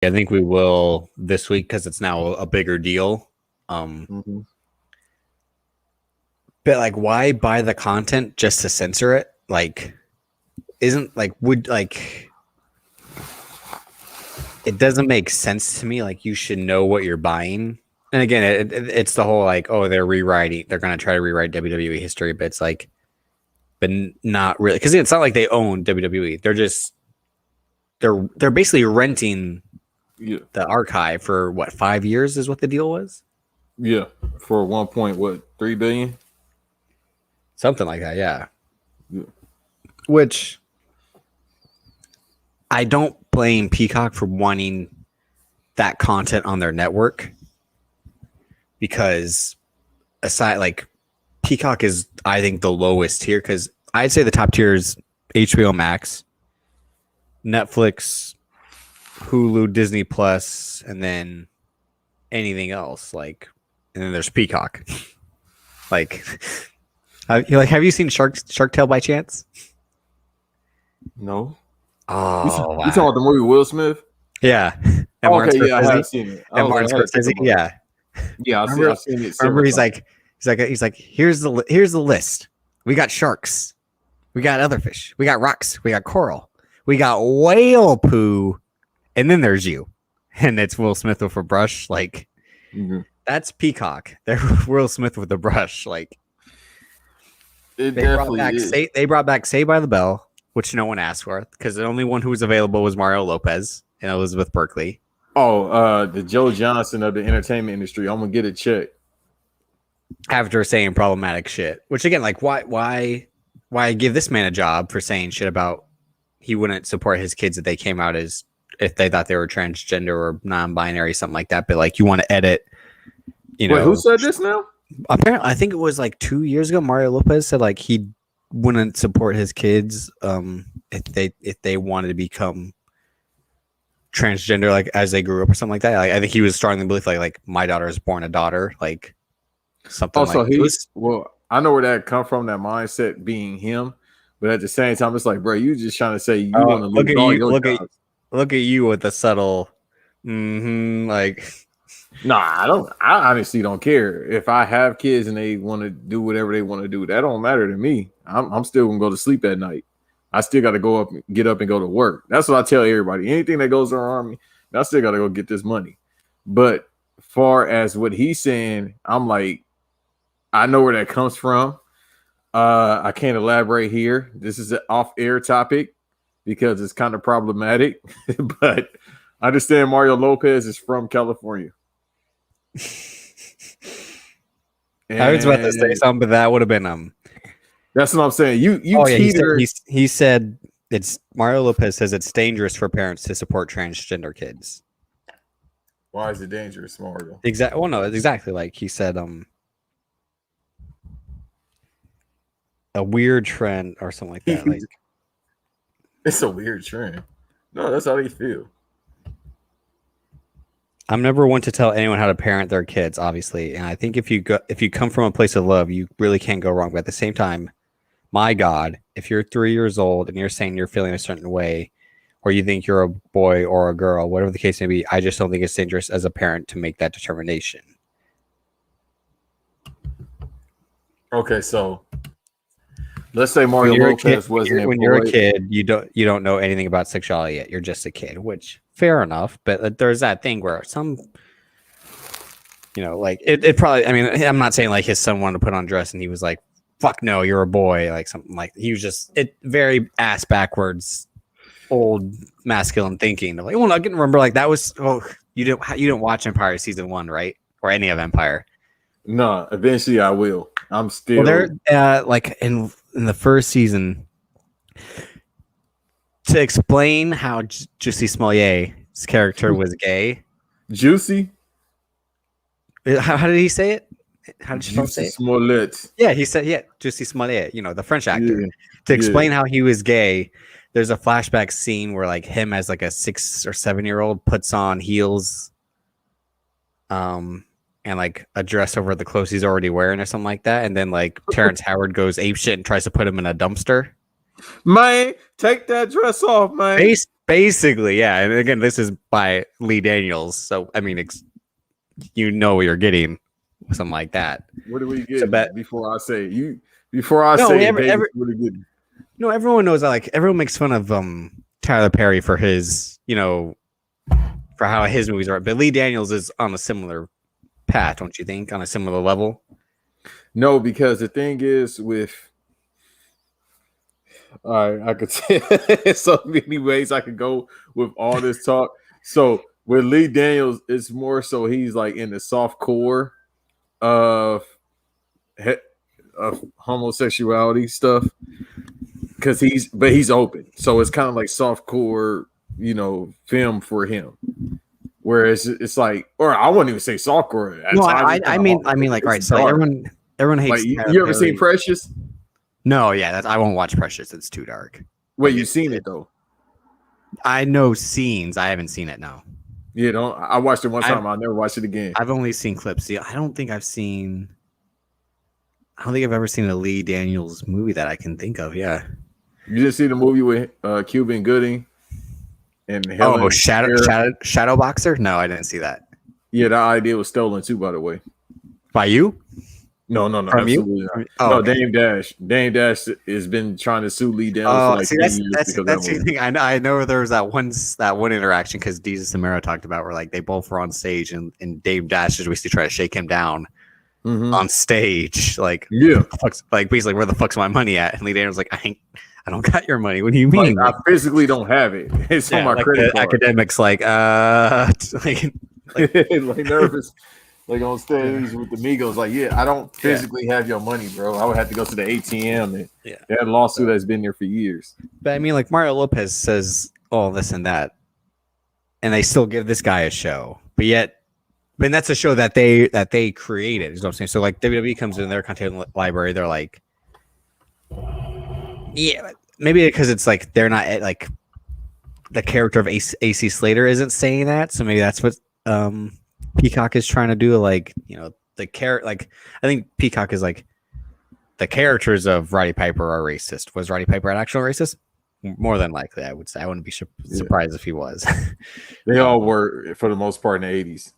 I think we will this week because it's now a bigger deal. Mm-hmm. But like, why buy the content just to censor it? Like, isn't like would like it doesn't make sense to me. Like, you should know what you're buying. And again, it's the whole like, oh, they're rewriting. They're gonna try to rewrite WWE history, but it's like, but not really, because it's not like they own WWE. They're just they're basically renting the archive for what, 5 years is what the deal was. Yeah, for 1.3 billion, something like that. Yeah. Which I don't blame Peacock for wanting that content on their network, because aside, like, Peacock is, I think, the lowest tier, because I'd say the top tier is HBO Max, Netflix, Hulu, Disney Plus, and then anything else, like, and then there's Peacock. Like, have you seen Shark Tale by chance? No. Oh, you talking about the movie Will Smith? Yeah. Okay, yeah, I have seen it. And Martin Scorsese, yeah. Yeah, I've seen it. Remember, he's like, here's the list. We got sharks, we got other fish, we got rocks, we got coral, we got whale poo, and then there's you, and it's Will Smith with a brush. Like, that's Peacock. They're Will Smith with a brush. Like, it definitely is. They brought back Saved by the Bell, which no one asked for, because the only one who was available was Mario Lopez and Elizabeth Berkley. Oh, the Joe Johnson of the entertainment industry. I'm gonna get a check after saying problematic shit. Which, again, like, why give this man a job for saying shit about he wouldn't support his kids if they came out as, if they thought they were transgender or non-binary, something like that. But like, you want to edit, you know. Wait, who said this now? Apparently, I think it was like 2 years ago. Mario Lopez said like he wouldn't support his kids if they wanted to become transgender, like, as they grew up or something like that. Like, I think he was strongly believed like my daughter is born a daughter, like something. Also, like well, I know where that come from, that mindset being him, but at the same time, it's like, bro, you just trying to say you want to look at you with the subtle, like. Nah, I don't. I honestly don't care if I have kids and they want to do whatever they want to do. That don't matter to me. I'm still gonna go to sleep at night. I still got to get up and go to work. That's what I tell everybody. Anything that goes around me, I still got to go get this money. But far as what he's saying, I'm like, I know where that comes from. I can't elaborate here. This is an off-air topic because it's kind of problematic. But I understand Mario Lopez is from California. I was about to say something, but that would have been That's what I'm saying. He said it's Mario Lopez says it's dangerous for parents to support transgender kids. Why is it dangerous, Mario? Exactly. Well, no, it's exactly like he said. A weird trend or something like that. Like, it's a weird trend. No, that's how they feel. I'm never one to tell anyone how to parent their kids, obviously, and I think if you come from a place of love, you really can't go wrong. But at the same time, my God, if you're 3 years old and you're saying you're feeling a certain way, or you think you're a boy or a girl, whatever the case may be, I just don't think it's dangerous as a parent to make that determination. Okay, so let's say Mario Lopez wasn't. When you're a kid, you don't know anything about sexuality yet. You're just a kid, which fair enough. But there's that thing where some, like it probably. I mean, I'm not saying like his son wanted to put on a dress and he was like, "Fuck no, you're a boy," like something like he was just very ass backwards, old masculine thinking. Like, well, I can remember like that was. Oh, you didn't watch Empire season 1, right? Or any of Empire? No, eventually I will. I'm still like in the first season, to explain how Juicy Smollett's character was gay. Juicy? How did he say it? How did you say it? Smollett. Yeah, he said, Juicy Smollett, the French actor. To explain how he was gay, there's a flashback scene where like him as like a 6 or 7-year-old puts on heels and like a dress over the clothes he's already wearing or something like that. And then like Terrence Howard goes apeshit and tries to put him in a dumpster. Man, take that dress off, man. Basically, yeah. And again, this is by Lee Daniels, so I mean, you know what you're getting, something like that. What do we So get before I say you? Before I No, say it, Davis, what do we get? no, everyone knows that. Like everyone makes fun of Tyler Perry for his, for how his movies are, but Lee Daniels is on a similar path, don't you think? On a similar level? No, because the thing is with. All right, I could say so many ways I could go with all this talk. So with Lee Daniels, it's more so he's like in the soft core of homosexuality stuff because he's open, so it's kind of like soft core, film for him. Whereas it's like, or I wouldn't even say soft core. No, I mean, like, right. So like, everyone hates. Like, you ever seen Precious? No, yeah, I won't watch Precious. It's too dark. Wait, you've seen it though? I know scenes. I haven't seen it. No. Yeah, I watched it one time. I'll never watch it again. I've only seen clips. See, I don't think I've ever seen a Lee Daniels movie that I can think of. Yeah. You didn't see the movie with Cuban Gooding and Helen Shadow Boxer? No, I didn't see that. Yeah, that idea was stolen too, by the way. By you? No, From absolutely you? not. Oh, no, okay. Dame Dash has been trying to sue Lee Daniels for like 10 years. That's the thing. I know there was that one interaction because Deezus and Mero talked about where like they both were on stage and Dame Dash just basically try to shake him down on stage. Like, yeah, like basically where the fuck's my money at? And Lee Daniels like, I don't got your money. What do you mean? Like, I physically don't have it. It's on my like credit card. Academics like like nervous. Like on stage with the Migos, like, yeah, I don't physically have your money, bro. I would have to go to the ATM. And that lawsuit has been there for years. But I mean, like Mario Lopez says all this and that, and they still give this guy a show. But that's a show that they created. Is what I'm saying. So like WWE comes in their content library, they're like, yeah, maybe because it's like they're not like the character of AC Slater isn't saying that, so maybe that's what Peacock is trying to do, like, the character. Like, I think Peacock is like the characters of Roddy Piper are racist. Was Roddy Piper an actual racist? More than likely, I would say. I wouldn't be surprised if he was. They all were for the most part in the 80s.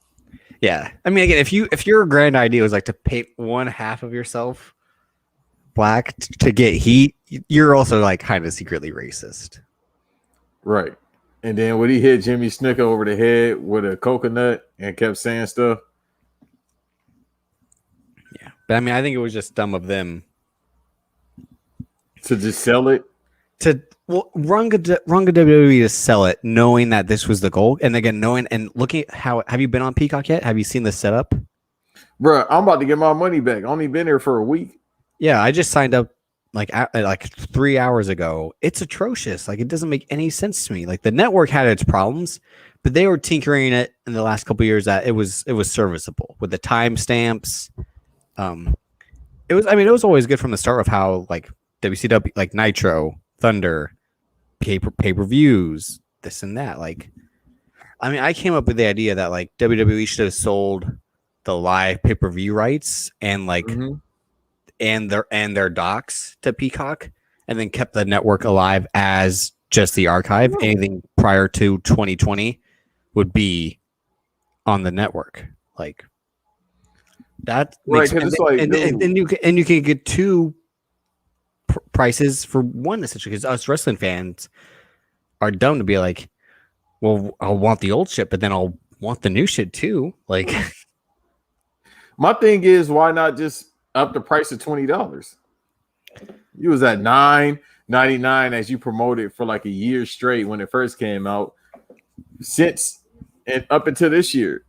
Yeah, I mean, again, if your grand idea was like to paint one half of yourself black to get heat, you're also like kind of secretly racist, right? And then when he hit Jimmy Snuka over the head with a coconut and kept saying stuff. Yeah. But I mean, I think it was just dumb of them to just sell it. Wrong WWE to sell it, knowing that this was the goal. And again, knowing and looking at how, have you been on Peacock yet? Have you seen the setup? Bro, I'm about to get my money back. I only been there for a week. Yeah, I just signed up like 3 hours ago. It's atrocious. Like, it doesn't make any sense to me. Like, the network had its problems, but they were tinkering it in the last couple of years that it was serviceable with the timestamps. It was always good from the start of how like WCW, like Nitro, Thunder, pay-per-views, this and that. Like, I mean, I came up with the idea that like WWE should have sold the live pay-per-view rights and like and their docs to Peacock, and then kept the network alive as just the archive. Anything prior to 2020 would be on the network. Like that, right? It's like, and you can get two prices for one, essentially, because us wrestling fans are dumb to be like, well, I'll want the old shit, but then I'll want the new shit too. Like, my thing is, why not just up the price to $20? You was at $9.99 as you promoted for like a year straight when it first came out. Since and up until this year,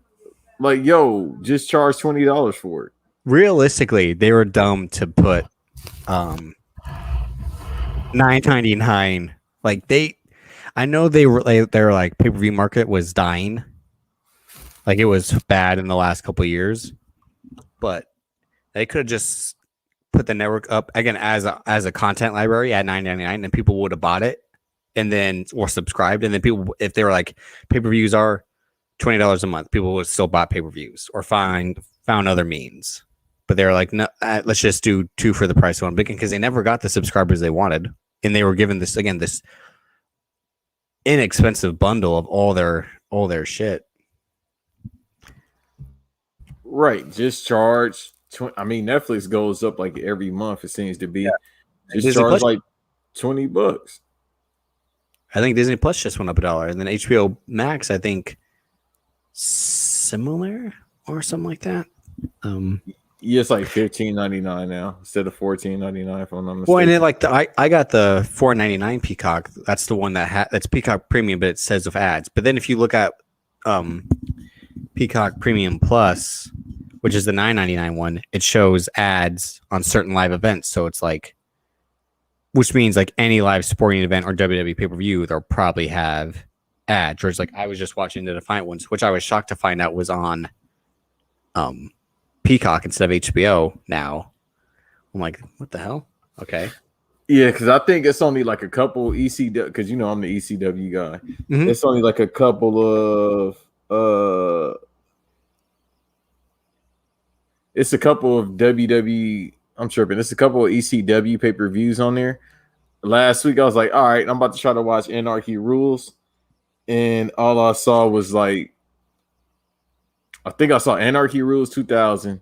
like, yo, just charge $20 for it. Realistically, they were dumb to put $9.99. Like, I know they were like pay-per-view market was dying. Like, it was bad in the last couple of years, but they could have just put the network up again as a content library at $9.99, and people would have bought it and then or subscribed. And then people, if they were like, pay-per-views are $20 a month, people would still buy pay-per-views or found other means. But they were like, no, let's just do two for the price of one, because they never got the subscribers they wanted, and they were given this inexpensive bundle of all their shit. Right. Just charge. I mean, Netflix goes up like every month. It seems to be. Yeah. Just Disney charge Plus, like $20. I think Disney Plus just went up $1, and then HBO Max, I think, similar or something like that. Yeah, it's like $15.99 now instead of $14.99. If I'm not mistaken. Well, and then like I got the $4.99 Peacock. That's the one that's Peacock Premium, but it says with ads. But then if you look at Peacock Premium Plus, which is the $9.99 one, it shows ads on certain live events. So it's like, which means like any live sporting event or WWE pay-per-view, they'll probably have ads. Or it's like I was just watching the Defiant ones, which I was shocked to find out was on Peacock instead of HBO now. I'm like, what the hell? Okay. Yeah, because I think it's only like a couple ECW, because you know I'm the ECW guy. Mm-hmm. It's only like a couple of it's a couple of WWE. I'm tripping. It's a couple of ECW pay-per-views on there. Last week I was like, all right, I'm about to try to watch Anarchy Rules, and all I saw was like, I think I saw Anarchy Rules 2000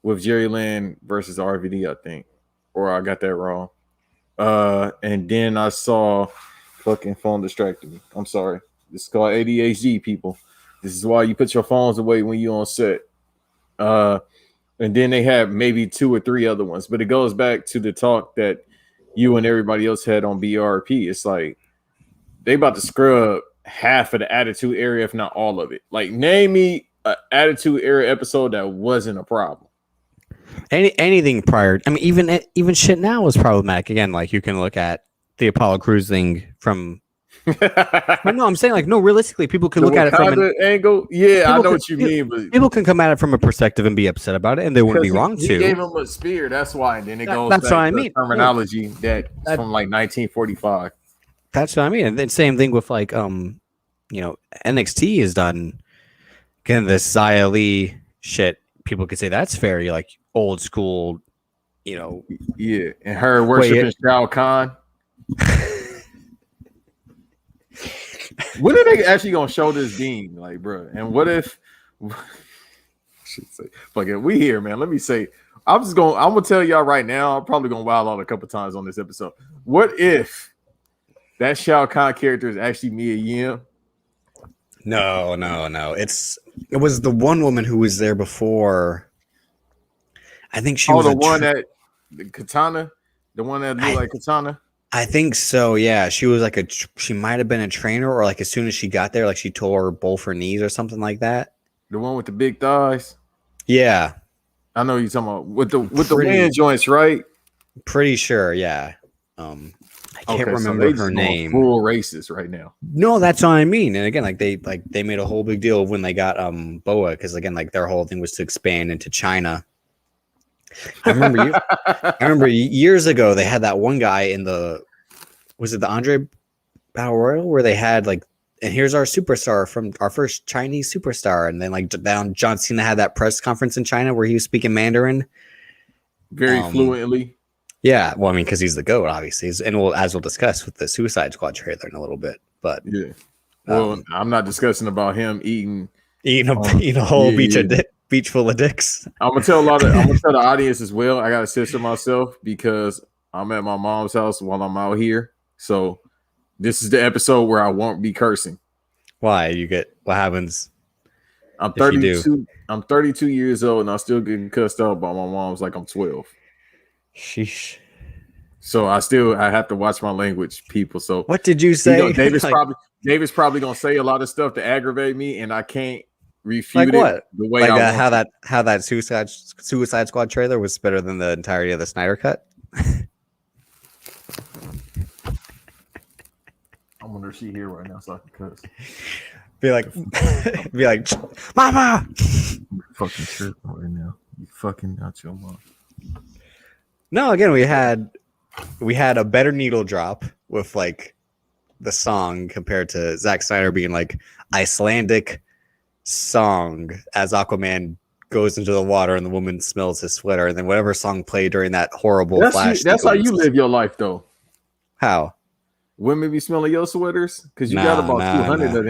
with Jerry Lynn versus RVD, I think, or I got that wrong. And then I saw fucking phone distracted me. I'm sorry. This is called ADHD, people. This is why you put your phones away when you're on set. And then they have maybe 2 or 3 other ones, but it goes back to the talk that you and everybody else had on BRP. It's like they about to scrub half of the Attitude Era, if not all of it. Like, name me an Attitude Era episode that wasn't a problem. Anything prior, I mean, even shit now was problematic. Again, like you can look at the Apollo Crews thing from. But no, I'm saying like no. Realistically, people could look at it from an angle. Yeah, I know what you mean, but people can come at it from a perspective and be upset about it, and they wouldn't be wrong he to. Gave him a spear. That's why. And then it goes. That's back what I to mean. Terminology that's from like 1945. That's what I mean. And then same thing with like NXT is done. Again, this Xia Li shit. People could say that's very like old school. Yeah, and her worshiping Shao Kahn. When are they actually gonna show this Dean? Like, bro, and what if fuck it, we here, man. Let me say, I'm gonna tell y'all right now, I'm probably gonna wild out a couple times on this episode. What if that Shao Kahn character is actually Mia Yim? No. It was the one woman who was there before. I think she was the one that the Katana, the one that looked like Katana. I think so. Yeah, she was like she might have been a trainer, or like as soon as she got there, like she tore both her knees or something like that. The one with the big thighs. Yeah, I know you're talking about with the wind joints, right? Pretty sure. Yeah. I can't remember her name. Full racist right now. No, that's what I mean. And again, like they made a whole big deal of when they got Boa, because again, like their whole thing was to expand into China. I remember years ago they had that one guy in was it the Andre Battle Royal where they had like, and here's our superstar from our first Chinese superstar, and then like down John Cena had that press conference in China where he was speaking Mandarin very fluently. Yeah, well, I mean, because he's the GOAT, obviously, and as we'll discuss with the Suicide Squad trailer in a little bit. But yeah, well, I'm not discussing about him eating a whole beach full of dicks. I'm gonna tell the audience as well. I gotta censor myself because I'm at my mom's house while I'm out here. So this is the episode where I won't be cursing. Why? What happens? I'm 32. I'm 32 years old and I'm still getting cussed out by my mom's like I'm 12. Sheesh. So I have to watch my language, people. So what did you say? David's probably gonna say a lot of stuff to aggravate me, and I can't refute like what? It the way I how that Suicide Squad trailer was better than the entirety of the Snyder Cut. I wonder if she here right now so I can cuss. Be like, Mama. You fucking tripping right now. You fucking out your mom. No, again, we had a better needle drop with like the song compared to Zack Snyder being like Icelandic song as Aquaman goes into the water and the woman smells his sweater, and then whatever song played during that horrible flash. That's how you live your life, though. How? Women be smelling your sweaters because you got Nah, about nah, 200 nah. of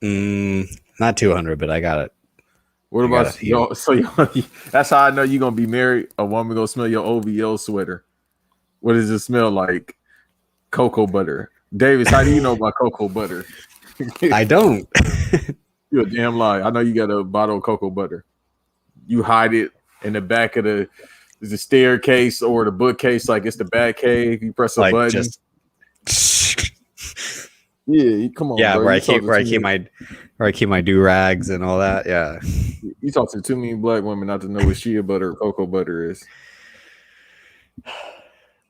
them. Not 200, but I got it. What I got a about few. y'all? So that's how I know you're gonna be married. A woman gonna smell your OVO sweater. What does it smell like? Cocoa butter. Davis, how do you know about cocoa butter? I don't. You're a damn lie. I know you got a bottle of cocoa butter. You hide it in the back of the staircase or the bookcase, like it's the bat cave. You press a Like button. just. Yeah, come on, Yeah, bro. where I keep my do rags and all that. Yeah. You talk to too many black women not to know what shea butter or cocoa butter is.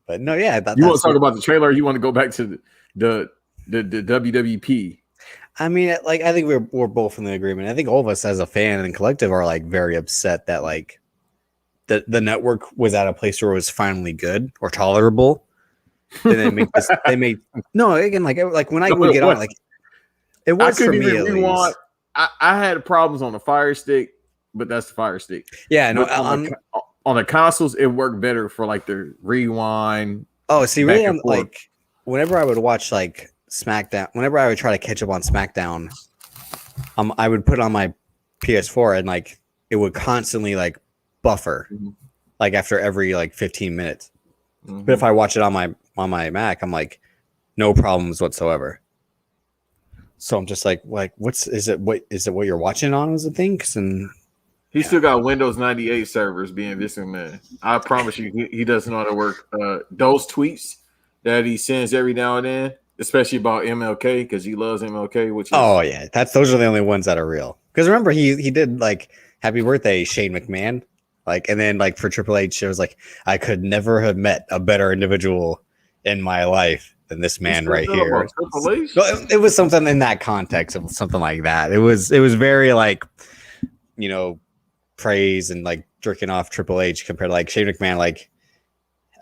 But no, yeah, You want to talk about the trailer? Or you want to go back to the WWP? I mean, like, I think we're both in the agreement. I think all of us as a fan and collective are like very upset that like the network was at a place where it was finally good or tolerable. Then they make this. They made no again like when I would get on like it was for me at rewind. least. I had problems on the Fire Stick, but that's the Fire Stick. Yeah, no, on the consoles it worked better for like the rewind. Oh, see, really, like whenever I would watch like SmackDown, whenever I would try to catch up on SmackDown, I would put on my PS4 and like it would constantly like buffer, like after every like 15 minutes. Mm-hmm. But if I watch it on my Mac, I'm like, no problems whatsoever. So I'm just like what is it what you're watching on as a thing? And he still got Windows 98 servers being this man. I promise you, he doesn't know how to work. Those tweets that he sends every now and then, especially about MLK, because he loves MLK. Those are the only ones that are real. Because remember, he did like Happy Birthday, Shane McMahon, like, and then like for Triple H, it was like I could never have met a better individual in my life than this man right here. It was something in that context of something like that. It was very like, you know, praise and like jerking off Triple H compared to like Shane McMahon, like,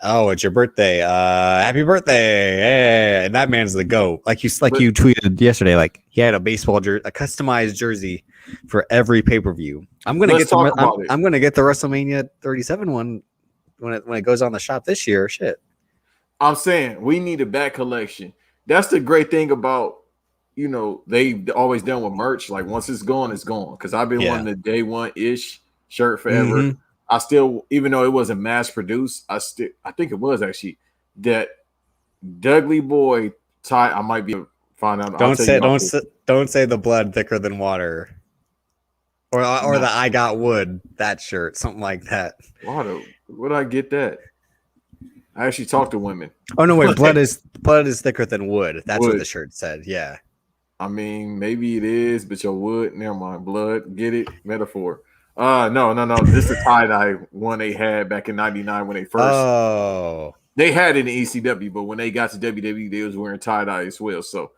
oh, it's your birthday, happy birthday, hey. And that man's the GOAT. Like you tweeted yesterday, like he had a baseball jersey, a customized jersey for every pay-per-view. I'm gonna get I'm gonna get the WrestleMania 37 one when it goes on the shop this year. Shit, I'm saying we need a back collection. That's the great thing about, you know, they've always done with merch. Like once it's gone, it's gone. Because I've been wanting the day one ish shirt forever. Mm-hmm. I still, even though it wasn't mass produced, I think it was actually that Dudley Boy tie. I might be able to find out. Don't say the blood thicker than water, or the I got wood, that shirt, something like that. Would I get that? I actually talked to women. Oh no, wait, blood is thicker than wood. That's what the shirt said. Yeah. I mean, maybe it is, but your wood, never mind. Blood, get it? Metaphor. No. This is the tie-dye one they had back in '99 when they first. Oh. They had it in ECW, but when they got to WWE, they was wearing tie-dye as well. So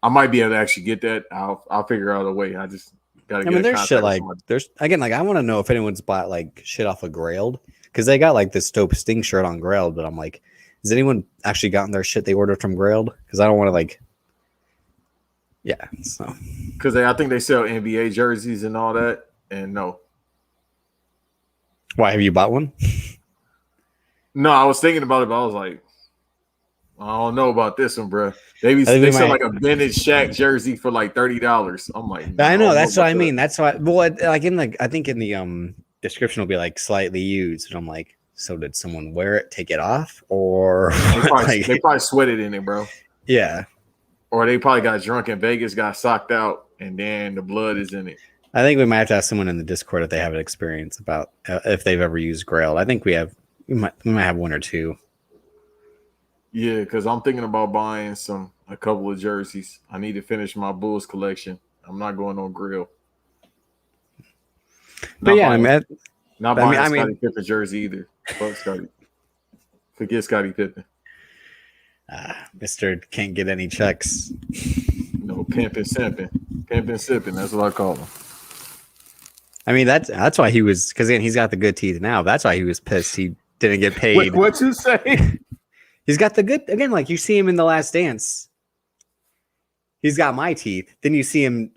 I might be able to actually get that. I'll figure out a way. I just gotta get. I mean, there's shit like there's again, like I want to know if anyone's bought like shit off of Grailed, because they got like this dope Sting shirt on Grailed, but I'm like, has anyone actually gotten their shit they ordered from Grailed? Because I don't want to like. Yeah, so because I think they sell NBA jerseys and all that, and no. Why, have you bought one? No, I was thinking about it, but I was like, I don't know about this one, bro. They sell like a vintage Shaq jersey for like $30. I'm like, no, I know, that's what I mean. That's why. Well, like I think in the description will be like slightly used, and I'm like, so did someone wear it, take it off, or they probably sweated in it, bro. Yeah. Or they probably got drunk in Vegas, got socked out, and then the blood is in it. I think we might have to ask someone in the Discord if they have an experience about if they've ever used Grail. I think we might have one or two. Yeah, because I'm thinking about buying a couple of jerseys. I need to finish my Bulls collection. I'm not going on Grail. But yeah, not buying Scottie Pippen jersey either. Fuck Scottie. Forget Scottie Pippen. Mr. can't get any checks. No, pimping, simping. Pimping, sipping. That's what I call him. I mean, that's why he was, because again, he's got the good teeth now. That's why he was pissed he didn't get paid. What you say? He's got the good, again, like you see him in The Last Dance. He's got my teeth. Then you see him,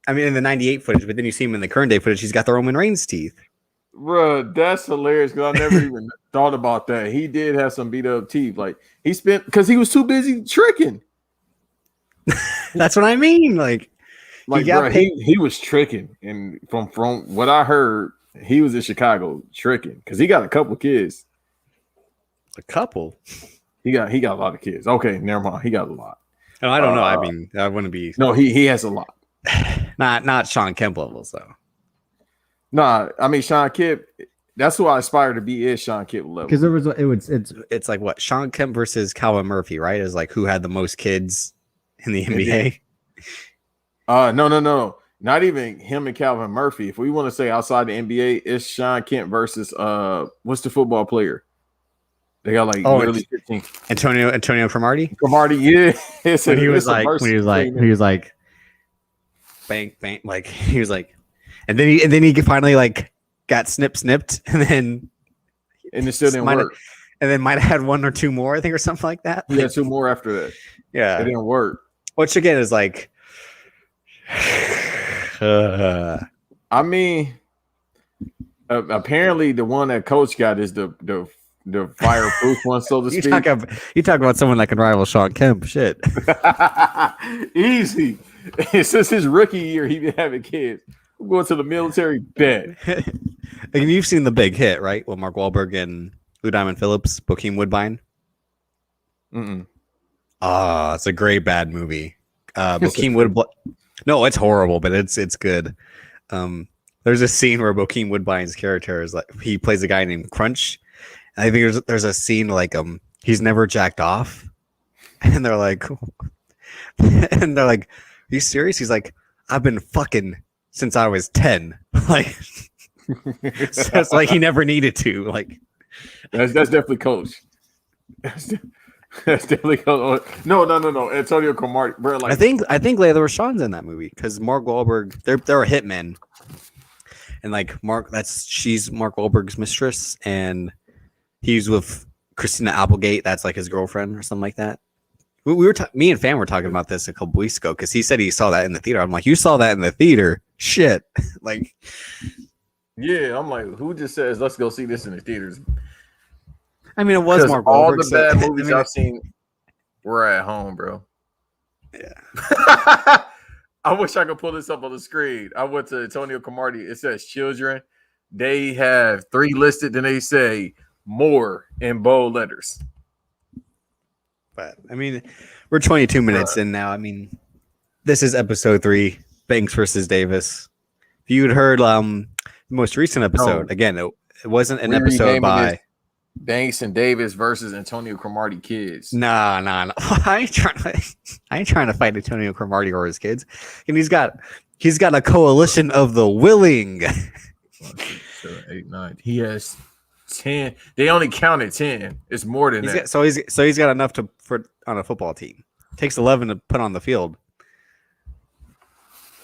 I mean, in the 98 footage, but then you see him in the current day footage. He's got the Roman Reigns teeth. Bruh, that's hilarious because I never even thought about that. He did have some beat up teeth. Like he spent because he was too busy tricking. That's what I mean. Like he Like, got bro, paid. he was tricking, and from what I heard, he was in Chicago tricking because he got a couple kids. A couple. He got a lot of kids. Okay, never mind. He got a lot. Oh, I don't know. I mean, I wouldn't be. No, he has a lot. Not Sean Kemp levels though. Nah, I mean Sean Kemp. That's who I aspire to be. Is Sean Kemp level? Because It's like what Sean Kemp versus Calvin Murphy, right? Is like who had the most kids in the NBA. No. Not even him and Calvin Murphy. If we want to say outside the NBA, it's Sean Kemp versus what's the football player? They got like literally 15. Antonio Cromartie. Cromartie, yeah. When he was like, bang, like he was like, and then he finally like got snipped, and it still didn't work. And then might have had one or two more, I think, or something like that. He had two more after that. Yeah, it didn't work. Which again is like, I mean, apparently the one that coach got is the fireproof one, so to speak. You talk about someone that can rival Sean Kemp. Shit, easy. Since his rookie year, he been having kids. I'm going to the military bed. And you've seen The Big Hit, right? With Mark Wahlberg and Lou Diamond Phillips, Bokeem Woodbine. It's a great bad movie. Bokeem Woodbine. No, it's horrible, but it's good. There's a scene where Bokeem Woodbine's character is like he plays a guy named Crunch. And I think there's a scene like he's never jacked off, and they're like, "Are you serious?" He's like, "I've been fucking since I was 10." Like, so it's like he never needed to. Like, that's definitely coach. That's definitely coach. No. Antonio Cromartie, bro. Like, I think Layla Rashawn's in that movie because Mark Wahlberg. They're a hitman, and like she's Mark Wahlberg's mistress, and he's with Christina Applegate. That's like his girlfriend or something like that. Me and Fan were talking about this a couple weeks ago because he said he saw that in the theater. I'm like, you saw that in the theater? Shit. Like, yeah, I'm like, who just says let's go see this in the theaters? I mean, it was Mark Wahlberg. All the bad movies I've seen were at home, bro. Yeah. I wish I could pull this up on the screen. I went to Antonio Cromartie. It says children. They have 3 listed, then they say more in bold letters. But I mean, we're 22 minutes in now. I mean, this is episode 3, Banks versus Davis. If you had heard the most recent episode, again, it wasn't an episode by Banks and Davis versus Antonio Cromartie kids. Nah. I ain't trying to fight Antonio Cromartie or his kids. And he's got a coalition of the willing. 1, 2, 7, 8, 9. He has 10. They only counted 10. It's more than that. So he's got enough for on a football team. Takes 11 to put on the field.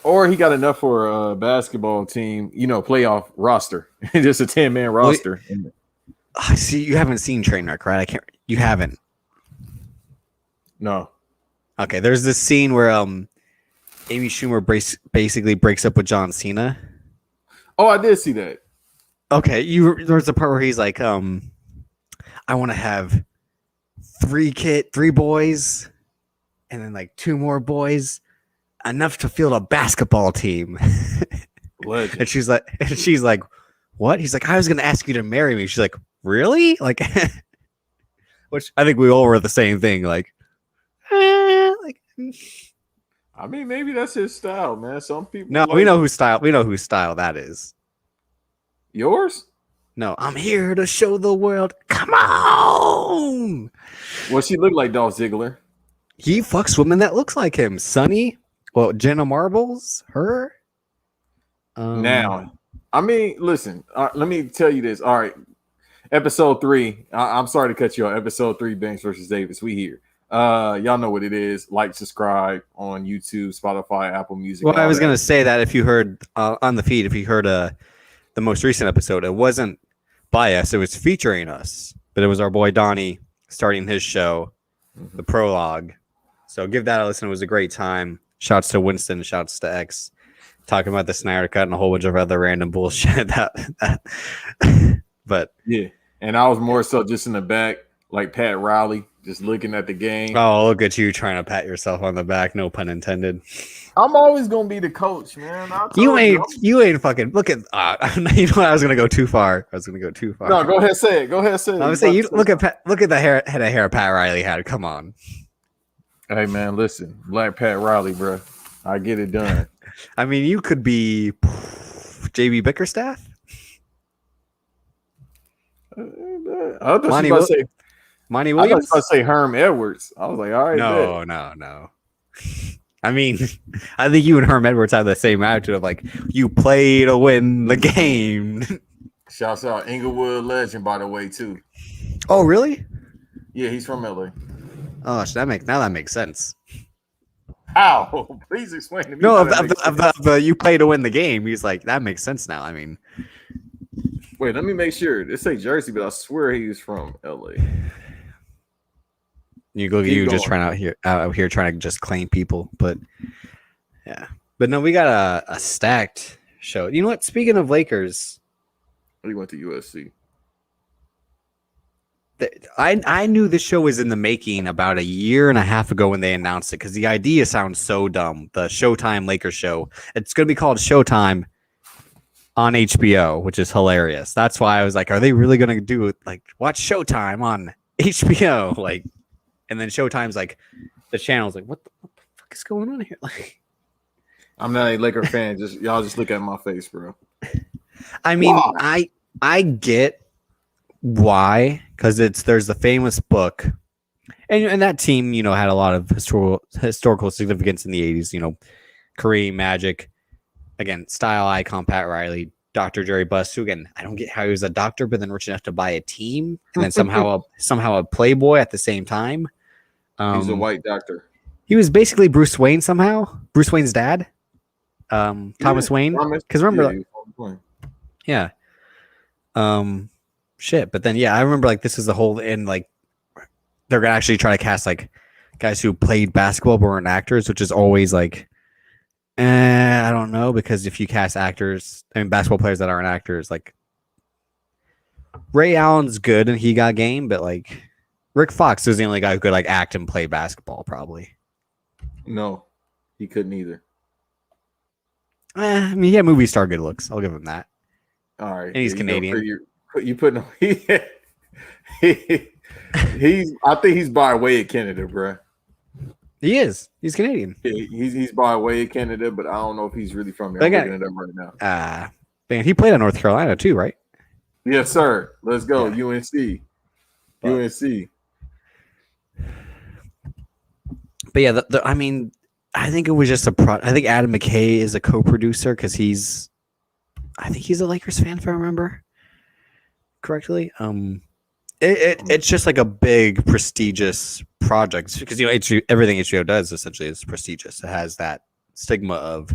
Or he got enough for a basketball team, playoff roster. Just a 10-man roster. I see. You haven't seen Trainwreck, right? You haven't. No. Okay. There's this scene where Amy Schumer basically breaks up with John Cena. Oh, I did see that. Okay, there's a part where he's like, I want to have 3 boys, and then like 2 more boys, enough to field a basketball team. And she's like, what? He's like, I was gonna ask you to marry me. She's like, really? Like, which I think we all were the same thing. Like, like. I mean, maybe that's his style, man. Some people. No, we know whose style that is. Yours? No, I'm here to show the world. Come on. Well, she looked like Dolph Ziggler. He fucks women that looks like him. Sonny, Jenna Marbles, her. Now, I mean, listen. Let me tell you this. All right, episode 3. I'm sorry to cut you off. Episode 3, Banks versus Davis. We here. Y'all know what it is. Like, subscribe on YouTube, Spotify, Apple Music. Well, I was gonna say that if you heard on the feed, if you heard the most recent episode, it wasn't by us, it was featuring us, but it was our boy Donnie starting his show, the prologue. So give that a listen. It was a great time. Shouts to Winston, shouts to X. talking about the Snyder Cut and a whole bunch of other random bullshit. But Yeah, and I was more so just in the back, like Pat Riley, just looking at the game. oh, look at you trying to pat yourself on the back. No pun intended. I'm always gonna be the coach, man. You ain't fucking look at. You know what? I was gonna go too far. No, go ahead, say it. I was saying, look at the head of hair Pat Riley had. Come on. Hey man, listen, Black Pat Riley, bro. I get it done. I mean, you could be JB Bickerstaff. I thought you about to say Monty I Williams. was about to say Herm Edwards. I was like, all right. No. I mean, I think you and Herm Edwards have the same attitude of like, you play to win the game. Shouts out Inglewood legend, by the way, too. Oh, really? Yeah, he's from LA. Oh, so that makes sense. How? Please explain to me. No, of the you play to win the game. He's like, that makes sense now. I mean, wait, let me make sure. They say Jersey, but I swear he was from LA. you go, Keep you just going. trying out here trying to just claim people, but yeah, but no, we got a stacked show. You know what? Speaking of Lakers, He went to USC. I knew this show was in the making about a year and a half ago when they announced it because the idea sounds so dumb. The Showtime Lakers show. It's going to be called Showtime on HBO, which is hilarious. That's why I was like, are they really going to do it? Like, watch Showtime on HBO? Like, and then Showtime's like, the channel's like, what the fuck is going on here? Like, I'm not a Laker fan. Y'all just look at my face, bro. I mean, Why? I get why, because there's the famous book, and that team, you know, had a lot of historical significance in the 80s. You know, Kareem, Magic, again, style icon Pat Riley, Dr. Jerry Buss, who again, I don't get how he was a doctor, but then rich enough to buy a team, and then somehow a playboy at the same time. He's a white doctor. He was basically Bruce Wayne somehow. Bruce Wayne's dad, Thomas Wayne. Because remember, yeah. Shit. But then, yeah, I remember like this is the whole and like they're gonna actually try to cast like guys who played basketball but weren't actors, which is always like, I don't know, because if you cast actors, I mean basketball players that aren't actors, like Ray Allen's good and he got game, but like Rick Fox is the only guy who could like act and play basketball, probably. No, he couldn't either. I mean, yeah, movie star good looks. I'll give him that. All right, And he's Canadian. You putting he's I think he's by way of Canada, bro. He is. He's Canadian. Yeah, he's by way of Canada, but I don't know if he's really from there. I'm looking it up right now. Man, he played at North Carolina too, right? Yes, sir. Let's go. Yeah. UNC. But yeah, I mean, I think it was just I think Adam McKay is a co-producer because I think he's a Lakers fan, if I remember correctly. It's just like a big prestigious project because you know everything HBO does essentially is prestigious. It has that stigma of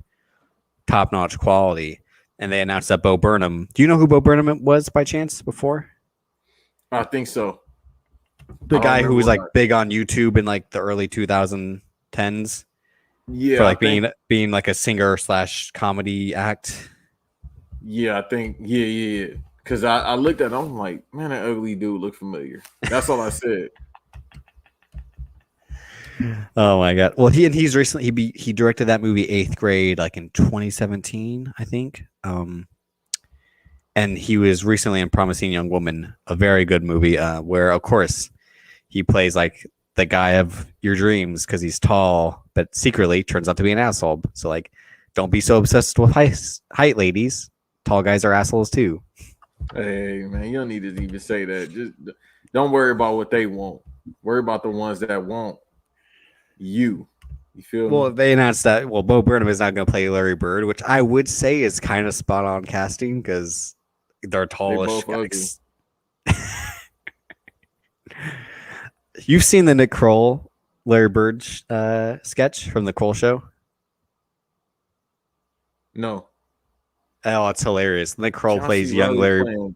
top-notch quality, and they announced that Bo Burnham. Do you know who Bo Burnham was by chance before? I think so. The guy who was like big on YouTube in like the early 2010s. Yeah, for like being like a singer / comedy act. Yeah, I think yeah. Because I looked at him, I'm like, man, that ugly dude looked familiar. That's all I said. Oh my god! Well, he's recently he directed that movie 8th Grade like in 2017, I think. And he was recently in Promising Young Woman, a very good movie, where of course he plays like the guy of your dreams because he's tall, but secretly turns out to be an asshole. So like, don't be so obsessed with height, ladies. Tall guys are assholes too. Hey man, you don't need to even say that. Just don't worry about what they want. Worry about the ones that want you. You feel Well, me? they announced that. Well, Bo Burnham is not going to play Larry Bird, which I would say is kind of spot on casting because they're tallish guys. You've seen the Nick Kroll Larry Bird sketch from the Kroll Show? No. Oh, it's hilarious. Nick Kroll plays young Riley Larry.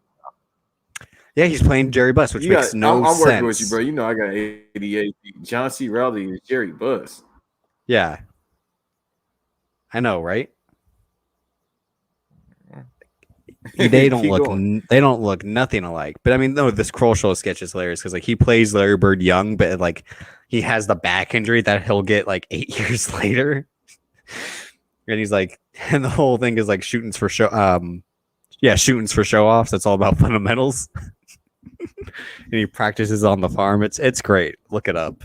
Yeah, he's playing Jerry Buss, which makes no sense. I'm working with you, bro. You know I got ADHD. John C. Riley is Jerry Buss. Yeah. I know, right? They don't Keep look. going. They don't look nothing alike. But I mean, no, this Kroll Show sketch is hilarious because like he plays Larry Bird young, but like he has the back injury that he'll get like 8 years later, and he's like, and the whole thing is like shootings for show. Yeah, shootings for show offs. That's all about fundamentals. And he practices on the farm. It's great. Look it up.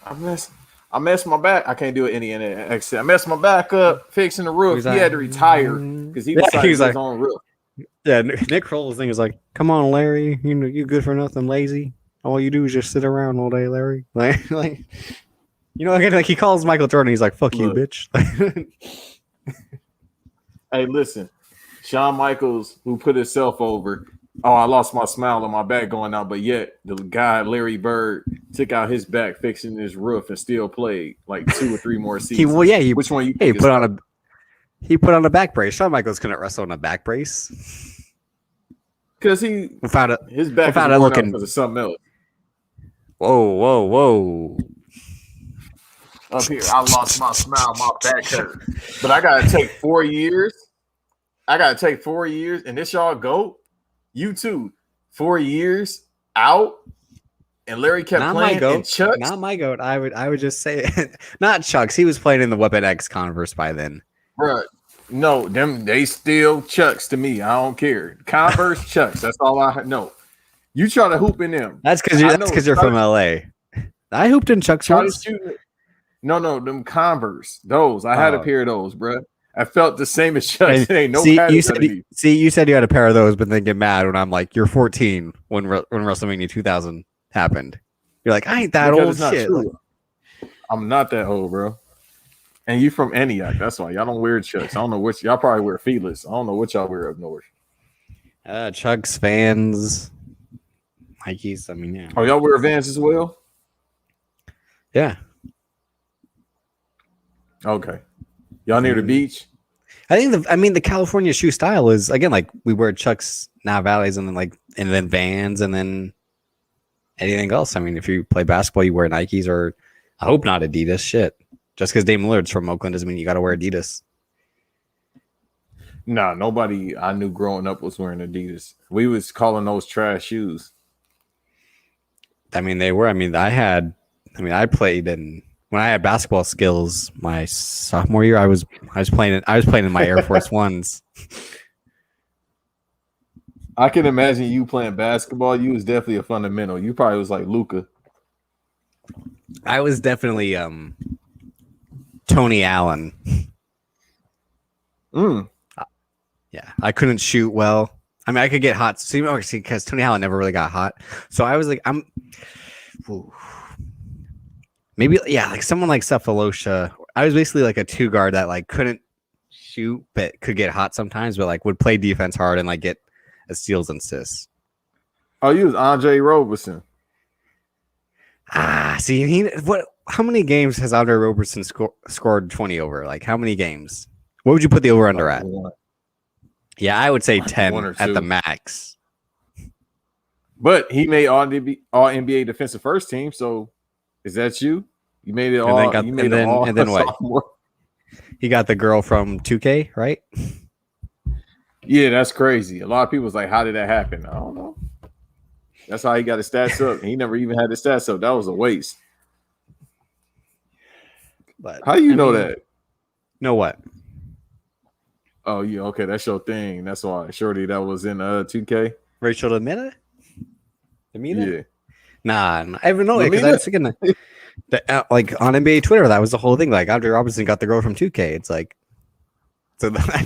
I messed my back. I can't do it any accent. I messed my back up fixing the roof. He had to retire because he decided he's his like, own roof. yeah, Nick Kroll's thing is like, come on, Larry, you know, you good for nothing, lazy. All you do is just sit around all day, Larry. Like you know, again, like he calls Michael Jordan. He's like, fuck you, bitch. Hey, listen, Shawn Michaels, who put himself over. Oh, I lost my smile on my back going out, but yet the guy Larry Bird took out his back fixing his roof and still played like 2 or 3 more seasons. Which one you think? He put on a back brace. Shawn Michaels couldn't wrestle on a back brace because his back is looking because of something else. Whoa! Up here, I lost my smile, my back hurt, but I gotta take 4 years. And this y'all go. You too, 4 years out, and Larry kept playing. And Chucks, not my goat. I would just say not Chucks. He was playing in the Weapon X Converse by then. Bro, no, they still Chucks to me. I don't care. Converse Chucks. That's all I know. You try to hoop in them. That's because you're from LA. I hooped in Chucks once. No, them Converse. Those I had a pair of those, bro. I felt the same as Chucks. You said you had a pair of those, but then get mad when I'm like, you're 14 when WrestleMania 2000 happened. You're like, I ain't that old shit. Like, I'm not that old, bro. And you from Antioch. That's why y'all don't wear Chucks. I don't know which. Y'all probably wear Feeless. I don't know what y'all wear up north. Chucks fans, Nikes. I mean, yeah. Oh, y'all wear Vans as well? Yeah. Okay. Y'all near the beach? I think the California shoe style is again like we wear Chucks, now Valleys, and then Vans, and then anything else. I mean, if you play basketball, you wear Nikes, or I hope not Adidas. Shit, just because Dame Lillard's from Oakland doesn't mean you got to wear Adidas. Nah, nobody I knew growing up was wearing Adidas. We was calling those trash shoes. I mean, they were. I played in. When I had basketball skills my sophomore year, I was playing in my Air Force Ones. I can imagine you playing basketball. You was definitely a fundamental. You probably was like Luka. I was definitely Tony Allen. Yeah, I couldn't shoot well. I mean, I could get hot. See, because Tony Allen never really got hot. So I was like, maybe, yeah, like someone like Cephalosha. I was basically like a 2-guard that like couldn't shoot but could get hot sometimes, but like would play defense hard and like get steals and assists. Oh, you was Andre Roberson. See, how many games has Andre Roberson scored 20 over? Like how many games? What would you put the over under at? Yeah, I would say 10 at the max. But he made all NBA defensive first team, so is that you? You made it all. And then what? Sophomore. He got the girl from 2K, right? Yeah, that's crazy. A lot of people was like, "How did that happen?" I don't know. That's how he got his stats up. He never even had his stats up. That was a waste. But how do you know that? Know what? Oh, yeah. Okay, that's your thing. That's why, shorty, that was in 2K. Rachel Lamina? Yeah. Nah, I even know it because I was thinking that, like on NBA Twitter, that was the whole thing. Like Andre Robertson got the girl from 2K. It's like, so I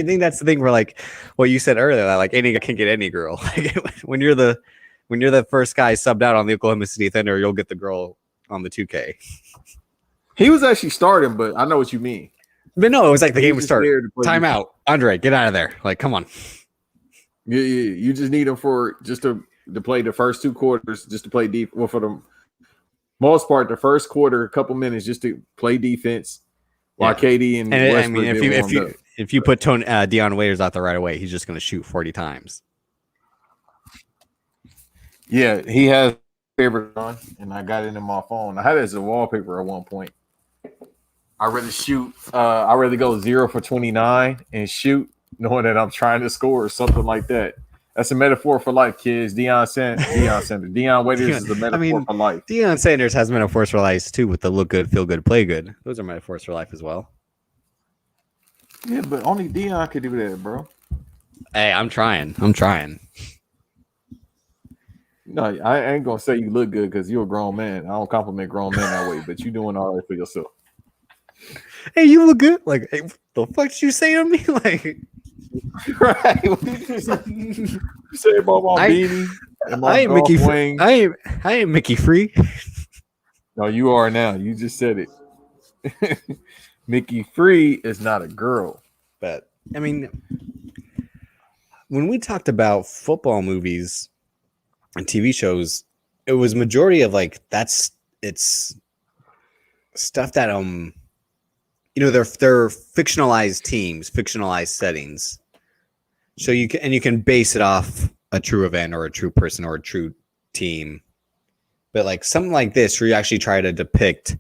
think that's the thing where like what you said earlier, that like any guy can get any girl. Like when you're the first guy subbed out on the Oklahoma City Thunder, you'll get the girl on the 2K. He was actually starting, but I know what you mean. But no, it was like the game would start. Time out, Andre, get out of there! Like, come on. Yeah, you just need him for just to play the first 2 quarters, just to play deep. Well, for the most part, the first quarter, a couple minutes, just to play defense. While KD and Westbrook, I mean, if you put Deion Waiters out there right away, he's just going to shoot 40 times. Yeah, he has favorite on, and I got it in my phone. I had it as a wallpaper at one point. I'd rather shoot. I'd rather go 0 for 29 and shoot, knowing that I'm trying to score or something like that. That's a metaphor for life, kids. Deion Waiters is a metaphor for life. Deion Sanders has metaphors for life too, with the look good, feel good, play good. Those are metaphors for life as well. Yeah, but only Deion could do that, bro. Hey, I'm trying. No, I ain't gonna say you look good because you're a grown man. I don't compliment grown men that way, but you doing all right for yourself. Hey, you look good. Like, hey, the fuck did you say to me? Like, right? What did you say about my beanie? And my I ain't Mickey. I ain't Mickey Free. No, you are now. You just said it. Mickey Free is not a girl. But I mean, when we talked about football movies and TV shows, it was majority of like it's stuff that they're fictionalized teams, fictionalized settings. So you can base it off a true event or a true person or a true team. But like something like this where you actually try to depict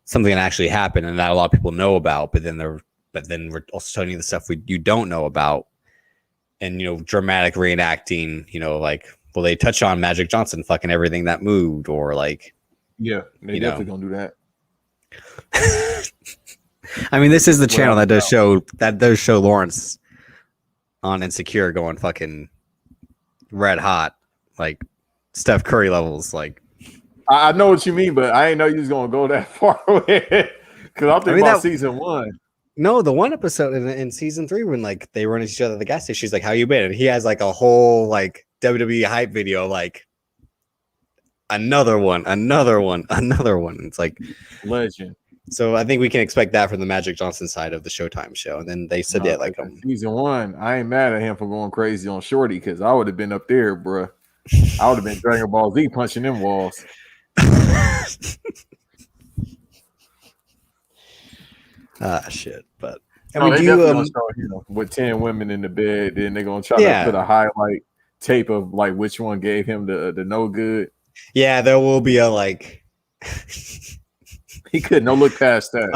something that actually happened and that a lot of people know about, but then we're also telling you the stuff you don't know about. And dramatic reenacting, like, well, they touch on Magic Johnson fucking everything that moved, or like, yeah, they definitely gonna do that. I mean, this is the channel that does show Lawrence on Insecure going fucking red hot, like Steph Curry levels. Like, I know what you mean, but I didn't know you was gonna go that far away. Because I'm thinking about season 1. No, the one episode in season 3 when like they run into each other at the gas station, she's like, "How you been?" And he has like a whole like WWE hype video, like another one. It's like legend. So I think we can expect that from the Magic Johnson side of the Showtime show. And then they said, season 1, I ain't mad at him for going crazy on Shorty because I would have been up there, bro. I would have been Dragon Ball Z punching them walls. Shit. But with 10 women in the bed, then they're gonna try to put a highlight tape of like which one gave him the no good. Yeah, there will be a like he couldn't look past that.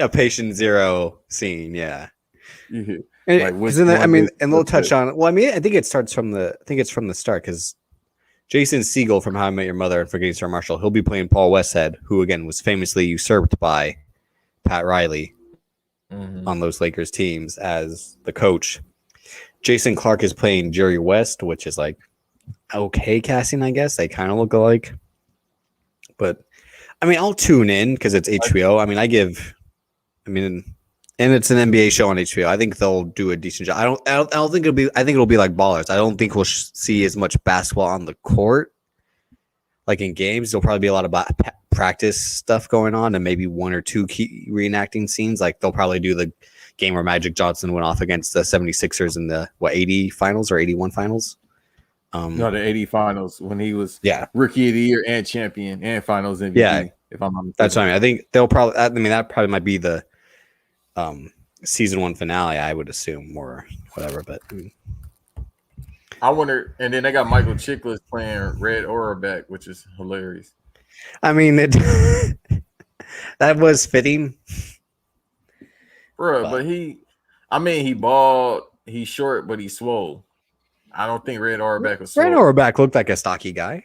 A patient zero scene, yeah. And they'll touch on. Well, I mean, I think it's from the start because Jason Segel from How I Met Your Mother and Forgetting Sarah Marshall, he'll be playing Paul Westhead, who again was famously usurped by Pat Riley on those Lakers teams as the coach. Jason Clarke is playing Jerry West, which is like okay casting, I guess. They kind of look alike, but I mean, I'll tune in because it's HBO. And it's an NBA show on HBO. I think they'll do a decent job. I don't think it'll be. I think it'll be like Ballers. I don't think we'll see as much basketball on the court, like in games. There'll probably be a lot of practice stuff going on, and maybe 1 or 2 key reenacting scenes. Like they'll probably do the game where Magic Johnson went off against the 76ers in the 80 finals or 81 finals. No, the 80 finals when he was rookie of the year and champion and finals MVP. Yeah, if I'm not mistaken. That's what I mean. I think they'll probably. I mean, that probably might be the season 1 finale, I would assume, or whatever. But I wonder. And then they got Michael Chiklis playing Red Auerbach, which is hilarious. I mean, that was fitting, bro. But he bald, he's short, but he's swole. I don't think Red Auerbach was swole. Red Auerbach looked like a stocky guy.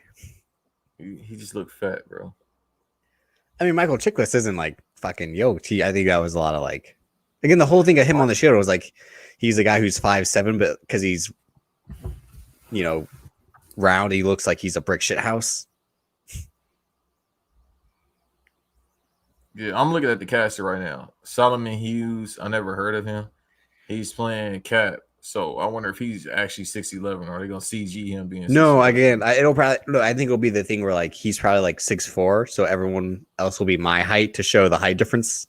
He just looked fat, bro. I mean, Michael Chiklis isn't like fucking yoked. I think that was a lot of like, again, the whole thing of him on the show was like, he's a guy who's 5'7", but because he's, round, he looks like he's a brick shit house. Yeah, I'm looking at the caster right now. Solomon Hughes, I never heard of him. He's playing Cap. So I wonder if he's actually 6'11", or are they gonna CG him being? No, again, I think it'll be the thing where like he's probably like 6'4", so everyone else will be my height to show the height difference.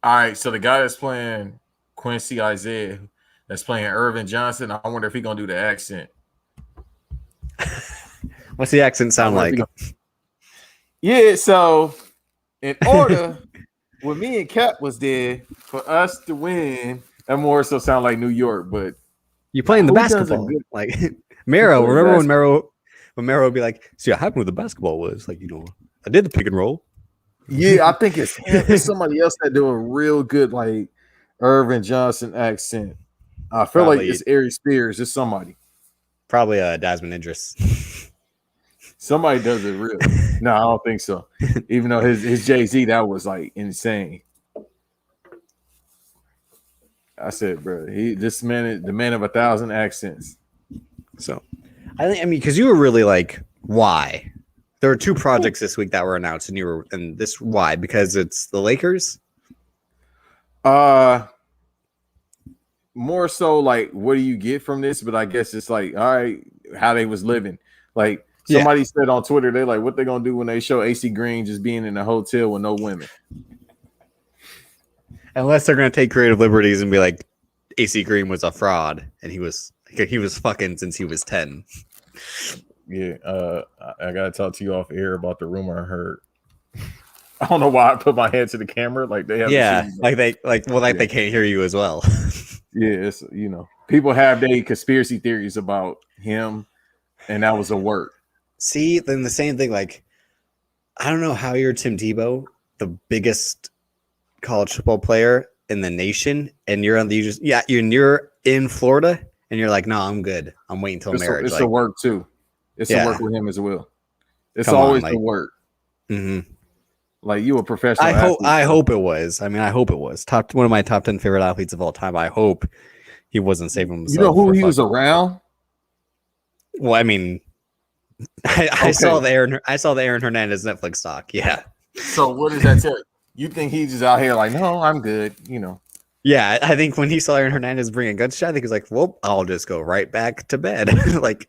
All right, so the guy that's playing Quincy Isaiah, that's playing Irvin Johnson, I wonder if he's gonna do the accent. What's the accent sound like? Yeah, so in order. When me and Cap was there for us to win, that more so sound like New York, but you playing the basketball like Mero. Remember when Mero would be like, "See, what happened with the basketball was like, I did the pick and roll." Yeah, I think it's him. It's somebody else that do a real good like Irvin Johnson accent. I feel like it's Ari Spears. It's somebody. Probably Desmond Idris. Somebody does it real. No, I don't think so. Even though his Jay-Z, that was like insane. I said, bro, this man is the man of 1,000 accents. So I mean, because you were really like, why? There were 2 projects this week that were announced, and this why? Because it's the Lakers. More so like, what do you get from this? But I guess it's like, all right, how they was living. Like somebody said on Twitter, they're like, what they gonna do when they show AC Green just being in a hotel with no women? Unless they're gonna take creative liberties and be like, AC Green was a fraud and he was fucking since he was 10. Yeah, I gotta talk to you off air about the rumor I heard. I don't know why I put my hand to the camera. Like they have, they can't hear you as well. Yeah, it's people have their conspiracy theories about him, and that was a work. See, then the same thing. Like, I don't know how you're Tim Tebow, the biggest college football player in the nation, and you're in Florida, and you're like, no, I'm good. I'm waiting until marriage. It's a work too. It's a work with him as well. It's always the work. Mm-hmm. Like you a professional. I hope it was. I mean, I hope it was. One of my top 10 favorite athletes of all time. I hope he wasn't saving himself. You know who he was around? Well, I mean, I saw the Aaron Hernandez Netflix doc. Yeah. So what does that tell you? You think he's just out here like, no, I'm good, Yeah, I think when he saw Aaron Hernandez bring a gunshot, I think he was like, well, I'll just go right back to bed. Like,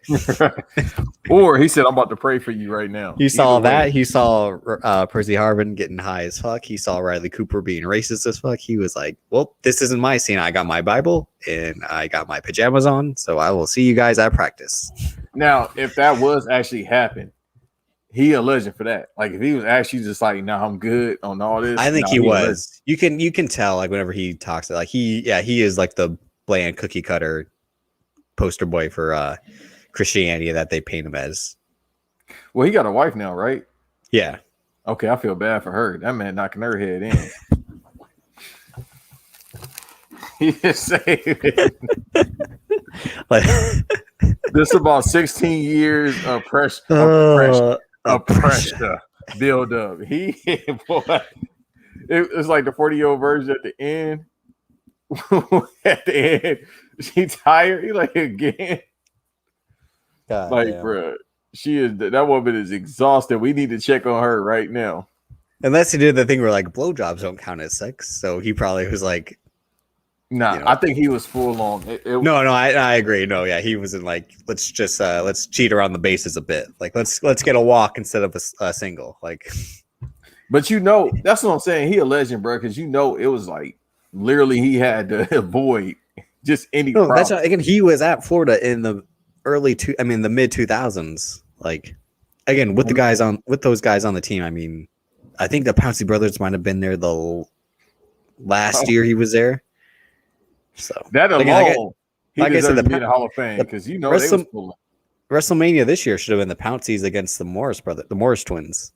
or he said, I'm about to pray for you right now. He saw that. He saw Percy Harvin getting high as fuck. He saw Riley Cooper being racist as fuck. He was like, well, this isn't my scene. I got my Bible and I got my pajamas on, so I will see you guys at practice. Now, if that was actually happened, he a legend for that. Like if he was actually just like, nah, I'm good on all this. I think he was. You can tell like whenever he talks like he is like the bland cookie cutter poster boy for Christianity that they paint him as. Well, he got a wife now, right? Yeah. Okay, I feel bad for her. That man knocking her head in. He just saying like this about 16 years of pressure build up. Boy, it was like the 40-year-old version at the end. At the end, she tired. He like again. God like, damn. Bro, that woman is exhausted. We need to check on her right now. Unless he did the thing where like blowjobs don't count as sex, so he probably was like. Nah, I think he was full on. No, I agree. No, yeah, he wasn't like let's cheat around the bases a bit. Like let's get a walk instead of a single. Like, but that's what I'm saying. He a legend, bro, because it was like literally he had to avoid just any. No, that's again. He was at Florida in the the mid 2000s. Like again with those guys on the team. I mean, I think the Pouncey brothers might have been there the last year he was there. So that alone, like I said, the Hall of Fame because they was pulling. WrestleMania this year should have been the Pounceys against the Morris twins.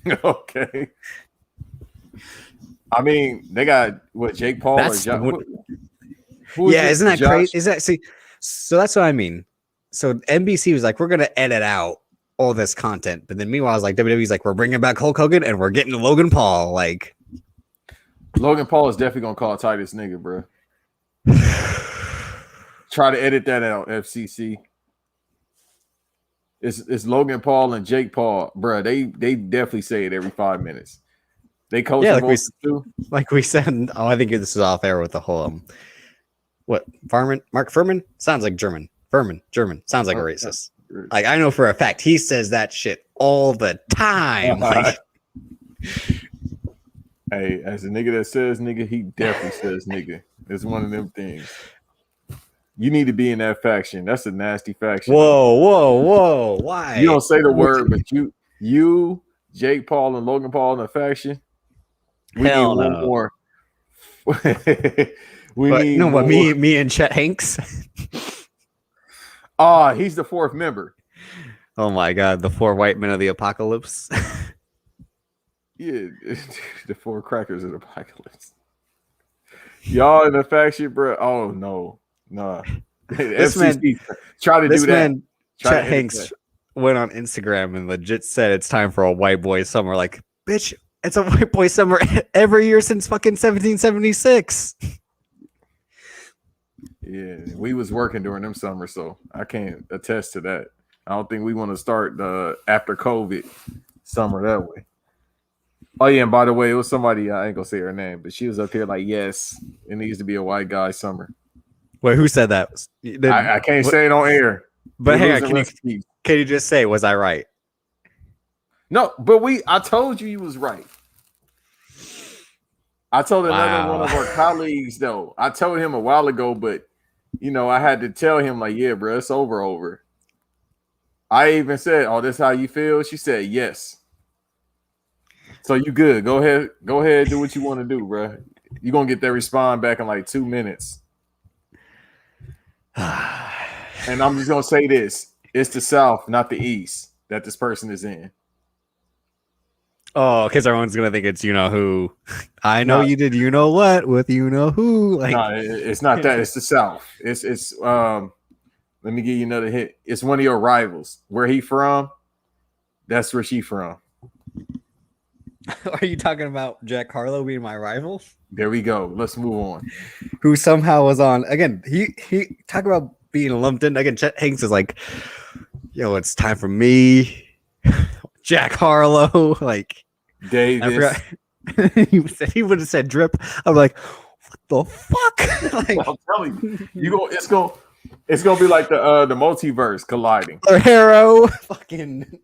Okay. I mean, they got what Jake Paul or John. Isn't that crazy? Is that so? That's what I mean. So NBC was like, we're gonna edit out all this content, but then meanwhile, I was like, WWE's like, we're bringing back Hulk Hogan and we're getting Logan Paul, like. Logan Paul is definitely gonna call Titus nigga, bro. Try to edit that out, FCC. It's Logan Paul and Jake Paul, bro. They definitely say it every 5 minutes. They coach like we said. Oh, I think this is off air with the whole Mark Furman sounds like German. German sounds like a racist. Like I know for a fact he says that shit all the time. Like, hey, as a nigga that says nigga, he definitely says nigga. It's one of them things. You need to be in that faction. That's a nasty faction. Whoa. Why? You don't say the word, but you, Jake Paul and Logan Paul in a faction. We Hell need no. one more. Me and Chet Hanks. He's the fourth member. Oh my god, the 4 white men of the apocalypse. Yeah, the 4 crackers of the apocalypse. Y'all in the faction, bro. Oh no, nah. This FCC try to this do that. man, Try Chet to edit Hanks, that. went on Instagram and legit said it's time for a white boy summer. Like, bitch, it's a white boy summer every year since fucking 1776. Yeah, we was working during them summers, so I can't attest to that. I don't think we want to start the after COVID summer that way. Oh yeah, and by the way, it was somebody, I ain't gonna say her name, but she was up here like, yes, it needs to be a white guy summer. Wait, who said that? I can't say it on air. But We're hang on, losing can you just say, was I right? No, but I told you was right. I told another one of our colleagues though. I told him a while ago, but I had to tell him like, yeah, bro, it's over. I even said, "Oh, this how you feel?" She said, "Yes." So you good? Go ahead, do what you want to do, bro. You're gonna get that respond back in like 2 minutes. And I'm just gonna say this: it's the South, not the East, that this person is in. Oh, because everyone's gonna think it's who. I know you did what with who. Like, no, it's not that. It's the South. It's let me give you another hint. It's one of your rivals. Where he from? That's where she from. Are you talking about Jack Harlow being my rival? There we go. Let's move on. Who somehow was on again? He talk about being lumped in again. Chet Hanks is like, yo, it's time for me. Jack Harlow, like Davis. he would have said drip. I'm like, what the fuck? Like, I'm telling you, it's gonna be like the multiverse colliding. Or Harrow, fucking.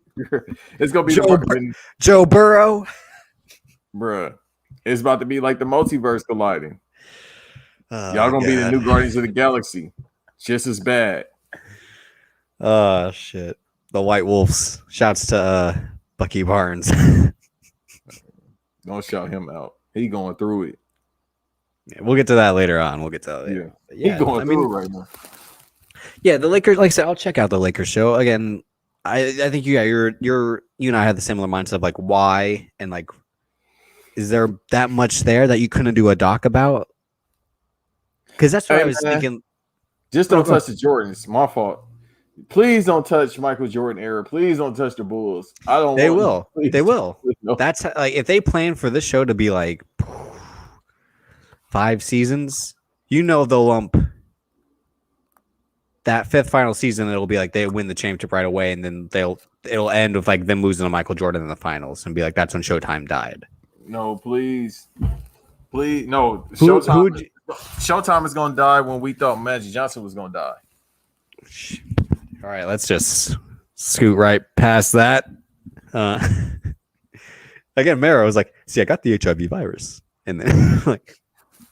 It's gonna be Joe Burrow, bruh. It's about to be like the multiverse colliding. Y'all gonna be the new Guardians of the Galaxy, just as bad. Oh shit! The White Wolves. Shouts to Bucky Barnes. Don't shout him out. He going through it. Yeah, we'll get to that later on. Yeah, he's going through it right now. Yeah, the Lakers. Like I said, I'll check out the Lakers show again. I think you and I had the similar mindset of like why and like, is there that much there that you couldn't do a doc about? Because that's what I was thinking. Just don't touch the Jordans. My fault. Please don't touch Michael Jordan era. Please don't touch the Bulls. I don't. They will. They will. No. That's like if they plan for this show to be like 5 seasons, they'll lump that 5th final season. It'll be like they win the championship right away, and then it'll end with like them losing to Michael Jordan in the finals, and be like that's when Showtime died. No, please, no. Showtime is gonna die when we thought Magic Johnson was gonna die. All right, let's just scoot right past that. Again, Mara was like, "See, I got the HIV virus," and then like,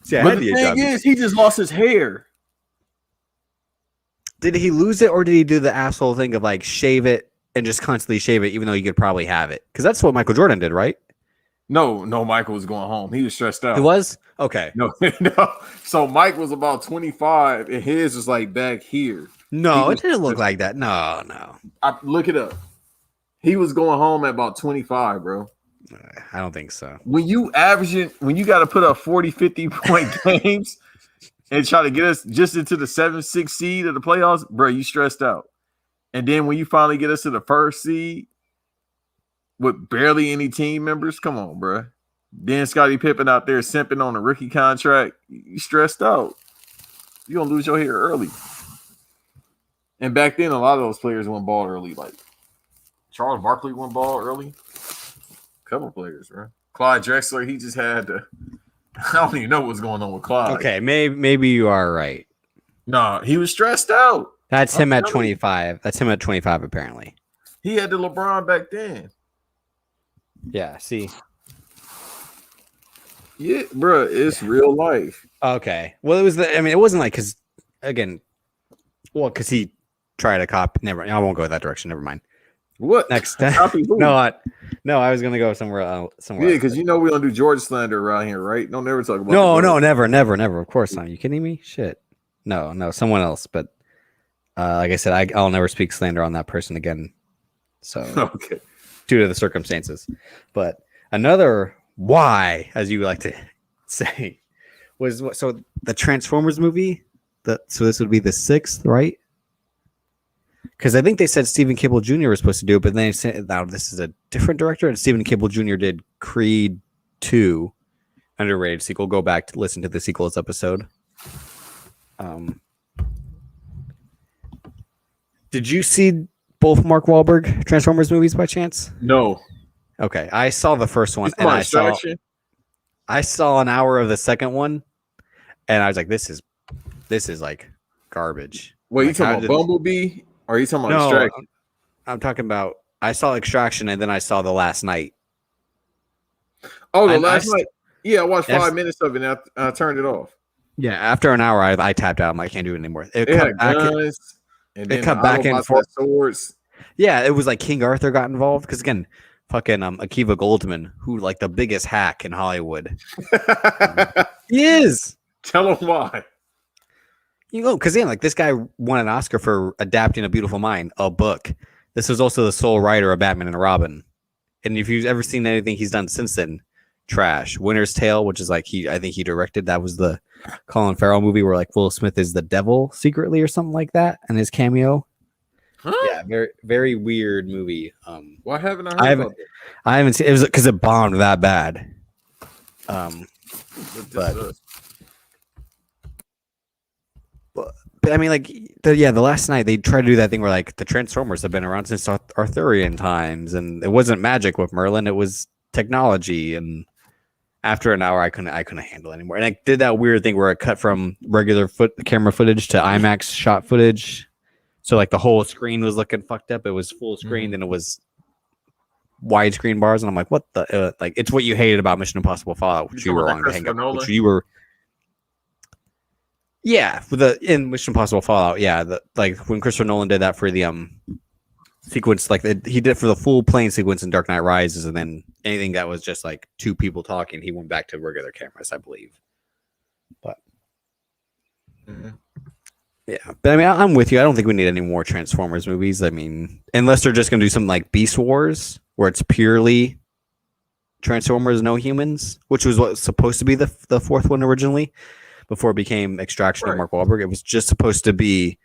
"See, I had the HIV." Thing is, he just lost his hair. Did he lose it, or did he do the asshole thing of like shave it and just constantly shave it, even though you could probably have it? Because that's what Michael Jordan did, right? No, Michael was going home. He was stressed out. He was? Okay. No. So Mike was about 25, and his was like back here. No, it didn't look like that. No. I look it up. He was going home at about 25, bro. I don't think so. When you got to put up 40, 50 point games and try to get us just into the 7-6 seed of the playoffs, bro, you stressed out. And then when you finally get us to the 1st seed with barely any team members, come on, bro. Then Scottie Pippen out there simping on a rookie contract, you stressed out. You're going to lose your hair early. And back then, a lot of those players went ball early. Like Charles Barkley went ball early. A couple players, right? Clyde Drexler, he just had to. I don't even know what's going on with Clyde. Okay, maybe you are right. No, he was stressed out. That's him at 25. That's him at 25, apparently. He had the LeBron back then. Yeah, see. Yeah, bro, it's real life. Okay. Well, it wasn't like because he tried to cop. Never. I won't go that direction. Never mind. What next? No, I was gonna go somewhere else. Yeah, because we don't do George slander around here, right? Don't never talk about. No, never. Of course not. Are you kidding me? Shit. No, someone else. But like I said, I'll never speak slander on that person again. So Okay. due to the circumstances. But another why, as you like to say, was so the Transformers movie. So this would be the 6th, right? Because I think they said Stephen Cable Jr. was supposed to do it, but then they said, "Now this is a different director." And Stephen Cable Jr. did Creed 2, underrated sequel. Go back to listen to the sequels episode. Did you see both Mark Wahlberg Transformers movies by chance? No. Okay, I saw the first one, and I saw an hour of the second one, and I was like, "This is like garbage." Wait, like, you talking about Bumblebee? Or are you talking about Extraction? I'm talking about. I saw Extraction, and then I saw The Last Night. Oh, Last Night. Yeah, I watched 5 minutes of it, and I turned it off. Yeah, after an hour, I tapped out. I can't do it anymore. It had guns, and then it cut back and forth. Swords. Yeah, it was like King Arthur got involved because again, fucking Akiva Goldsman, who like the biggest hack in Hollywood. He is. Tell him why. You know, because like this guy won an Oscar for adapting A Beautiful Mind, a book. This was also the sole writer of Batman and Robin. And if you've ever seen anything he's done since then, trash. Winter's Tale, which is like I think he directed. That was the Colin Farrell movie where like Will Smith is the devil secretly or something like that, and his cameo. Huh? Yeah, very very weird movie. Why haven't I heard about it? I haven't seen it. Was because it bombed that bad. But I mean, like the Last Night they tried to do that thing where like the Transformers have been around since Arthurian times, and it wasn't magic with Merlin; it was technology. And after an hour, I couldn't handle it anymore. And I did that weird thing where I cut from regular camera footage to IMAX shot footage, so like the whole screen was looking fucked up. It was full screen, then it was widescreen bars, and I'm like, what the like? It's what you hated about Mission Impossible Fallout, which you were wrong to hang up. Which you were. Yeah, in Mission Impossible Fallout, yeah, like when Christopher Nolan did that for the sequence, like he did for the full plane sequence in Dark Knight Rises, and then anything that was just like two people talking, he went back to regular cameras, I believe. But yeah, but I mean, I'm with you. I don't think we need any more Transformers movies. I mean, unless they're just gonna do something like Beast Wars, where it's purely Transformers, no humans, which was what was supposed to be the fourth one originally. Before it became Extraction of Mark Wahlberg, it was just supposed to be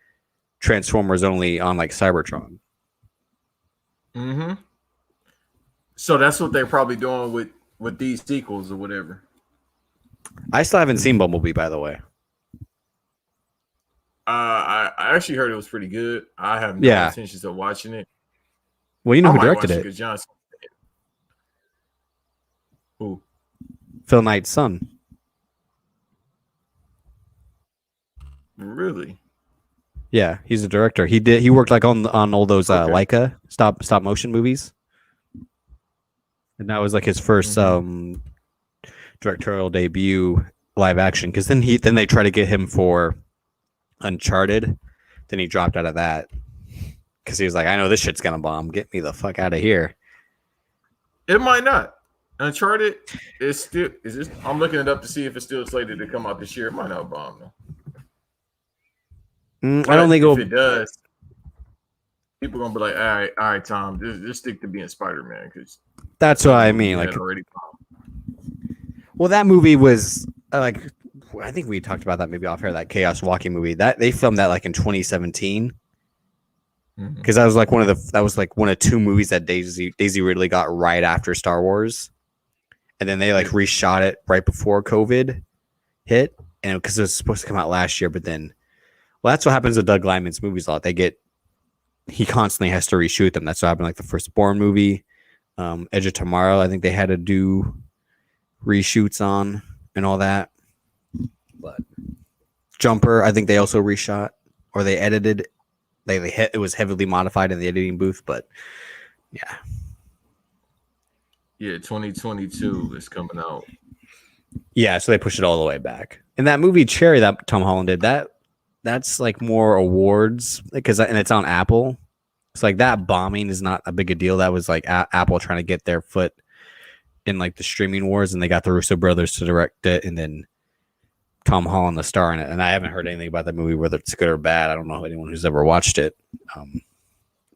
Transformers only on like Cybertron. Mm-hmm. So that's what they're probably doing with these sequels or whatever. I still haven't seen Bumblebee, by the way. I actually heard it was pretty good. I have no intentions of watching it. Well, you know who directed it? Who? Phil Knight's son. Really? Yeah, he's a director. He worked like on all those Leica stop motion movies, and that was like his first directorial debut live action. Because then they try to get him for Uncharted, then he dropped out of that because he was like, I know this shit's gonna bomb. Get me the fuck out of here. It might not. Uncharted is still I'm looking it up to see if it's still slated to come out this year. It might not bomb though. I don't think if it does, people are gonna be like, all right, Tom, just stick to being Spider-Man because that's what I mean. Like, already well, that movie was like, I think we talked about that maybe off air. That Chaos Walking movie that they filmed that like in 2017 because that was like one of two movies that Daisy Ridley got right after Star Wars, and then they like reshot it right before COVID hit, and because it was supposed to come out last year, but then. Well, that's what happens with Doug Liman's movies a lot. He constantly has to reshoot them. That's what happened like the Firstborn movie, Edge of Tomorrow. I think they had to do reshoots on and all that. But Jumper, I think they also reshot or they edited. It was heavily modified in the editing booth, but yeah. Yeah, 2022 is coming out. Yeah, so they pushed it all the way back. And that movie Cherry that Tom Holland did, that's like more awards and it's on Apple. It's like that bombing is not a big a deal. That was like Apple trying to get their foot in like the streaming wars, and they got the Russo brothers to direct it, and then Tom Holland the star in it. And I haven't heard anything about that movie, whether it's good or bad. I don't know anyone who's ever watched it.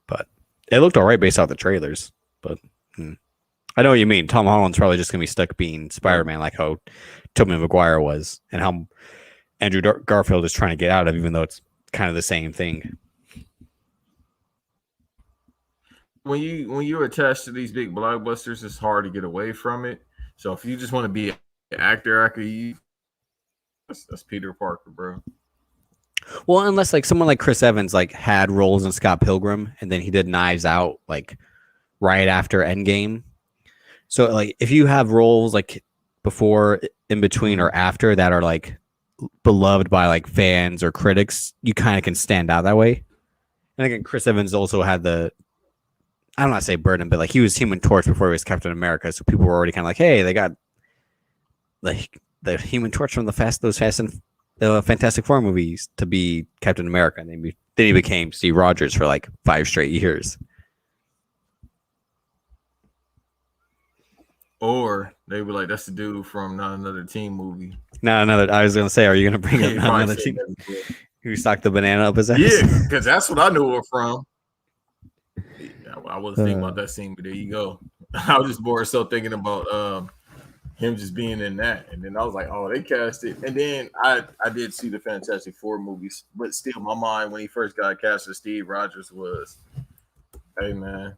But It looked all right based off the trailers, but I know what you mean. Tom Holland's probably just gonna be stuck being Spider-Man, like how Tobey Maguire was, and how Andrew Garfield is trying to get out of, even though it's kind of the same thing. When you're attached to these big blockbusters, it's hard to get away from it. So if you just want to be an actor, that's Peter Parker, bro. Well, unless like someone like Chris Evans like had roles in Scott Pilgrim, and then he did Knives Out like right after Endgame. So like if you have roles like before, in between, or after that are like beloved by like fans or critics, you kind of can stand out that way. And again, Chris Evans also had I don't want to say Burnham, but like he was Human Torch before he was Captain America, so people were already kind of like, hey, they got like the Human Torch from those Fast and the Fantastic Four movies to be Captain America, and then he became Steve Rogers for like 5 straight years. Or they were like, that's the dude from Not Another Teen movie. Not another. I was gonna say, are you gonna bring up Not Another Teen? Who socked the banana up his ass? Yeah, because that's what I knew it from. I wasn't thinking about that scene, but there you go. I was just more so thinking about him just being in that, and then I was like, oh, they cast it. And then I did see the Fantastic Four movies, but still, my mind when he first got cast as Steve Rogers was, hey man,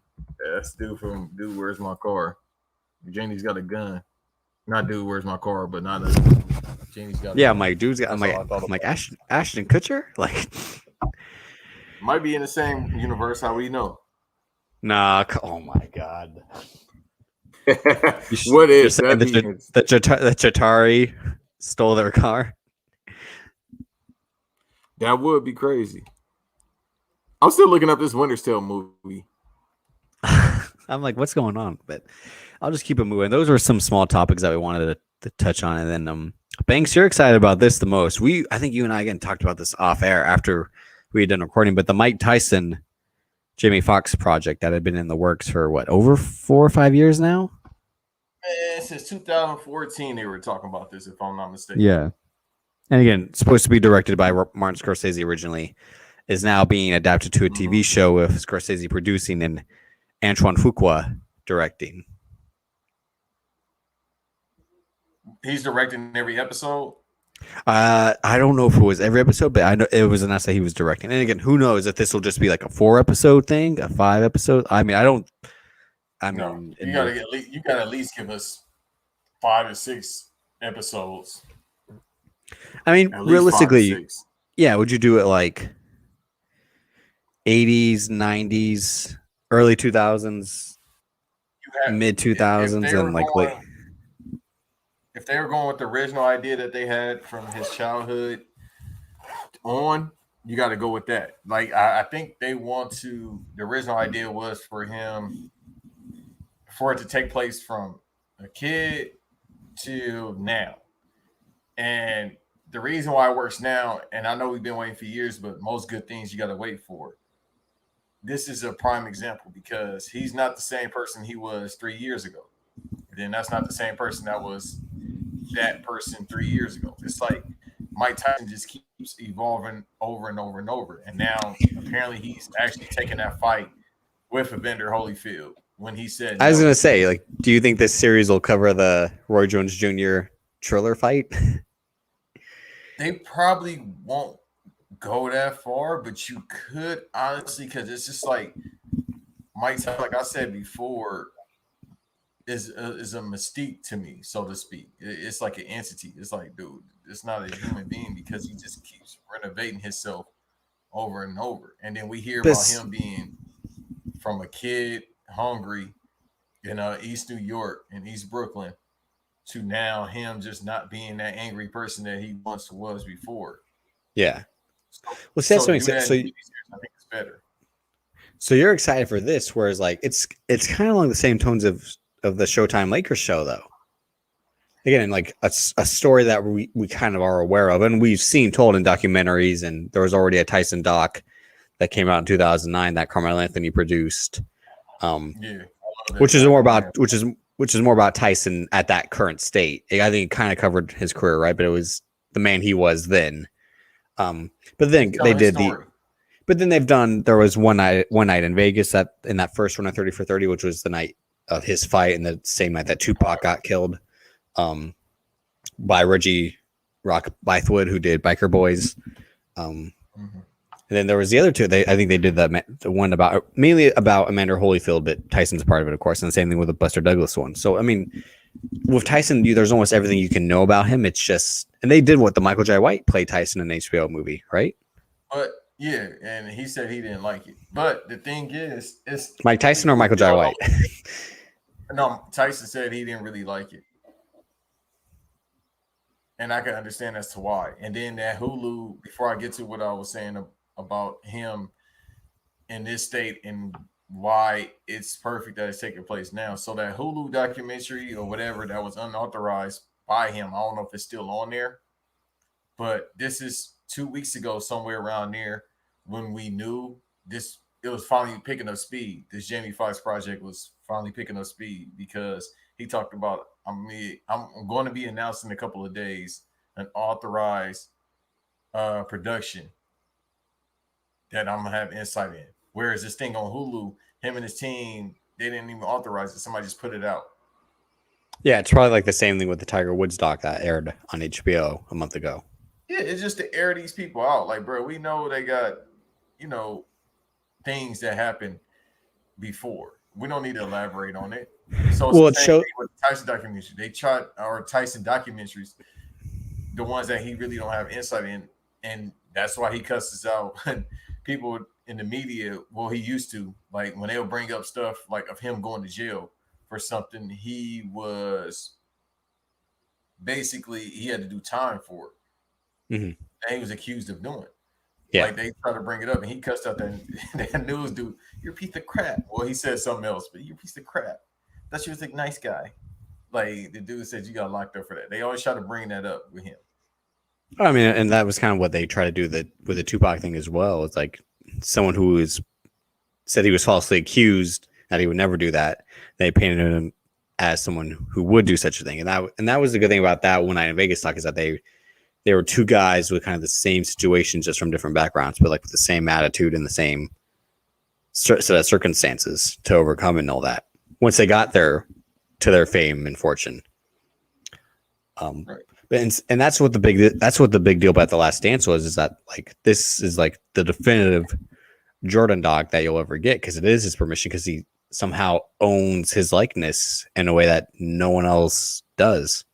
that's dude from Dude, Where's My Car? Janie's got a gun. Not Dude, Where's My Car, but not a Janie's got. Yeah, I'm like, dude's got. I'm like Ashton Kutcher, like might be in the same universe. How we know? Nah. Oh my god. What is that? The Chitauri stole their car. That would be crazy. I'm still looking up this Winter's Tale movie. I'm like, what's going on? But I'll just keep it moving. Those were some small topics that we wanted to touch on, and then Banks, you're excited about this the most. I think you and I again talked about this off air after we had done recording, but the Mike Tyson, Jamie Foxx project that had been in the works for what, over 4 or 5 years now? Since 2014, they were talking about this, if I'm not mistaken. Yeah. And again, supposed to be directed by Martin Scorsese originally, is now being adapted to a TV show with Scorsese producing and Antoine Fuqua directing. He's directing every episode? I don't know if it was every episode, but I know it was announced that he was directing. And again, who knows if this will just be like a 4-episode thing, a 5-episode. I mean, you gotta at least give us 5 to 6 episodes. I mean, realistically, yeah. Would you do it like 80s, 90s, early 2000s, mid 2000s, and like late? If they were going with the original idea that they had from his childhood on, you got to go with that. Like, I think they want to. The original idea was for it to take place from a kid to now. And the reason why it works now, and I know we've been waiting for years, but most good things you got to wait for. This is a prime example because he's not the same person he was 3 years ago. And then that's not the same person that was that person 3 years ago. It's like Mike Tyson just keeps evolving over and over and over. And now apparently he's actually taking that fight with Evander Holyfield when he said, I was going to say, like, do you think this series will cover the Roy Jones Jr. Triller fight? They probably won't go that far, but you could honestly, because it's just like Mike Tyson, like I said before, is a mystique to me, so to speak. It's like an entity. It's like, dude, it's not a human being because he just keeps renovating himself over and over. And then we hear about him being from a kid hungry in East New York and East Brooklyn to now him just not being that angry person that he once was before. Yeah. Well, see, that's what makes sense. So I think it's better. So you're excited for this, whereas like it's kind of along the same tones of the Showtime Lakers show, though. Again, like a story that we kind of are aware of and we've seen told in documentaries, and there was already a Tyson doc that came out in 2009 that Carmelo Anthony produced, which is more about Tyson at that current state. I think it kind of covered his career, right? But it was the man he was then. But then they did But then there was one night in Vegas in that first one on 30 for 30, which was the night of his fight and the same night that Tupac got killed by Reggie Rock Bythewood, who did Biker Boys. And then there was the other two. I think they did the one mainly about Evander Holyfield, but Tyson's a part of it, of course. And the same thing with the Buster Douglas one. So, I mean, with Tyson, there's almost everything you can know about him. It's just, and they did what the Michael J. White played Tyson in an HBO movie, right? But yeah, and he said he didn't like it. But the thing is, it's Mike Tyson or Michael J. White? No, Tyson said he didn't really like it. And I can understand as to why. And then that Hulu, before I get to what I was saying about him in this state and why it's perfect that it's taking place now. So that Hulu documentary or whatever that was unauthorized by him, I don't know if it's still on there, but this is 2 weeks ago, somewhere around there, when we knew this, it was finally picking up speed. This Jamie Foxx project was finally picking up speed because he talked about, I'm going to be announcing in a couple of days an authorized production that I'm gonna have insight in. Whereas this thing on Hulu, him and his team, they didn't even authorize it. Somebody just put it out. Yeah, it's probably like the same thing with the Tiger Woods doc that aired on HBO a month ago. Yeah, it's just to air these people out. Like, bro, we know they got, things that happened before. We don't need to elaborate on it. So it's the same thing with Tyson documentaries. They tried, or Tyson documentaries, the ones that he really don't have insight in, and that's why he cusses out people in the media. Well, he used to, like, when they'll bring up stuff like of him going to jail for something, he was basically, he had to do time for it. Mm-hmm. And he was accused of doing. Yeah. Like, they try to bring it up, and he cussed out that news dude. You're a piece of crap. Well, he said something else, but you're a piece of crap. Thought you was a nice guy. Like, the dude said you got locked up for that. They always try to bring that up with him. I mean, and that was kind of what they try to do with the Tupac thing as well. It's like someone who said he was falsely accused, that he would never do that. They painted him as someone who would do such a thing, and that was the good thing about that One Night in Vegas talk, is that they were two guys with kind of the same situations, just from different backgrounds, but like with the same attitude and the same set of circumstances to overcome and all that. Once they got there to their fame and fortune, Right. And that's what the big deal about The Last Dance was, is that, like, this is like the definitive Jordan doc that you'll ever get, because it is his permission, because he somehow owns his likeness in a way that no one else does.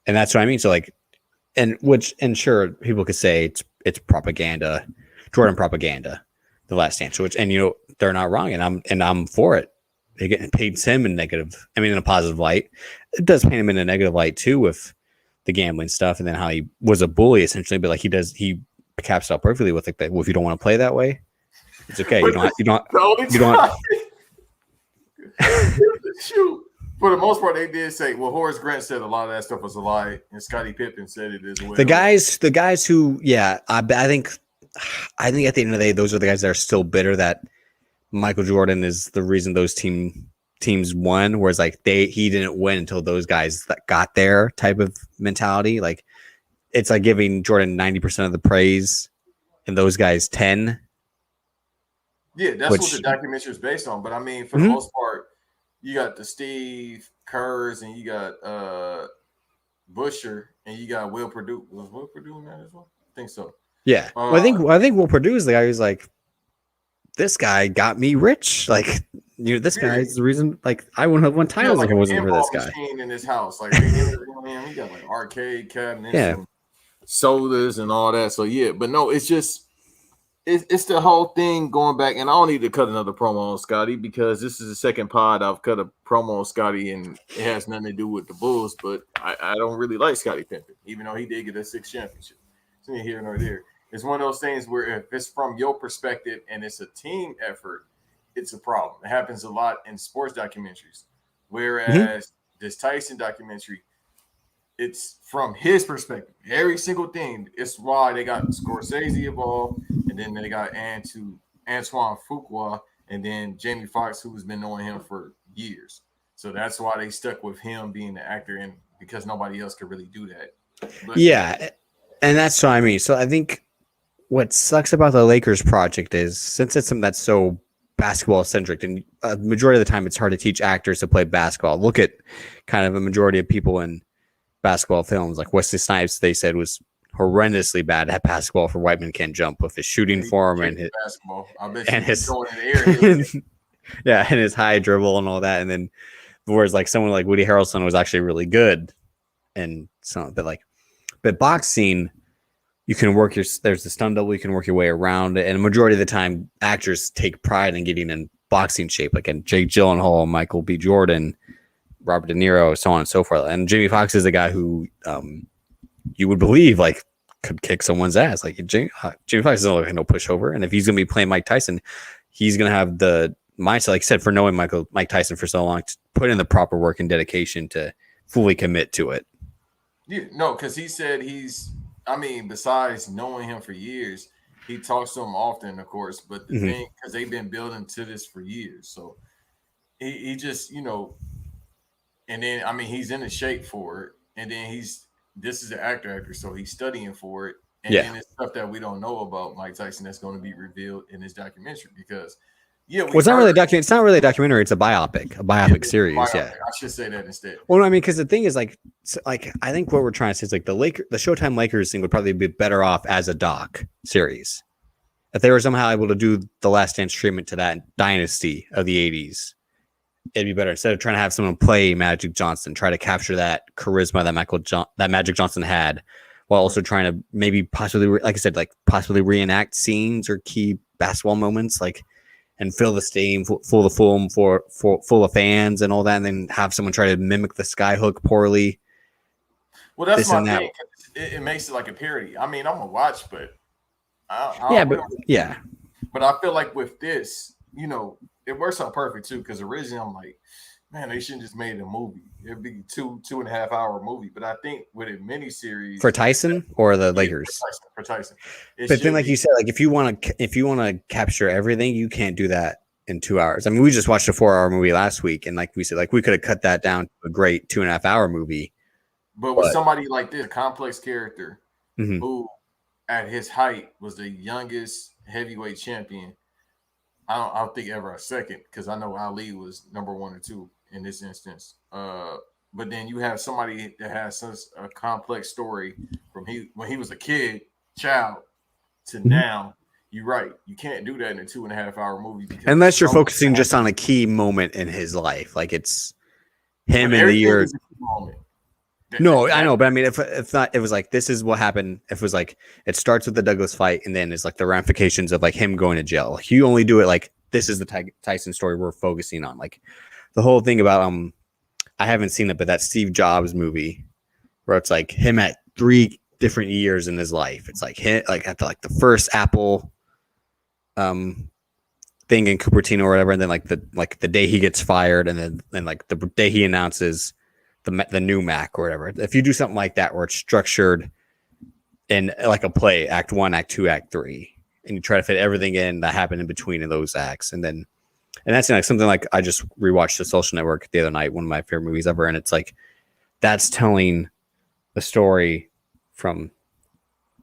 And that's what I mean. So, like, and sure, people could say it's propaganda, Jordan propaganda, The Last Dance, and they're not wrong, and I'm for it. It paints him in negative, in a positive light. It does paint him in a negative light too, with the gambling stuff, and then how he was a bully essentially. But like, he caps it out perfectly with, like, that. Well, if you don't want to play that way, it's okay. You don't. Shoot. For the most part, they did say. Well, Horace Grant said a lot of that stuff was a lie, and Scottie Pippen said it as well. The guys who, yeah, I think at the end of the day, those are the guys that are still bitter that Michael Jordan is the reason those teams won, whereas like he didn't win until those guys that got there type of mentality. Like, it's like giving Jordan 90% of the praise and those guys 10. Yeah, that's what the documentary is based on. But I mean, for the most part, you got the Steve Kerrs and you got Busher and you got Will Perdue. Was Will Perdue in that as well? I think so. Yeah. I think Will Perdue is the guy who's like, this guy got me rich. Like, this guy is the reason. Like, I wouldn't have won titles if it wasn't for this guy. In his house, like, he got like arcade cabinets, and sodas and all that. So yeah, but no, it's just it's the whole thing going back. And I don't need to cut another promo on Scotty, because this is the second pod I've cut a promo on Scotty, and it has nothing to do with the Bulls. But I don't really like Scottie Pippen, even though he did get a 6th championship. It's neither here nor there. It's one of those things where if it's from your perspective and it's a team effort, it's a problem. It happens a lot in sports documentaries. Whereas this Tyson documentary, it's from his perspective. Every single thing. It's why they got Scorsese involved, and then they got Antoine Fuqua, and then Jamie Foxx, who's been knowing him for years. So that's why they stuck with him being the actor, and because nobody else could really do that. But, yeah, and that's what I mean. So I think what sucks about the Lakers project is since it's something that's so basketball centric, and a majority of the time it's hard to teach actors to play basketball. Look at kind of a majority of people in basketball films, like Wesley Snipes, they said was horrendously bad at basketball for White Men Can't Jump with his shooting form and his basketball. I bet and you his going in the air. yeah, and his high dribble and all that. And then whereas like someone like Woody Harrelson was actually really good, and so but boxing, you can work there's the stun double, you can work your way around it, and the majority of the time actors take pride in getting in boxing shape, like in Jake Gyllenhaal, Michael B. Jordan, Robert De Niro, so on and so forth. And Jamie Foxx is a guy who you would believe like could kick someone's ass. Like Jamie Foxx doesn't look like no pushover, and if he's gonna be playing Mike Tyson, he's gonna have the mindset, like I said, for knowing Mike Tyson for so long, to put in the proper work and dedication to fully commit to it. Yeah, no, because he said besides knowing him for years, he talks to him often, of course, but the thing, because they've been building to this for years. So he just, and then, he's in the shape for it. And then this is an actor, so he's studying for it. And then it's stuff that we don't know about Mike Tyson that's going to be revealed in his documentary because, it's not really a documentary. It's a biopic series. Biopic. Yeah, I should say that instead. Well, because the thing is, like I think what we're trying to say is like the Showtime Lakers thing would probably be better off as a doc series if they were somehow able to do the Last Dance treatment to that dynasty of the '80s. It'd be better instead of trying to have someone play Magic Johnson, try to capture that charisma that Magic Johnson had, while also trying to maybe possibly, like I said, like possibly reenact scenes or key basketball moments, like. And fill the stadium full of fans and all that, and then have someone try to mimic the skyhook poorly. Well, that's my thing. It makes it like a parody. I'm gonna watch, but But I feel like with this, it works out perfect too. Because originally I'm like, man, they shouldn't just made a movie. It'd be 2.5 hour movie. But I think with a miniseries for Tyson or the Lakers for Tyson. But then, like you said, like if you want to capture everything, you can't do that in 2 hours. We just watched a 4-hour movie last week, and like we said, like we could have cut that down to a great 2.5 hour movie. But with somebody like this complex character, who at his height was the youngest heavyweight champion, I don't think ever a second, because I know Ali was number 1 or 2 in this instance. But then you have somebody that has such a complex story from when he was a child to now. You're right. You can't do that in a 2.5 hour movie unless you're focusing just on a key moment in his life, like it's him in the year. No, I know, but if not, it was like this is what happened. If it was like it starts with the Douglas fight, and then it's like the ramifications of like him going to jail. Like, you only do it like this is the Tyson story we're focusing on. Like the whole thing about I haven't seen it, but that Steve Jobs movie where it's like him at 3 different years in his life. It's like him like at the first Apple thing in Cupertino or whatever, and then like the day he gets fired, and then like the day he announces the new Mac or whatever. If you do something like that where it's structured in like a play, act 1, act 2, act 3, and you try to fit everything in that happened in between in those acts, and that's like something like I just rewatched The Social Network the other night, one of my favorite movies ever, and it's like that's telling the story from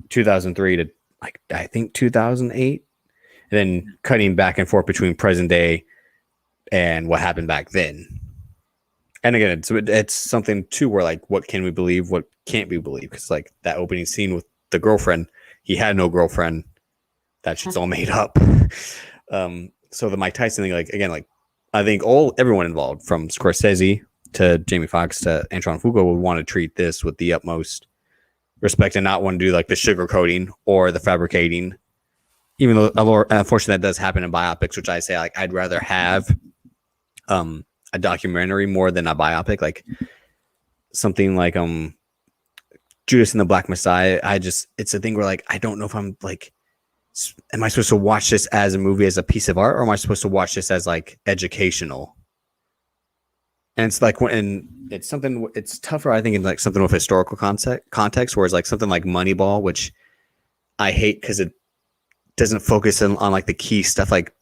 2003 to like I think 2008, and then cutting back and forth between present day and what happened back then. And again, it's something too where like what can we believe, what can't we believe? Because like that opening scene with the girlfriend, he had no girlfriend. That shit's all made up. So the Mike Tyson thing, like again, like I think everyone involved, from Scorsese to Jamie Foxx to Antoine Fuqua, would want to treat this with the utmost respect and not want to do like the sugarcoating or the fabricating. Even though unfortunately that does happen in biopics, which I say like I'd rather have a documentary more than a biopic, like something like Judas and the Black Messiah. It's a thing where like I don't know if I'm like, am I supposed to watch this as a movie, as a piece of art, or am I supposed to watch this as like educational? And it's like it's something, it's tougher, I think, in like something with historical context, whereas like something like Moneyball, which I hate because it doesn't focus on like the key stuff. Like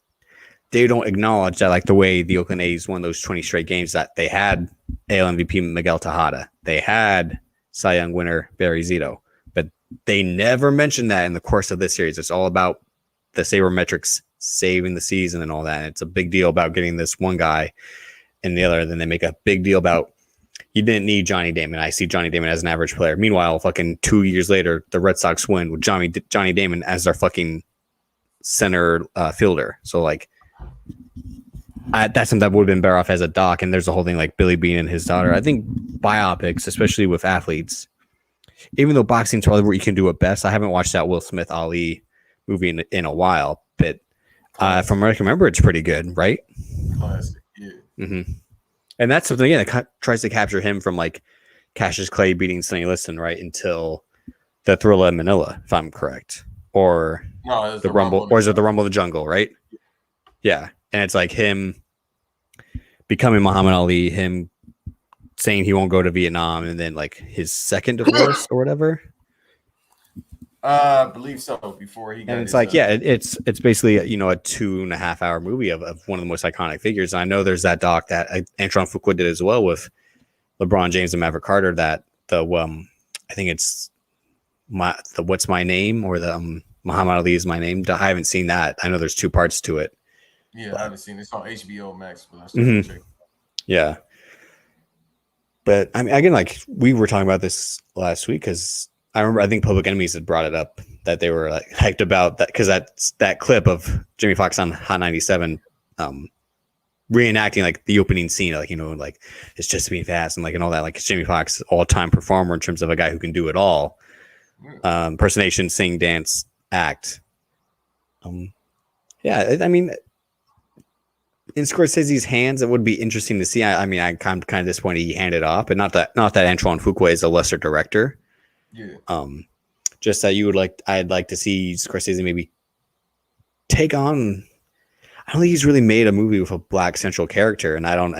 they don't acknowledge that like the way the Oakland A's won those 20 straight games, that they had AL MVP Miguel Tejada, they had Cy Young winner Barry Zito, but they never mention that in the course of this series. It's all about the sabermetrics saving the season and all that. And it's a big deal about getting this one guy and the other. Then they make a big deal about you didn't need Johnny Damon. I see Johnny Damon as an average player. Meanwhile, fucking 2 years later, the Red Sox win with Johnny Damon as their fucking center fielder. So like, that's something that would have been better off as a doc. And there's a whole thing like Billy Bean and his daughter. I think biopics, especially with athletes, even though boxing's probably what you can do at best. I haven't watched that Will Smith Ali movie in a while, but from what I can remember, it's pretty good, right? Classic, yeah. Mm-hmm. And that's something again that tries to capture him from like Cassius Clay beating Sonny Liston right until the Thrilla in Manila, if I'm correct, or no, the Rumble, or is it the Rumble of the Jungle, right? Yeah, and it's like him becoming Muhammad Ali, him saying he won't go to Vietnam, and then like his second divorce or whatever. I believe so. Before he got, and it's like, yeah, it's basically a 2.5 hour movie of one of the most iconic figures. And I know there's that doc that Antoine Fuqua did as well with LeBron James and Maverick Carter. That I think it's the What's My Name or the Muhammad Ali Is My Name. I haven't seen that. I know there's 2 parts to it. Yeah, I haven't seen it. It's on HBO Max, but I still check. Yeah, but I mean, again, like we were talking about this last week because I remember I think Public Enemies had brought it up that they were like hyped about that because that's that clip of Jamie Foxx on Hot 97 reenacting like the opening scene, like like it's just being fast and like and all that. Like it's Jamie Foxx, all-time performer in terms of a guy who can do it all. Impersonation, sing, dance, act. Yeah, I mean, in Scorsese's hands, it would be interesting to see. I mean, I'm kind of disappointed he handed off, but not that Antoine Fuqua is a lesser director. Yeah. Just that I'd like to see Scorsese maybe take on. I don't think he's really made a movie with a black central character, and I don't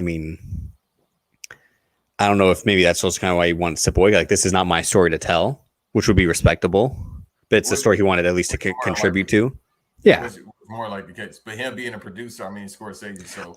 know if maybe that's also kind of why he wanted to step away. Like, this is not my story to tell, which would be respectable, but it's the story he wanted at least to contribute to. Yeah. More like the case, but him being a producer, I mean Scorsese, so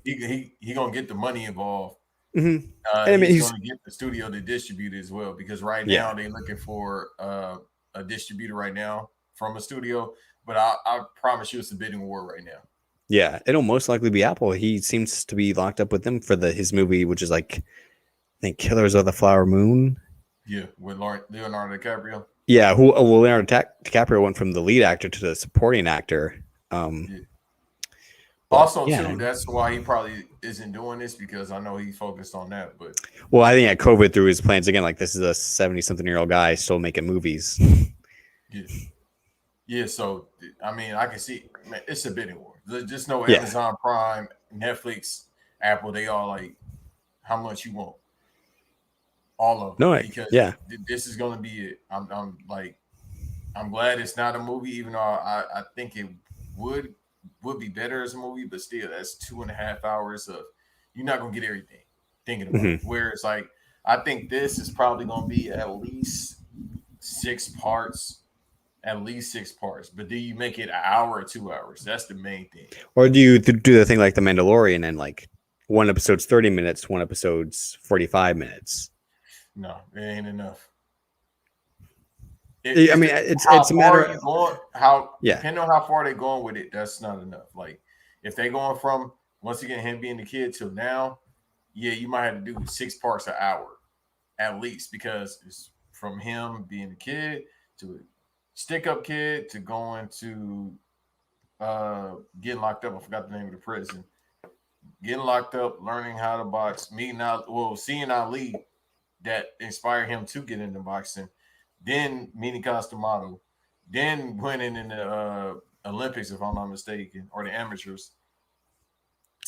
he gonna get the money involved. Mm-hmm. And I mean, he's gonna get the studio to distribute as well, because right now they're looking for a distributor right now from a studio. But I promise you, it's a bidding war right now. Yeah, it'll most likely be Apple. He seems to be locked up with them for his movie, which is like I think Killers of the Flower Moon. Yeah, with Leonardo DiCaprio. Yeah, Leonardo DiCaprio went from the lead actor to the supporting actor. Also, too, that's why he probably isn't doing this, because I know he focused on that. But I think COVID threw his plans again. Like, this is a 70-something-year-old guy still making movies. Yeah. So I mean, I can see, man, it's a bidding war. Just know Amazon Prime, Netflix, Apple, they all like, how much you want? All of them. Because this is going to be it. I'm glad it's not a movie, even though I think it would be better as a movie, but still, that's 2.5 hours of, you're not going to get everything thinking about it. Whereas, like, I think this is probably going to be at least 6 parts. But do you make it an hour or 2 hours? That's the main thing. Or do you do the thing like The Mandalorian and like one episode's 30 minutes, one episode's 45 minutes? No, it ain't enough. I mean, it's a matter of depending on how far they're going with it, that's not enough. Like, if they're going from, once again, him being the kid till now, you might have to do 6 parts an hour at least, because it's from him being a kid to a stick-up kid to going to getting locked up. I forgot the name of the prison. Getting locked up, learning how to box, seeing Ali that inspired him to get into boxing, then meeting Costamato, then winning in the Olympics, if I'm not mistaken, or the amateurs.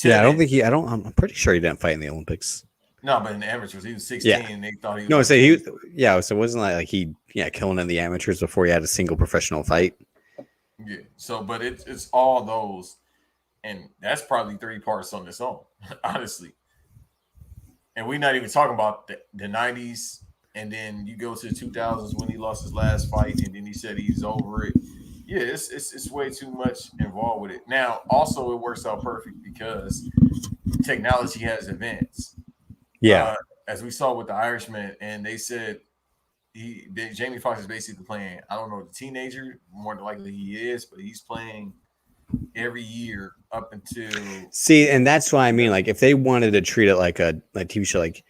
I'm pretty sure he didn't fight in the Olympics. No, but in the amateurs, he was 16 and they thought he was. No, so it wasn't like he killing in the amateurs before he had a single professional fight. Yeah. So, but it's all those, and that's probably 3 parts on its own, honestly. And we're not even talking about the 90s, and then you go to the 2000s when he lost his last fight, and then he said he's over it. Yeah, it's way too much involved with it. Now, also, it works out perfect because technology has advanced. Yeah. As we saw with the Irishman, and they said Jamie Foxx is basically playing. I don't know the teenager. More than likely he is, but he's playing every year up until. See, and that's why I mean, like, if they wanted to treat it like a TV show, like,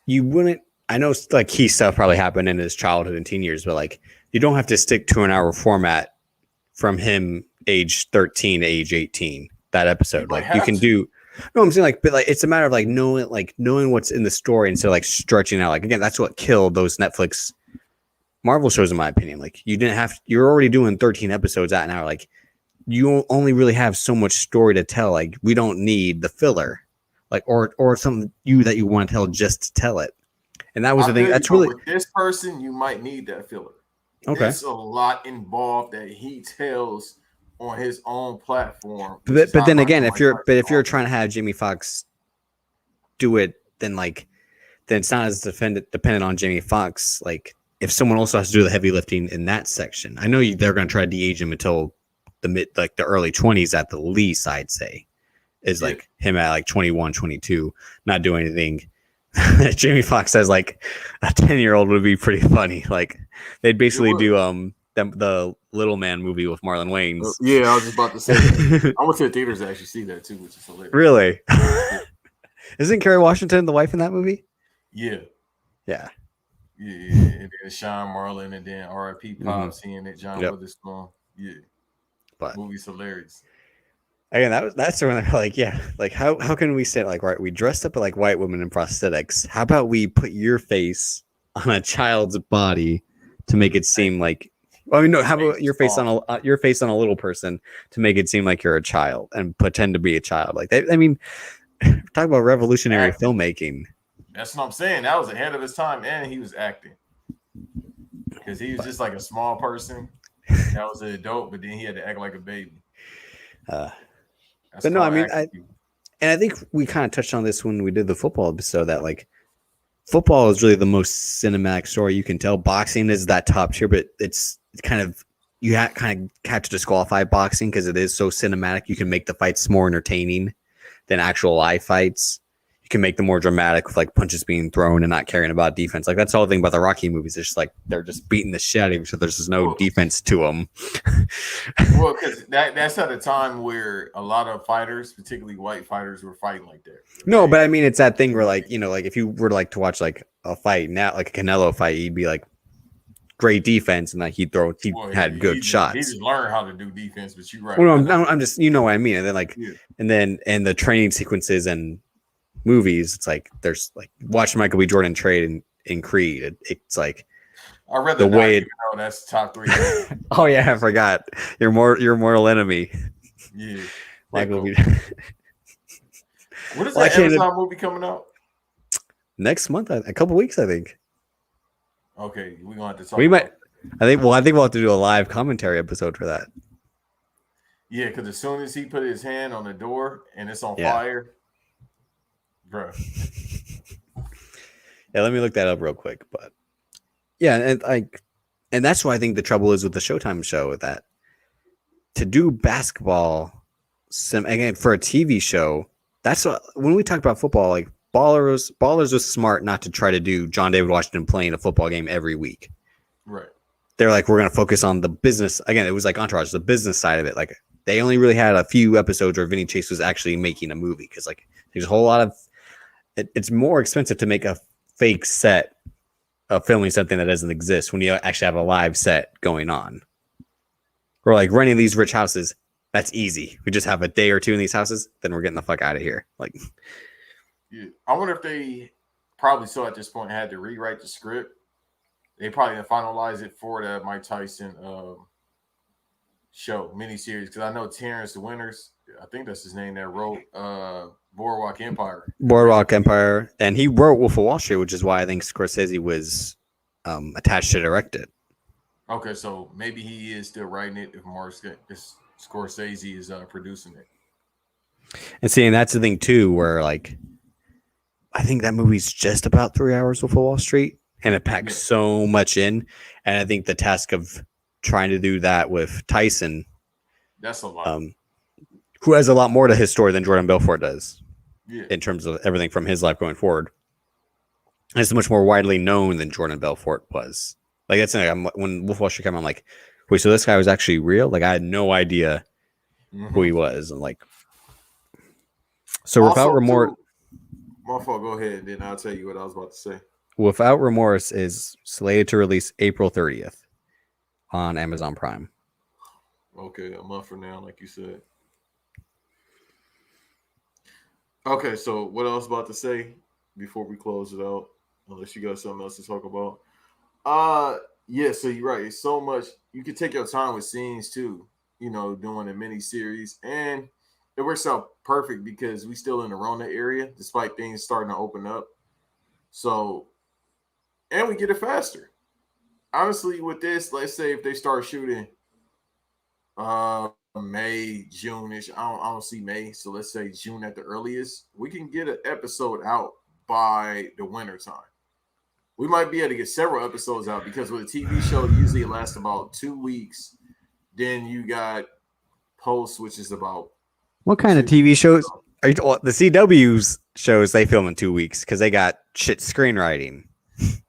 you wouldn't. I know, like, key stuff probably happened in his childhood and teen years, but like, you don't have to stick to an hour format from him age 13 to age 18. That episode, like, you can do. No, I'm saying, like, but like, it's a matter of like knowing what's in the story instead of like stretching out. Like, again, that's what killed those Netflix Marvel shows, in my opinion. Like, you're already doing 13 episodes at an hour. Like, you only really have so much story to tell. Like, we don't need the filler, like, or something that you want to tell just to tell it. And that was the thing. That's really, with this person, you might need that filler. okay. There's a lot involved that he tells on his own platform. But then again, if you're trying to have Jamie Foxx do it, then it's not as dependent on Jamie Foxx. Like, if someone also has to do the heavy lifting in that section, I know they're going to try to de-age him until the early 20s at the least. I'd say is like him at like 21, 22, not doing anything. Jamie Foxx says like a 10-year-old would be pretty funny. Like, they'd basically do the Little Man movie with Marlon Wayans. Yeah, I was just about to say that. I went to the theaters to actually see that too, which is hilarious. Really? Isn't Kerry Washington the wife in that movie? Yeah. Yeah. Yeah. And then Sean Marlon, and then R.I.P. Pops, seeing it, John Witherspoon. Yeah. But movie's hilarious. Again, that's when they're like, yeah, like how can we say, like, right, we dressed up like white women in prosthetics. How about we put your face on a child's body to make it seem like, I mean, no, how about your face on a little person to make it seem like you're a child and pretend to be a child? Like, I mean, talk about revolutionary filmmaking. That's what I'm saying. That was ahead of his time, and he was acting because he was just like a small person that was an adult, but then he had to act like a baby. But no, I mean, I think we kind of touched on this when we did the football episode, that like football is really the most cinematic story you can tell. Boxing is that top tier, but it's kind of, you kind of have to disqualify boxing because it is so cinematic. You can make the fights more entertaining than actual live fights. You can make them more dramatic with like punches being thrown and not caring about defense. Like, that's the whole thing about the Rocky movies. It's just like they're just beating the shit out of each other. There's just no defense to them. Well, because that's at a time where a lot of fighters, particularly white fighters, were fighting like that. No, but I mean, it's that thing where, like, you know, like if you were like to watch like a fight now, like a Canelo fight, he'd be like great defense, and like he had good shots. He just learned how to do defense, but you're right. Well, no, I'm just, you know what I mean. And then like, and the training sequences and movies, it's like there's like watching Michael B. Jordan trade in Creed. It's like I read the way that's top 3. Oh yeah, I forgot. Your mortal enemy. Yeah, Michael B. What is that Amazon movie coming out next month? A couple weeks, I think. Okay, we're gonna have to talk. I think we'll have to do a live commentary episode for that. Yeah, because as soon as he put his hand on the door and it's on fire, bro. Yeah, let me look that up real quick. But yeah, and that's why I think the trouble is with the Showtime show, with that to do basketball, again, for a TV show. That's what, when we talk about football, like Ballers was smart not to try to do John David Washington playing a football game every week. Right. They're like, we're going to focus on the business. Again, it was like Entourage, the business side of it. Like, they only really had a few episodes where Vinny Chase was actually making a movie, because like there's a whole lot of it's more expensive to make a fake set of filming something that doesn't exist when you actually have a live set going on. Or like renting these rich houses, that's easy. We just have a day or two in these houses, then we're getting the fuck out of here. Like, yeah. I wonder if they probably still at this point had to rewrite the script. They probably finalized it for the Mike Tyson show miniseries, because I know Terrence Winters, I think that's his name, that wrote Boardwalk Empire, and he wrote Wolf of Wall Street, which is why I think Scorsese was attached to direct it. Okay, so maybe he is still writing it if Scorsese is producing it. And see, and that's the thing too, where like I think that movie's just about 3 hours, Wolf of Wall Street, and it packs so much in. And I think the task of trying to do that with Tyson, that's a lot. Who has a lot more to his story than Jordan Belfort does, in terms of everything from his life going forward. And it's much more widely known than Jordan Belfort was. Like that's like, when Wolf of Wall Street came, I'm like, wait, so this guy was actually real? Like I had no idea who he was, and like, so Also, without remorse, too, my fault. Go ahead, then I'll tell you what I was about to say. Without Remorse is slated to release April 30th on Amazon Prime. Okay, a month from now, like you said. Okay, so what I was about to say before we close it out, unless you got something else to talk about. Yeah, so you're right. It's so much you can take your time with scenes too, doing a mini series. And it works out perfect because we still in the Rona area, despite things starting to open up. So and we get it faster. Honestly, with this, let's say if they start shooting May, June-ish. I don't see May, so let's say June at the earliest. We can get an episode out by the winter time. We might be able to get several episodes out because with a TV show, usually it lasts about 2 weeks. Then you got post, which is about what kind of TV shows? Are you, the CW's shows they film in 2 weeks because they got shit screenwriting.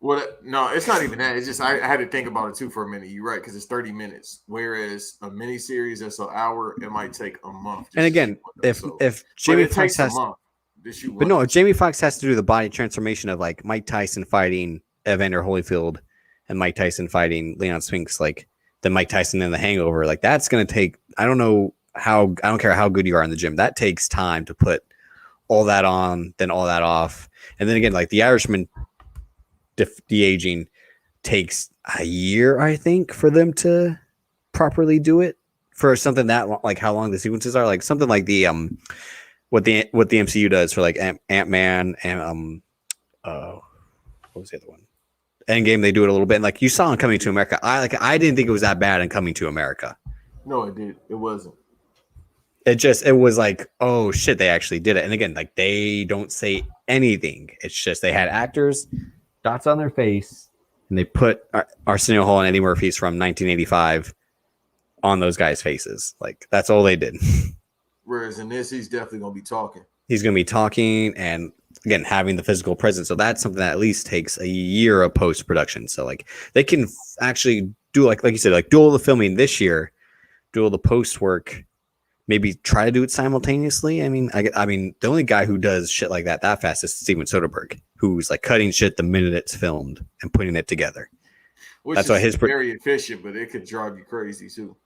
Well, no, it's not even that. It's just I had to think about it too for a minute. You're right because it's 30 minutes, whereas a mini series that's an hour, it might take a month. And again, if Jamie Foxx has, but no, if Jamie Foxx has to do the body transformation of like Mike Tyson fighting Evander Holyfield and Mike Tyson fighting Leon Spinks, like the Mike Tyson in The Hangover, like that's gonna take. I don't care how good you are in the gym. That takes time to put all that on, then all that off, and then again, like The Irishman. De-aging takes a year, I think, for them to properly do it for something that like how long the sequences are, like something like the what the MCU does for like Ant-Man and what was the other one? Endgame. They do it a little bit, and like you saw in Coming to America, I didn't think it was that bad in Coming to America. No, it did. It wasn't. It was like, oh shit, they actually did it. And again, like they don't say anything. It's just they had actors. Dots on their face, and they put Arsenio Hall and Eddie Murphy's from 1985 on those guys' faces. Like that's all they did. Whereas in this, he's definitely gonna be talking. He's gonna be talking, and again, having the physical presence. So that's something that at least takes a year of post production. So like they can actually do like you said, like do all the filming this year, do all the post work. Maybe try to do it simultaneously. I mean, the only guy who does shit like that fast is Steven Soderbergh, who's like cutting shit the minute it's filmed and putting it together. That's why his very efficient, but it could drive you crazy too.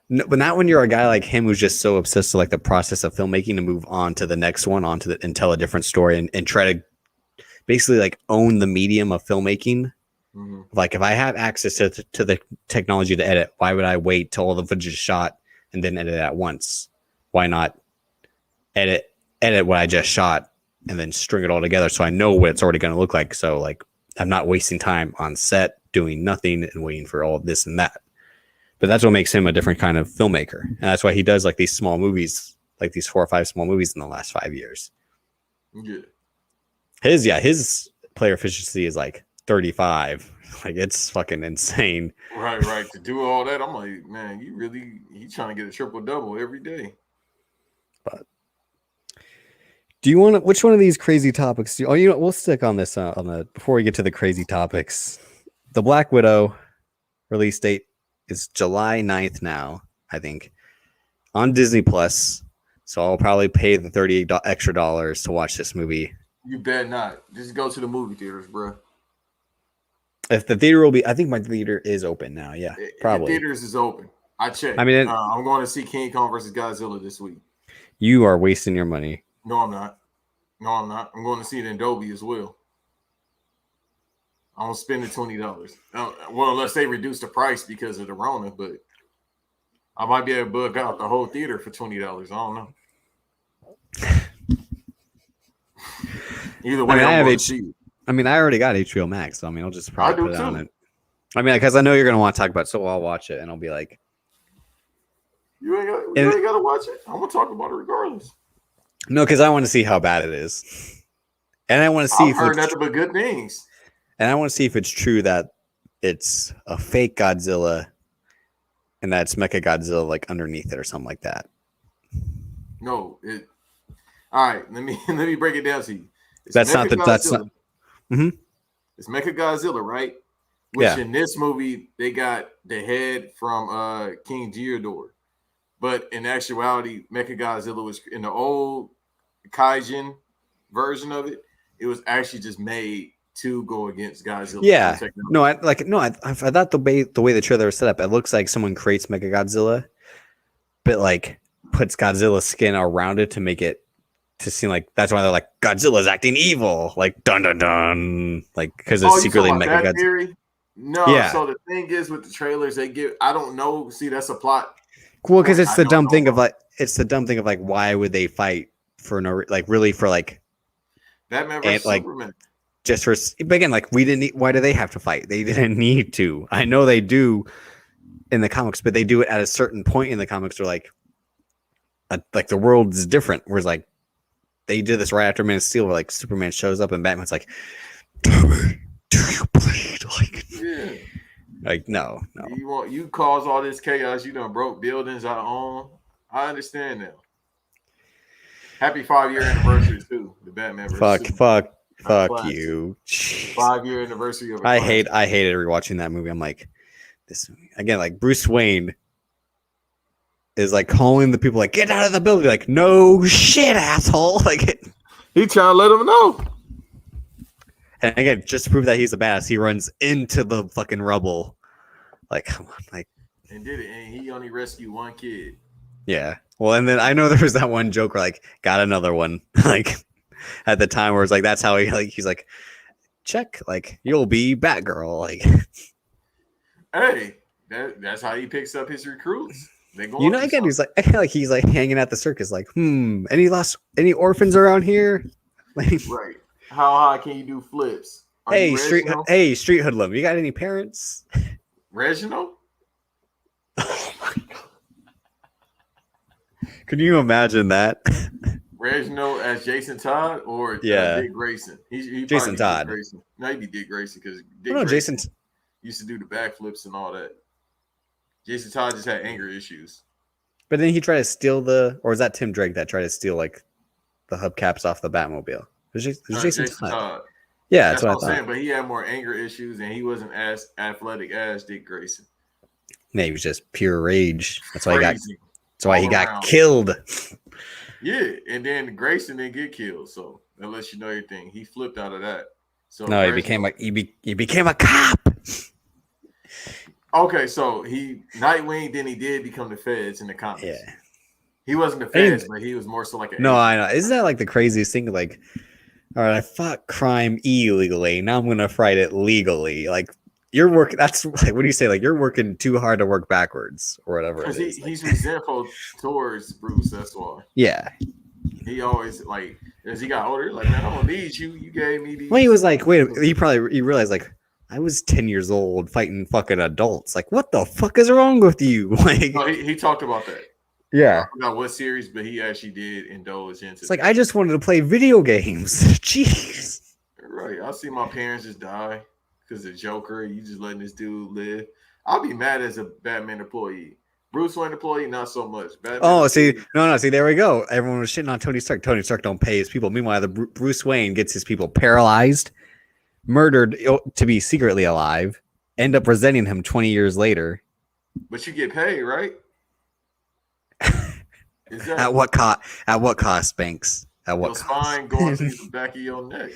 No, but not when you're a guy like him who's just so obsessed with like the process of filmmaking to move on to the next one, and tell a different story and try to basically like own the medium of filmmaking. Mm-hmm. Like if I have access to the technology to edit, why would I wait till all the footage is shot and then edit at once? Why not edit what I just shot and then string it all together so I know what it's already going to look like? So like I'm not wasting time on set doing nothing and waiting for all of this and that. But that's what makes him a different kind of filmmaker. And that's why he does like these small movies, like these 4 or 5 small movies in the last 5 years. Yeah. His player efficiency is like 35. Like it's fucking insane. Right. To do all that, I'm like, man, he's trying to get a triple double every day. But do you want to? Which one of these crazy topics? We'll stick on this before we get to the crazy topics. The Black Widow release date is July 9th now, I think, on Disney Plus. So I'll probably pay the $38 extra to watch this movie. You bet not. Just go to the movie theaters, bro. If the theater will be, I think my theater is open now. Yeah, probably. The theaters is open. I checked. I mean, I'm going to see King Kong versus Godzilla this week. You are wasting your money. No, I'm not. I'm going to see it in Dolby as well. I'm spending $20. Well, unless they reduce the price because of the Rona, but I might be able to book out the whole theater for $20. I don't know. Either way, I already got HBO Max, so I'll just probably put it on it. Because I know you're gonna want to talk about it, so I'll watch it and I'll be like, you ain't got to watch it. I'm gonna talk about it regardless. No, because I want to see how bad it is, and I want to see. I've heard nothing but good things. And I want to see if it's true that it's a fake Godzilla, and that's Mecha Godzilla like underneath it or something like that. No, all right. Let me break it down to you. That's not. Mm-hmm. It's Mecha Godzilla, right? Which in this movie they got the head from King Ghidorah, but in actuality, Mechagodzilla was in the old Kaijin version of it. It was actually just made to go against Godzilla. Yeah, I thought the way the trailer was set up, it looks like someone creates Mechagodzilla, but like puts Godzilla's skin around it to make it to seem like that's why they're like Godzilla's acting evil, like dun dun dun, like because it's secretly Mechagodzilla. No, yeah. So the thing is with the trailers, they give. I don't know. See, that's a plot. Well, because it's the dumb thing of like, why would they fight for no, like really for like Batman versus Superman? Just for, but again, like we didn't. Why do they have to fight? They didn't need to. I know they do in the comics, but they do it at a certain point in the comics. Where like the world is different. Whereas like they did this right after Man of Steel, where like Superman shows up and Batman's like, "Damn it, do you bleed?" Like, yeah. Like no. You cause all this chaos. You done broke buildings I own. I understand now. Happy 5-year anniversary too. The Batman versus Fuck you. 5-year anniversary of. I hated rewatching that movie. I'm like, this again. Like Bruce Wayne is like calling the people like, get out of the building. Like, no shit, asshole. Like he trying to let them know. And again, just to prove that he's a badass, he runs into the fucking rubble. Like, come on, like. And did it, and he only rescued one kid. Yeah. Well, and then I know there was that one joke where like, got another one. Like, at the time where it's like, that's how he's like, check, like, you'll be Batgirl. Like, hey, that's how he picks up his recruits. They go. Again, he's like hanging at the circus, like, any orphans around here? Like, right. How high can you do flips? Hey, street hoodlum, you got any parents? Reginald? Oh my god! Can you imagine that? Reginald as Jason Todd or Dick Grayson? He Jason Todd. Grayson. No, he'd be Dick Grayson because Jason used to do the backflips and all that. Jason Todd just had anger issues. But then he tried to steal or is that Tim Drake that tried to steal like the hubcaps off the Batmobile? It was Jason Todd. Yeah, that's what I'm saying. But he had more anger issues, and he wasn't as athletic as Dick Grayson. Yeah, he was just pure rage. That's why he got killed. Yeah, and then Grayson didn't get killed. So unless you know anything, he flipped out of that. So no, he became a cop. Okay, so Nightwing. Then he did become the Feds in the comics. Yeah, he wasn't the Feds, but he was more so like no. I know. Isn't that like the craziest thing? Like, all right, I fought crime illegally. Now I'm gonna fight it legally. Like you're working. That's like, what do you say? Like you're working too hard to work backwards or whatever. Because he's resentful towards Bruce. That's why. Yeah. He always like as he got older, like man, I don't need you. You gave me these. Well, he was like, wait. He realized like I was 10 years old fighting fucking adults. Like what the fuck is wrong with you? Like he talked about that. Yeah. I forgot what series, but he actually did indulge into. It's like I just wanted to play video games. Jeez. Right. I see my parents just die because the Joker. You just letting this dude live. I'll be mad as a Batman employee. Bruce Wayne employee, not so much. Batman see, there we go. Everyone was shitting on Tony Stark. Tony Stark don't pay his people. Meanwhile, the Bruce Wayne gets his people paralyzed, murdered to be secretly alive, end up resenting him 20 years later. But you get paid, right? At what cost? At what cost, Banks? At what cost? Spine going to the back of your neck.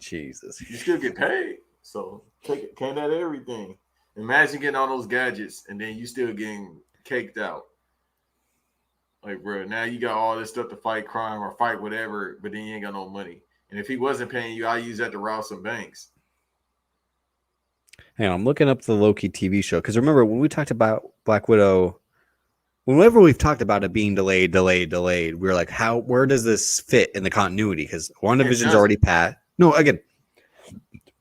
Jesus. You still get paid, so can't have everything. Imagine getting all those gadgets and then you still getting caked out. Like, bro, now you got all this stuff to fight crime or fight whatever, but then you ain't got no money. And if he wasn't paying you, I use that to rob some banks. Hang on, I'm looking up the Loki TV show because remember when we talked about Black Widow. Whenever we've talked about it being delayed, we were like, where does this fit in the continuity? Because WandaVision's already passed. No, again,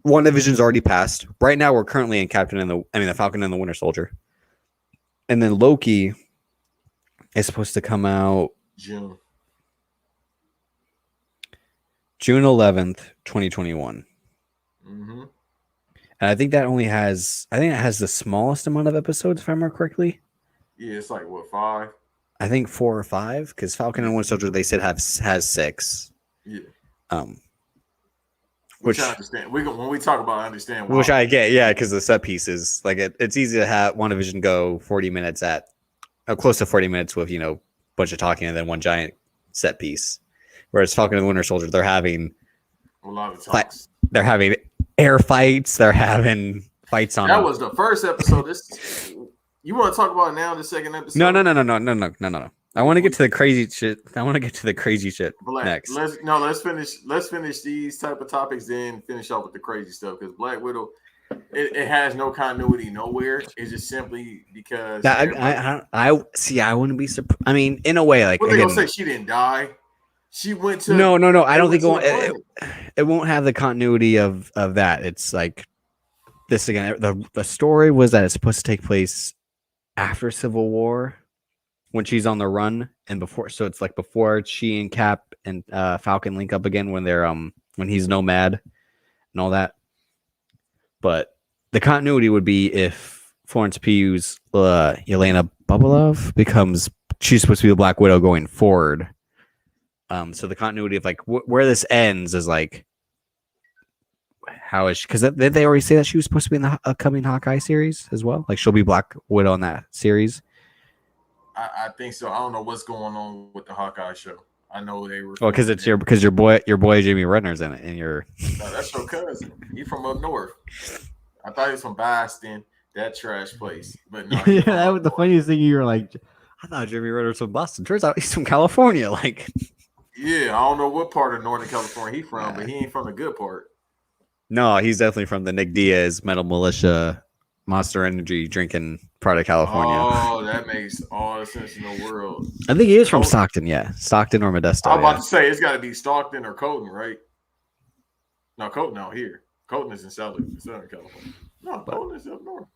WandaVision's already passed. Right now, we're currently in the Falcon and the Winter Soldier. And then Loki is supposed to come out June 11th, 2021. Mm-hmm. And I think it has the smallest amount of episodes, if I remember correctly. Yeah, it's like what, 5? I think 4 or 5, because Falcon and Winter Soldier they said has 6. Yeah. Which I understand. When we talk about understand, which I get, yeah, because the set pieces, like it's easy to have WandaVision go 40 minutes close to 40 minutes with a bunch of talking and then one giant set piece. Whereas Falcon and the Winter Soldier, they're having a lot of talks. They're having air fights. They're having fights on. That was the first episode. You want to talk about it now? The second episode? No. I want to get to the crazy shit. Next. Let's finish these type of topics, then finish off with the crazy stuff. Because Black Widow, it has no continuity nowhere. It's just simply because I wouldn't be surprised. I mean, in a way, like what they gonna say? She didn't die. She went to no. I don't think it won't have the continuity of that. It's like this again. The story was that it's supposed to take place after Civil War, when she's on the run and before. So it's like before she and Cap and Falcon link up again when they're when he's Nomad and all that. But the continuity would be if Florence Pugh's Yelena Bubelov she's supposed to be the Black Widow going forward. So the continuity of like where this ends is like, how is she? Because did they already say that she was supposed to be in the upcoming Hawkeye series as well? Like she'll be Black Widow in that series. I think so. I don't know what's going on with the Hawkeye show. I know they were. Oh, because it's your boy Jamie Renner's in it, and no, that's your cousin. He's from up north. I thought he was from Boston, that trash place. But no, yeah, that was the funniest thing. You were like, I thought Jamie Renner was from Boston. Turns out he's from California. Like, yeah, I don't know what part of Northern California he's from, but he ain't from the good part. No, he's definitely from the Nick Diaz Metal Militia Monster Energy drinking part of California. Oh, that makes all the sense in the world. I think he is from Stockton, yeah. Stockton or Modesto. I'm about to say it's got to be Stockton or Colton, right? No, Colton out here. Colton is in Southern California. No, Colton is up north.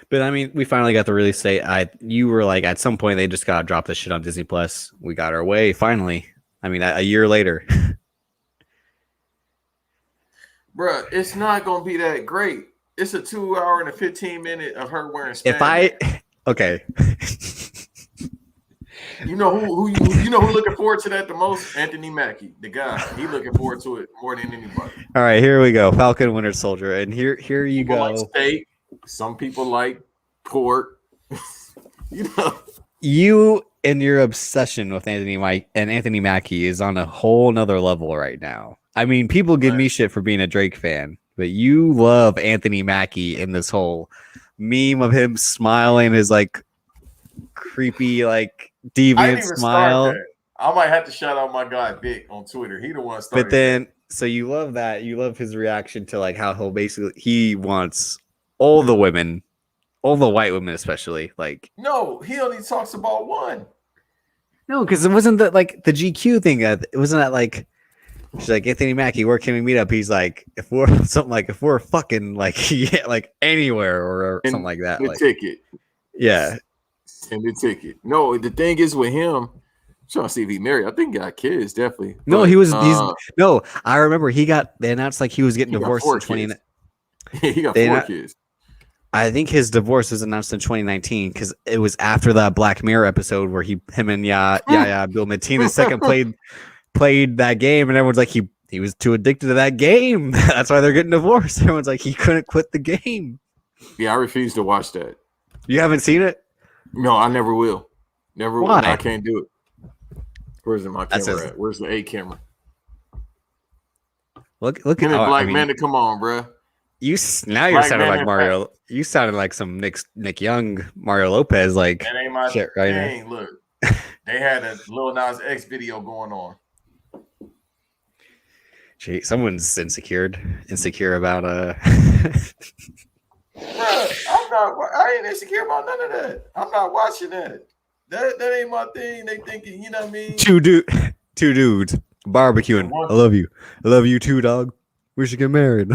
But I mean, we finally got the release date. You were like, at some point they just got to drop this shit on Disney Plus. We got our way finally. I mean, a year later. Bruh, it's not gonna be that great. It's a 2 hour and a 15-minute of her wearing spandex. Okay. You know who looking forward to that the most? Anthony Mackie, the guy. He looking forward to it more than anybody. All right, here we go. Falcon Winter Soldier, and here you people go. Like steak. Some people like pork. You and your obsession with Anthony Mackie is on a whole nother level right now. I mean, people give me shit for being a Drake fan, but you love Anthony Mackie in this whole meme of him smiling, his like creepy, like deviant smile. I might have to shout out my guy Vic on Twitter. He the one started. But then, so you love that. You love his reaction to like how he wants all the women, all the white women especially. Like, no, he only talks about one. No, because it wasn't that like the GQ thing. It wasn't that like. She's like, Anthony Mackie, where can we meet up? He's like, if we're fucking like yeah, like anywhere or something like that. The like, ticket. Yeah. And the ticket. No, the thing is with him, I'm trying to see if he married. I think he got kids, definitely. No, but, I remember they announced like he was getting divorced in 2019. He got 4 kids. I think his divorce was announced in 2019 because it was after that Black Mirror episode where him and Bill Mateen II played that game, and everyone's like he was too addicted to that game. That's why they're getting divorced. Everyone's like he couldn't quit the game. Yeah, I refuse to watch that. You haven't seen it? No, I never will. Never will. I can't do it. Where's my camera at? Where's the A camera? Look at Black Manta. Come on, bro. You're sounding like Mario. You sounded like some Nick Young, Mario Lopez, like that ain't my shit right now. Look, they had a Lil Nas X video going on. Gee, someone's insecure about Bruh, I ain't insecure about none of that. I'm not watching that. That ain't my thing. They thinking, you know what I mean? Two dudes barbecuing. I love you too, dog. We should get married.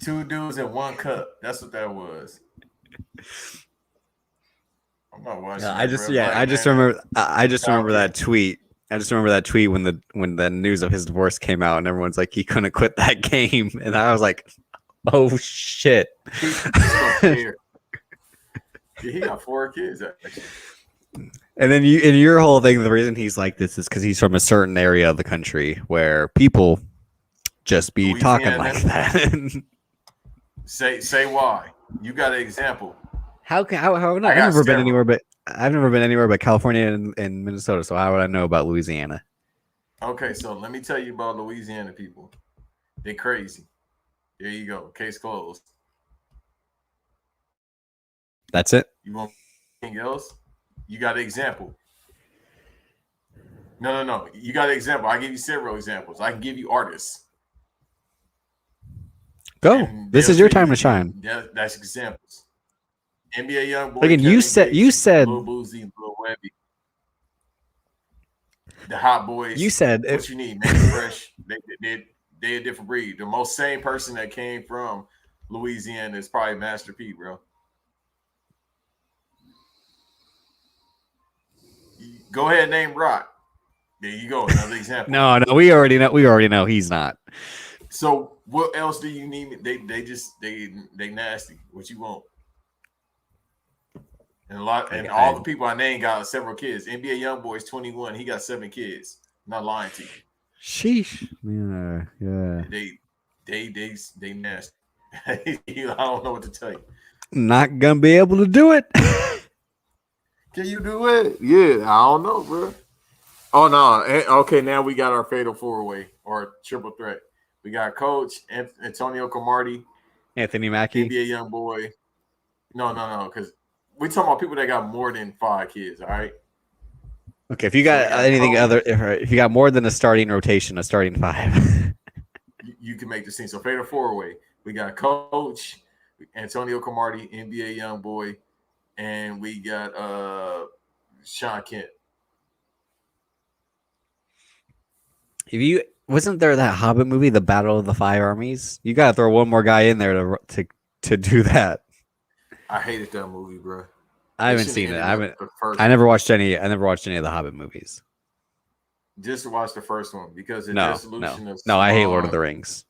2 dudes in 1 cup. That's what that was. I'm not watching. I just remember that tweet. I just remember that tweet when the news of his divorce came out, and everyone's like, he couldn't quit that game, and I was like, oh shit. He got 4 kids. Actually. And then in your whole thing, the reason he's like this is because he's from a certain area of the country where people just be talking like that. Say why. You got an example. How not? I've never been anywhere but California and Minnesota. So how would I know about Louisiana? Okay, so let me tell you about Louisiana people. They crazy. There you go. Case closed. That's it. You want anything else? You got an example. No. You got an example. I give you several examples. I can give you artists. Go. This is your time to shine. That's examples. NBA YoungBoy. Again, you said Lil Boozy, Lil Webby. The Hot Boys. You said what you need. Make it fresh. They a different breed. The most same person that came from Louisiana is probably Master P, bro. Go ahead and name Rock. There you go. Another example. No, we already know he's not. So what else do you need? They nasty. What you want? And all the people I named got several kids. NBA YoungBoy's 21. He got 7 kids. I'm not lying to you. Sheesh. Yeah. They nasty. I don't know what to tell you. Not gonna be able to do it. Can you do it? Yeah, I don't know, bro. Oh no. Okay, now we got our fatal 4-way or triple threat. We got Coach Antonio Cromartie, Anthony Mackie, NBA YoungBoy. No, because we talking about people that got more than 5 kids. All right. Okay, if you got anything other, if you got more than a starting rotation, a starting 5, you can make the scene. So fatal 4-way. We got Coach Antonio Cromartie, NBA YoungBoy, and we got Sean Kent. Wasn't there that Hobbit movie, The Battle of the Five Armies? You gotta throw one more guy in there to do that. I hated that movie, bro. I haven't seen it. I never watched any of the Hobbit movies. Just watch the first one because the dissolution of no, I hate Lord of the Rings.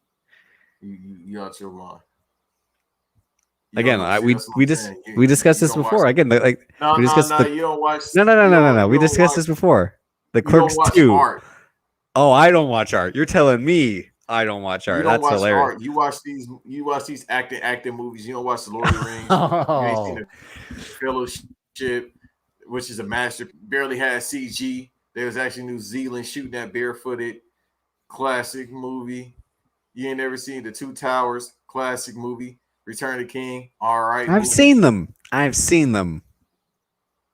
You out your mind. Again, we discussed this before. Again, we discussed you don't watch. No. We discussed this before. The Clerks 2. Art. Oh, I don't watch art. You're telling me I don't watch art. That's hilarious. Art. You watch these acting movies. You don't watch the Lord of the Rings. You ain't seen the Fellowship, which is a master. Barely had CG. There was actually New Zealand shooting that barefooted. Classic movie. You ain't never seen The Two Towers. Classic movie. Return of the King. All right. I've seen them.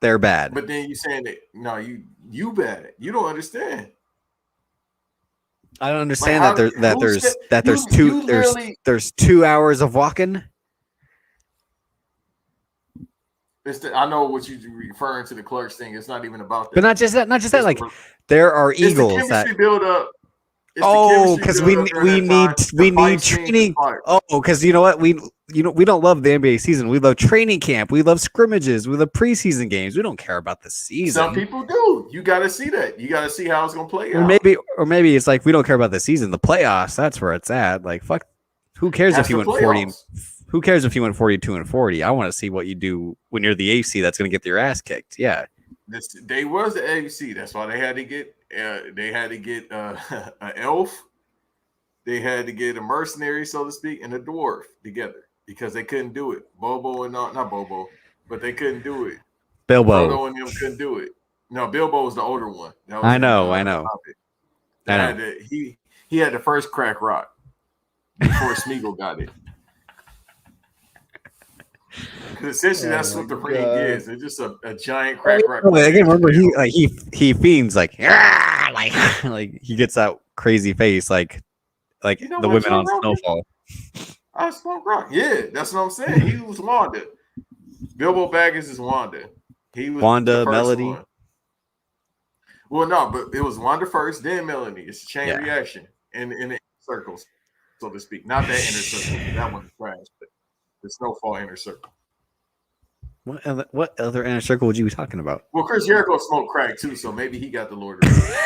They're bad. But then you saying that you bad. You don't understand. I don't understand there's 2 hours of walking. I know what you're referring to, the Clerks thing. It's not even about that. But not just that. Like there are eagles that build up. Because we need training. Oh, because you know what we don't love the NBA season. We love training camp. We love scrimmages. We love preseason games. We don't care about the season. Some people do. You got to see that. You got to see how it's gonna play out. Or maybe it's like we don't care about the season. The playoffs. That's where it's at. Like fuck. Who cares if you went 40? Who cares if you went 42-40? I want to see what you do when you're the AC. That's gonna get your ass kicked. Yeah. They was the AFC. That's why they had to get. They had to get an elf. They had to get a mercenary, so to speak, and a dwarf together because they couldn't do it. Bobo and not Bobo, but they couldn't do it. Bilbo Frodo and them couldn't do it. No, Bilbo was the older one. I know. He had the first crack rock before Smeagol got it. Because essentially that's what the ring is. It's just a giant crack rock. Again, remember he fiends like he gets that crazy face like the women on Snowfall. I smoke rock. Yeah, that's what I'm saying. He was Wanda. Bilbo Baggins is Wanda. He was Wanda, Melody. One. Well, no, but it was Wanda first, then Melanie. It's a chain reaction in the circles, so to speak. Not that inner circle. That one's trash, but the Snowfall inner circle. What other inner circle would you be talking about? Well, Chris Jericho smoked crack too, so maybe he got the Lord of the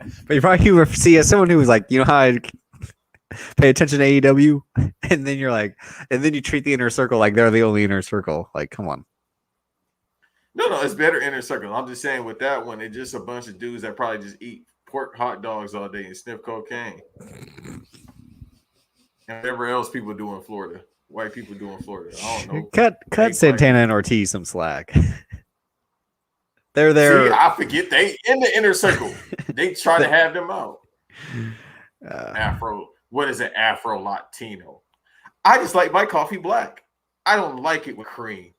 Rings. But you probably see as someone who was like, you know how I pay attention to AEW, and then you're like, and then you treat the inner circle like they're the only inner circle. Like, come on. No, it's better inner circle. I'm just saying with that one, it's just a bunch of dudes that probably just eat pork hot dogs all day and sniff cocaine. And whatever else people do in Florida. White people do in Florida. I don't know. Cut Santana and Ortiz some slack. They're there. See, I forget they in the inner circle. They try to have them out. Afro. What is it? Afro Latino. I just like my coffee black. I don't like it with cream.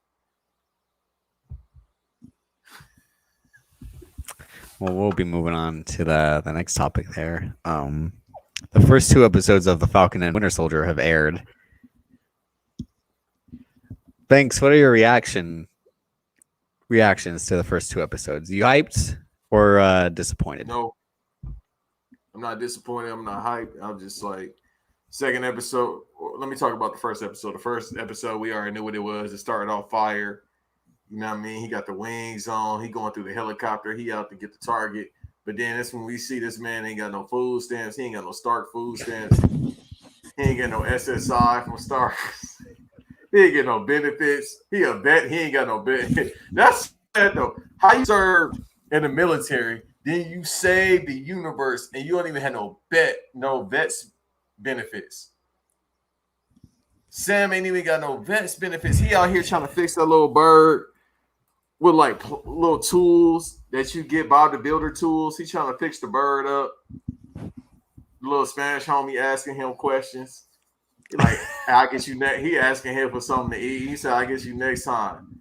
Well, we'll be moving on to the next topic there. The first 2 episodes of The Falcon and Winter Soldier have aired. Thanks. What are your reactions to the first 2 episodes? You hyped or disappointed? No, I'm not disappointed. I'm not hyped. I'm just like, second episode. Let me talk about the first episode. The first episode, we already knew what it was. It started off fire. You know what I mean? He got the wings on. He going through the helicopter. He out to get the target. But then that's when we see this man ain't got no food stamps. He ain't got no Stark food stamps. He ain't got no SSI from Stark. He ain't get no benefits. He a vet. He ain't got no benefits. That's sad though. How you serve in the military, then you save the universe, and you don't even have no vets benefits. Sam ain't even got no vets benefits. He out here trying to fix that little bird with like little tools that you get, Bob the Builder tools. He trying to fix the bird up. The little Spanish homie asking him questions. He like, I guess you next. He asking him for something to eat. He said, I guess you next time.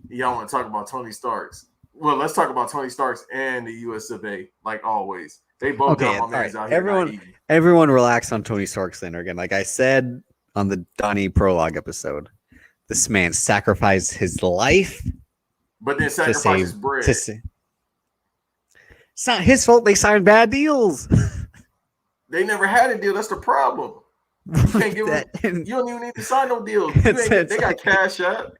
Y'all want to talk about Tony Stark's. Well, let's talk about Tony Stark's and the US of A, like always. They both got my mans out here. Everyone relax on Tony Stark's then again. Like I said on the Donnie prologue episode, this man sacrificed his life. But then sacrificed his bread. It's not his fault they signed bad deals. They never had a deal. That's the problem. You can't give them, you don't even need to sign no deals. They got Cash App.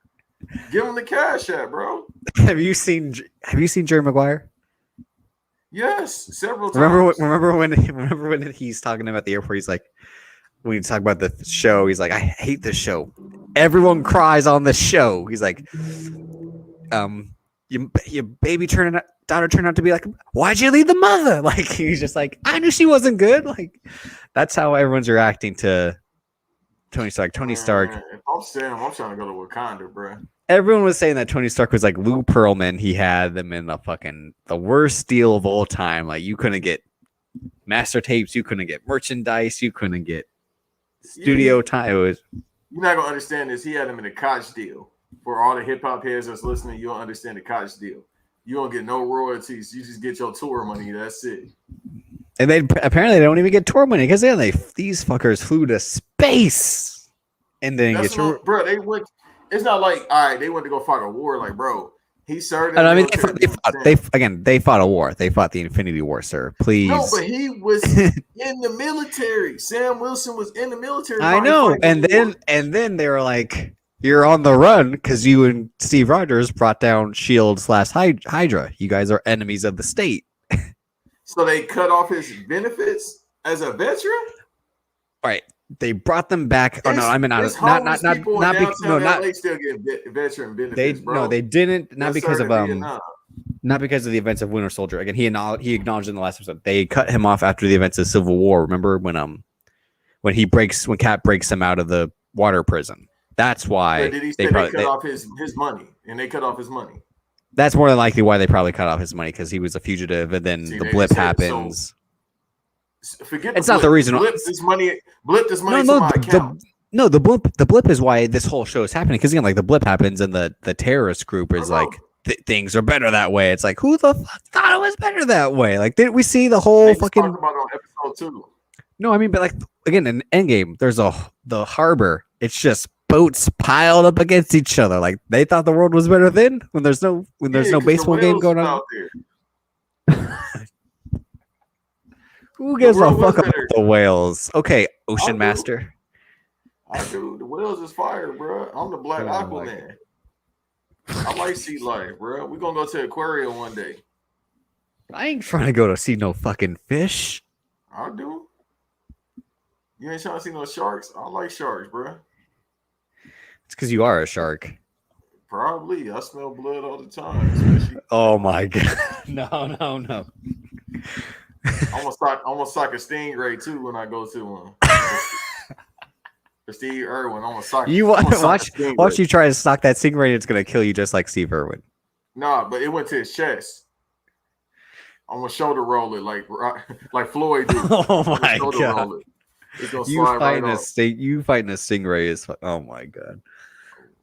Give them the Cash App, bro. Have you seen Jerry Maguire? Yes, several times. Remember when he's talking about the airport, he's like, when you talk about the show, he's like, I hate this show. Everyone cries on this show. He's like, your baby daughter turned out to be like, why'd you leave the mother? Like, he's just like, I knew she wasn't good. Like, that's how everyone's reacting to Tony Stark. Tony Stark. If I'm Sam, I'm trying to go to Wakanda, bro. Everyone was saying that Tony Stark was like Lou Pearlman. He had them in the worst deal of all time. Like, you couldn't get master tapes, you couldn't get merchandise, you couldn't get studio time. You're not gonna understand this. He had him in a Koch deal. For all the hip hop heads that's listening, you don't understand the Koch deal. You don't get no royalties. You just get your tour money. That's it. And they don't even get tour money because these fuckers flew to space and then bro. They went. It's not like, all right, they went to go fight a war. Like, bro, he served. I mean, they fought a war. They fought the Infinity War, sir. Please. No, but he was in the military. Sam Wilson was in the military. I know, and then they were like, "You're on the run because you and Steve Rogers brought down Shield/Hydra. You guys are enemies of the state." So they cut off his benefits as a veteran. All right. They brought them back. Oh no, I mean not because they still get veteran benefits. They didn't. Not because of not because of the events of Winter Soldier. Again, he acknowledged in the last episode they cut him off after the events of Civil War. Remember when Cap breaks him out of the water prison? That's why they cut off his money, and they cut off his money. That's more than likely why they probably cut off his money because he was a fugitive, and then the blip happens. Forget it's not the reason. Blip this money to my account. The blip is why this whole show is happening. Because again, like the blip happens, and the terrorist group is like things are better that way. It's like, who the fuck thought it was better that way? Like, didn't we see the whole fucking? Talked about it on episode 2. No, I mean, but like again, in Endgame, there's the harbor. It's just boats piled up against each other. Like they thought the world was better then when there's no baseball game going on. Who gives a fuck about the whales? Okay, Ocean Master. I do. The whales is fire, bro. I'm the Black Aquaman. I like sea life, bro. We're gonna go to the aquarium one day. I ain't trying to go to see no fucking fish. I do. You ain't trying to see no sharks? I like sharks, bro. It's because you are a shark. Probably. I smell blood all the time. Especially. Oh my god! No. Almost like a stingray too when I go to one. For Steve Irwin, almost like You watch you try to stalk that stingray, it's gonna kill you just like Steve Irwin. Nah, but it went to his chest. I'm gonna shoulder roll it like Floyd did. Oh my god! It's gonna You slide fighting right a you fighting a stingray is oh my god.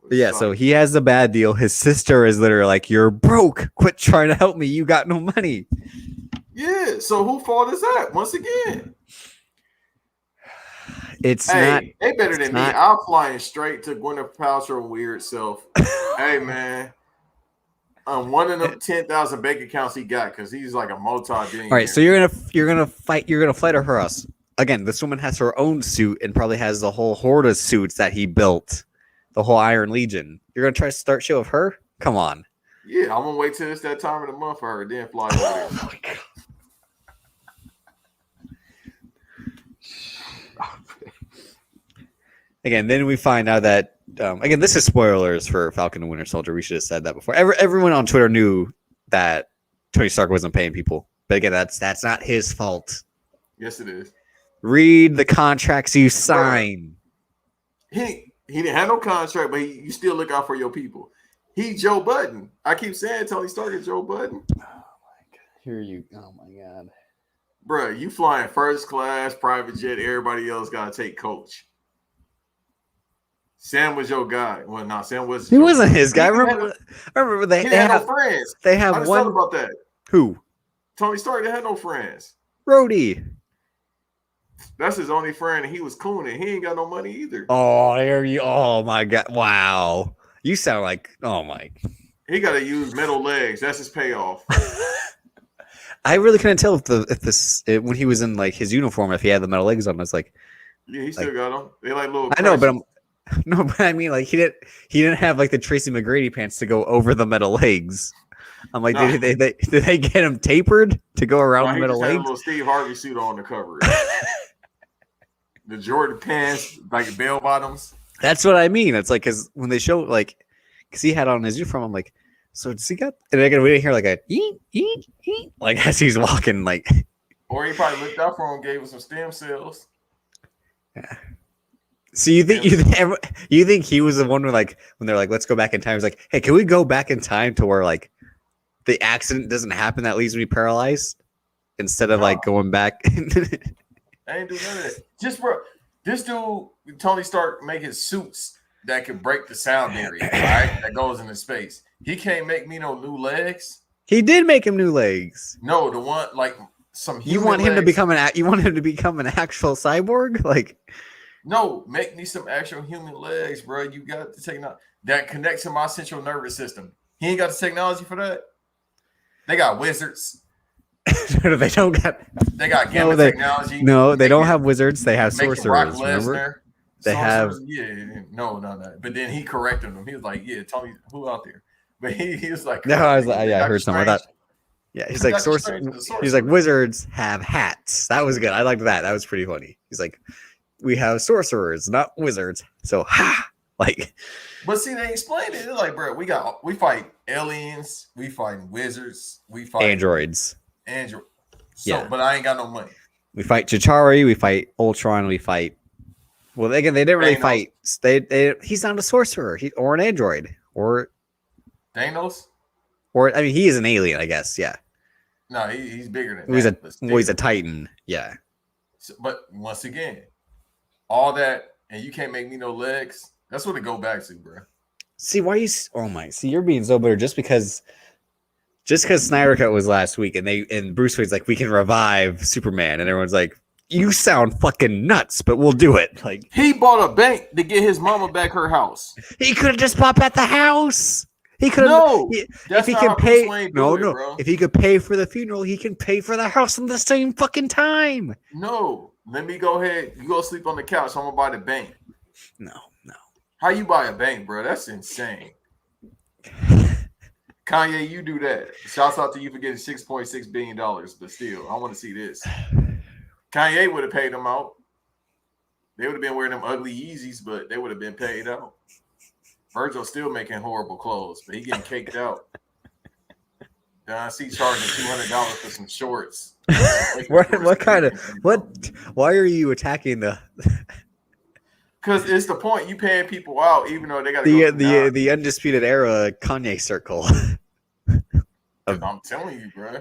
But yeah, so he has a bad deal. His sister is literally like, "You're broke. Quit trying to help me. You got no money." Yeah. So who fault is that? Once again, it's not. They better than me. I'm flying straight to Gwyneth Paltrow weird self. Hey man, one of them 10,000 bank accounts he got because he's like a multi-billionaire. All right, so you're gonna fly to her house again. This woman has her own suit and probably has the whole horde of suits that he built. The whole Iron Legion. You're gonna try to start shit with her? Come on. Yeah, I'm gonna wait till it's that time of the month for her, then fly over there. Oh my god. Again, then we find out that again, this is spoilers for Falcon and Winter Soldier. We should have said that before. Everyone on Twitter knew that Tony Stark wasn't paying people, but again, that's not his fault. Yes, it is. Read the contracts you sign. He didn't have no contract, but you still look out for your people. He Joe Budden. I keep saying Tony Stark is Joe Budden. Oh my god! Oh my god, bro, you flying first class, private jet. Everybody else gotta take coach. Sam was your guy. Well, no, Sam was. He wasn't his guy. I remember they had no friends. They have I just one thought about that. Who? Tony Stark didn't have no friends. Rhodey. That's his only friend, and he was cooning. He ain't got no money either. Oh, there you. Oh my god! Wow, you sound like. Oh my. He got to use metal legs. That's his payoff. I really couldn't tell when he was in like his uniform if he had the metal legs on. I was like, yeah, he still got them. They like little. I know, but I mean, like he didn't have like the Tracy McGrady pants to go over the metal legs. I'm like, did they get him tapered to go around the metal legs? Had a little Steve Harvey suit on the cover. The Jordan pants, like bell bottoms. That's what I mean. It's like because when they show like, because he had on his uniform, I'm like, so does he got? And again, we didn't hear like a eat, like as he's walking, like. Or he probably looked out for him, gave him some stem cells. Yeah. So you think he was the one who like when they're like, let's go back in time? He's like, hey, can we go back in time to where like the accident doesn't happen that leaves me paralyzed instead of like going back. I ain't do none of that. Just bro, this dude Tony Stark making suits that can break the sound barrier, right? That goes into space. He can't make me no new legs. He did make him new legs. No, the one like some. You want him to become an actual cyborg, like. No, make me some actual human legs, bro. You got the technology that connects to my central nervous system. He ain't got the technology for that. They got wizards. They don't got. They got gamma technology. No, they don't have wizards. They have sorcerers. Remember? They have. Yeah, no. But then he corrected them. He was like, "Yeah, tell me who out there." But he was like, "No, I was like, yeah, I heard something like that." Yeah, he's like sorcerers. He's like wizards have hats. That was good. I liked that. That was pretty funny. He's like, we have sorcerers, not wizards. So like. But see, they explained it. They're like, bro, we fight aliens, we fight wizards, we fight androids. So, yeah. But I ain't got no money. We fight Chitauri, we fight Ultron, we fight. Well, again, they didn't really fight. He's not a sorcerer, or an android, or Thanos. Or I mean, he is an alien, I guess. Yeah. No, he's bigger than that. He's a Titan. Yeah. So, but once again, all that, and you can't make me no legs. That's what it go back to, bro. See, why you? Oh my! See, you're being so bitter just because Snyder Cut was last week, and Bruce Wayne's like, we can revive Superman, and everyone's like, you sound fucking nuts, but we'll do it. Like he bought a bank to get his mama back her house. He could have just popped at the house. He could have. No, if he can pay. No. If he could pay for the funeral, he can pay for the house in the same fucking time. No, let me go ahead. You go sleep on the couch. I'm gonna buy the bank. No. How you buy a bank, bro? That's insane. Kanye, you do that. Shouts out to you for getting $6.6 billion, but still, I want to see this. Kanye would have paid them out. They would have been wearing them ugly Yeezys, but they would have been paid out. Virgil's still making horrible clothes, but he getting caked out. Then I see charging $200 for some shorts. What kind of what? Why are you attacking the? Because it's the point. You paying people out, even though they got to go the Undisputed Era Kanye circle. I'm telling you, bro.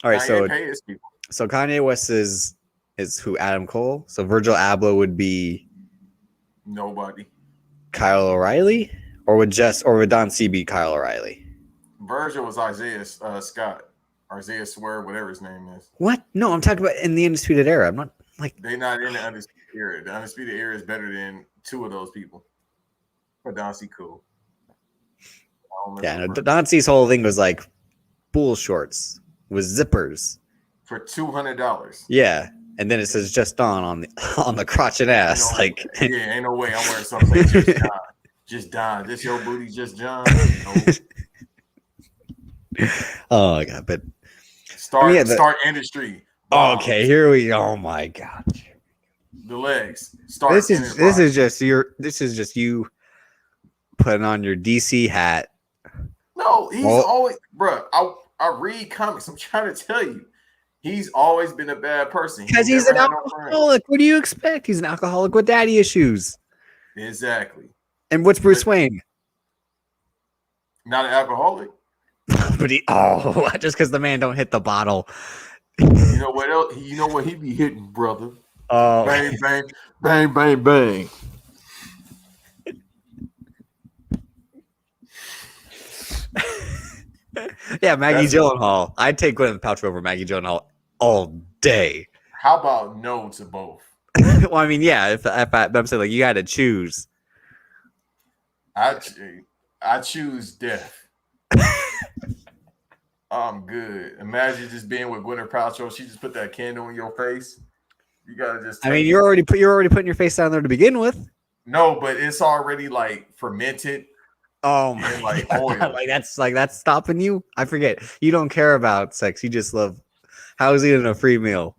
All right, Kanye pays people. So Kanye West is who? Adam Cole. So Virgil Abloh would be nobody. Kyle O'Reilly, or would Don C be Kyle O'Reilly? Virgil was Isaiah Scott, Isaiah Swerve, whatever his name is. What? No, I'm talking about in the Undisputed Era. I'm not like they're not in the Undisputed Era. The Undisputed Era is better than two of those people. But Don C cool. Yeah, no, Don C's whole thing was like bull shorts with zippers for $200. Yeah, and then it says "Just on the crotch and ass." No, like, yeah, ain't no way I'm wearing something like just Don. This your booty, just John. No. Oh my god! But start industry. Bombs. Okay, here we. Oh my god! The legs. Start. This is just you putting on your DC hat. No, he's always, bro. I read comics. I'm trying to tell you, he's always been a bad person. Because he's an alcoholic. What do you expect? He's an alcoholic with daddy issues. Exactly. And what's Bruce Wayne? Not an alcoholic. But just because the man don't hit the bottle. You know what else? You know what he be hitting, brother? Oh, bang, bang, bang, bang, bang. Yeah, Maggie Gyllenhaal. I'd take Gwyneth Paltrow over Maggie Gyllenhaal all day. How about no to both? Well, I mean, yeah. If I'm saying like you got to choose, I choose death. I'm good. Imagine just being with Gwyneth Paltrow. She just put that candle in your face. You gotta just. I mean, you're already putting your face down there to begin with. No, but it's already like fermented. Oh my! Like God. oil. that's stopping you. I forget. You don't care about sex. You just love. How's eating a free meal?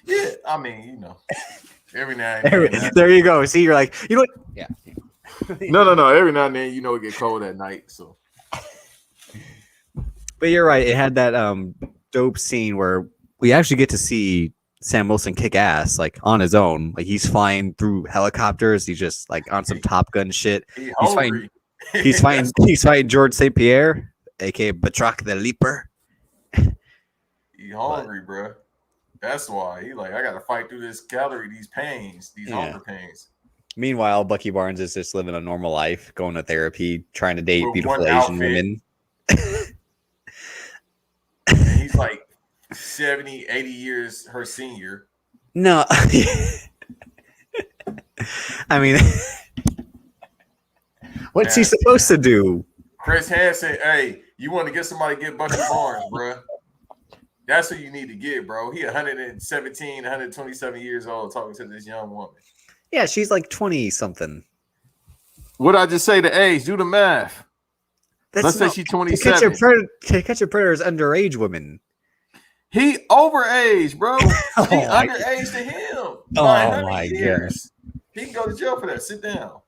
Yeah, I mean, you know, every now and then. There you go. See, you're like, you know what? Yeah. No. Every now and then, you know, it get cold at night. So. But you're right. It had that dope scene where we actually get to see Sam Wilson kick ass, like on his own. Like he's flying through helicopters. He's just like on some Top Gun shit. He's fighting George St. Pierre, aka Batroc the Leaper. He hungry, bro. That's why he like I gotta fight through these pains, these hunger pains. Meanwhile, Bucky Barnes is just living a normal life, going to therapy, trying to date with beautiful Asian women. And he's like 70, 80 years her senior. No. I mean, what's he supposed to do? Chris Hansen, hey, you want to get somebody to get Bucky Barnes, bro. That's who you need to get, bro. He 117, 127 years old talking to this young woman. Yeah, she's like 20 something. What I just say the age? Do the math. Let's say she's 27. To catch a predator is underage women. He overage, bro. He underage to him. Oh my goodness. He can go to jail for that. Sit down.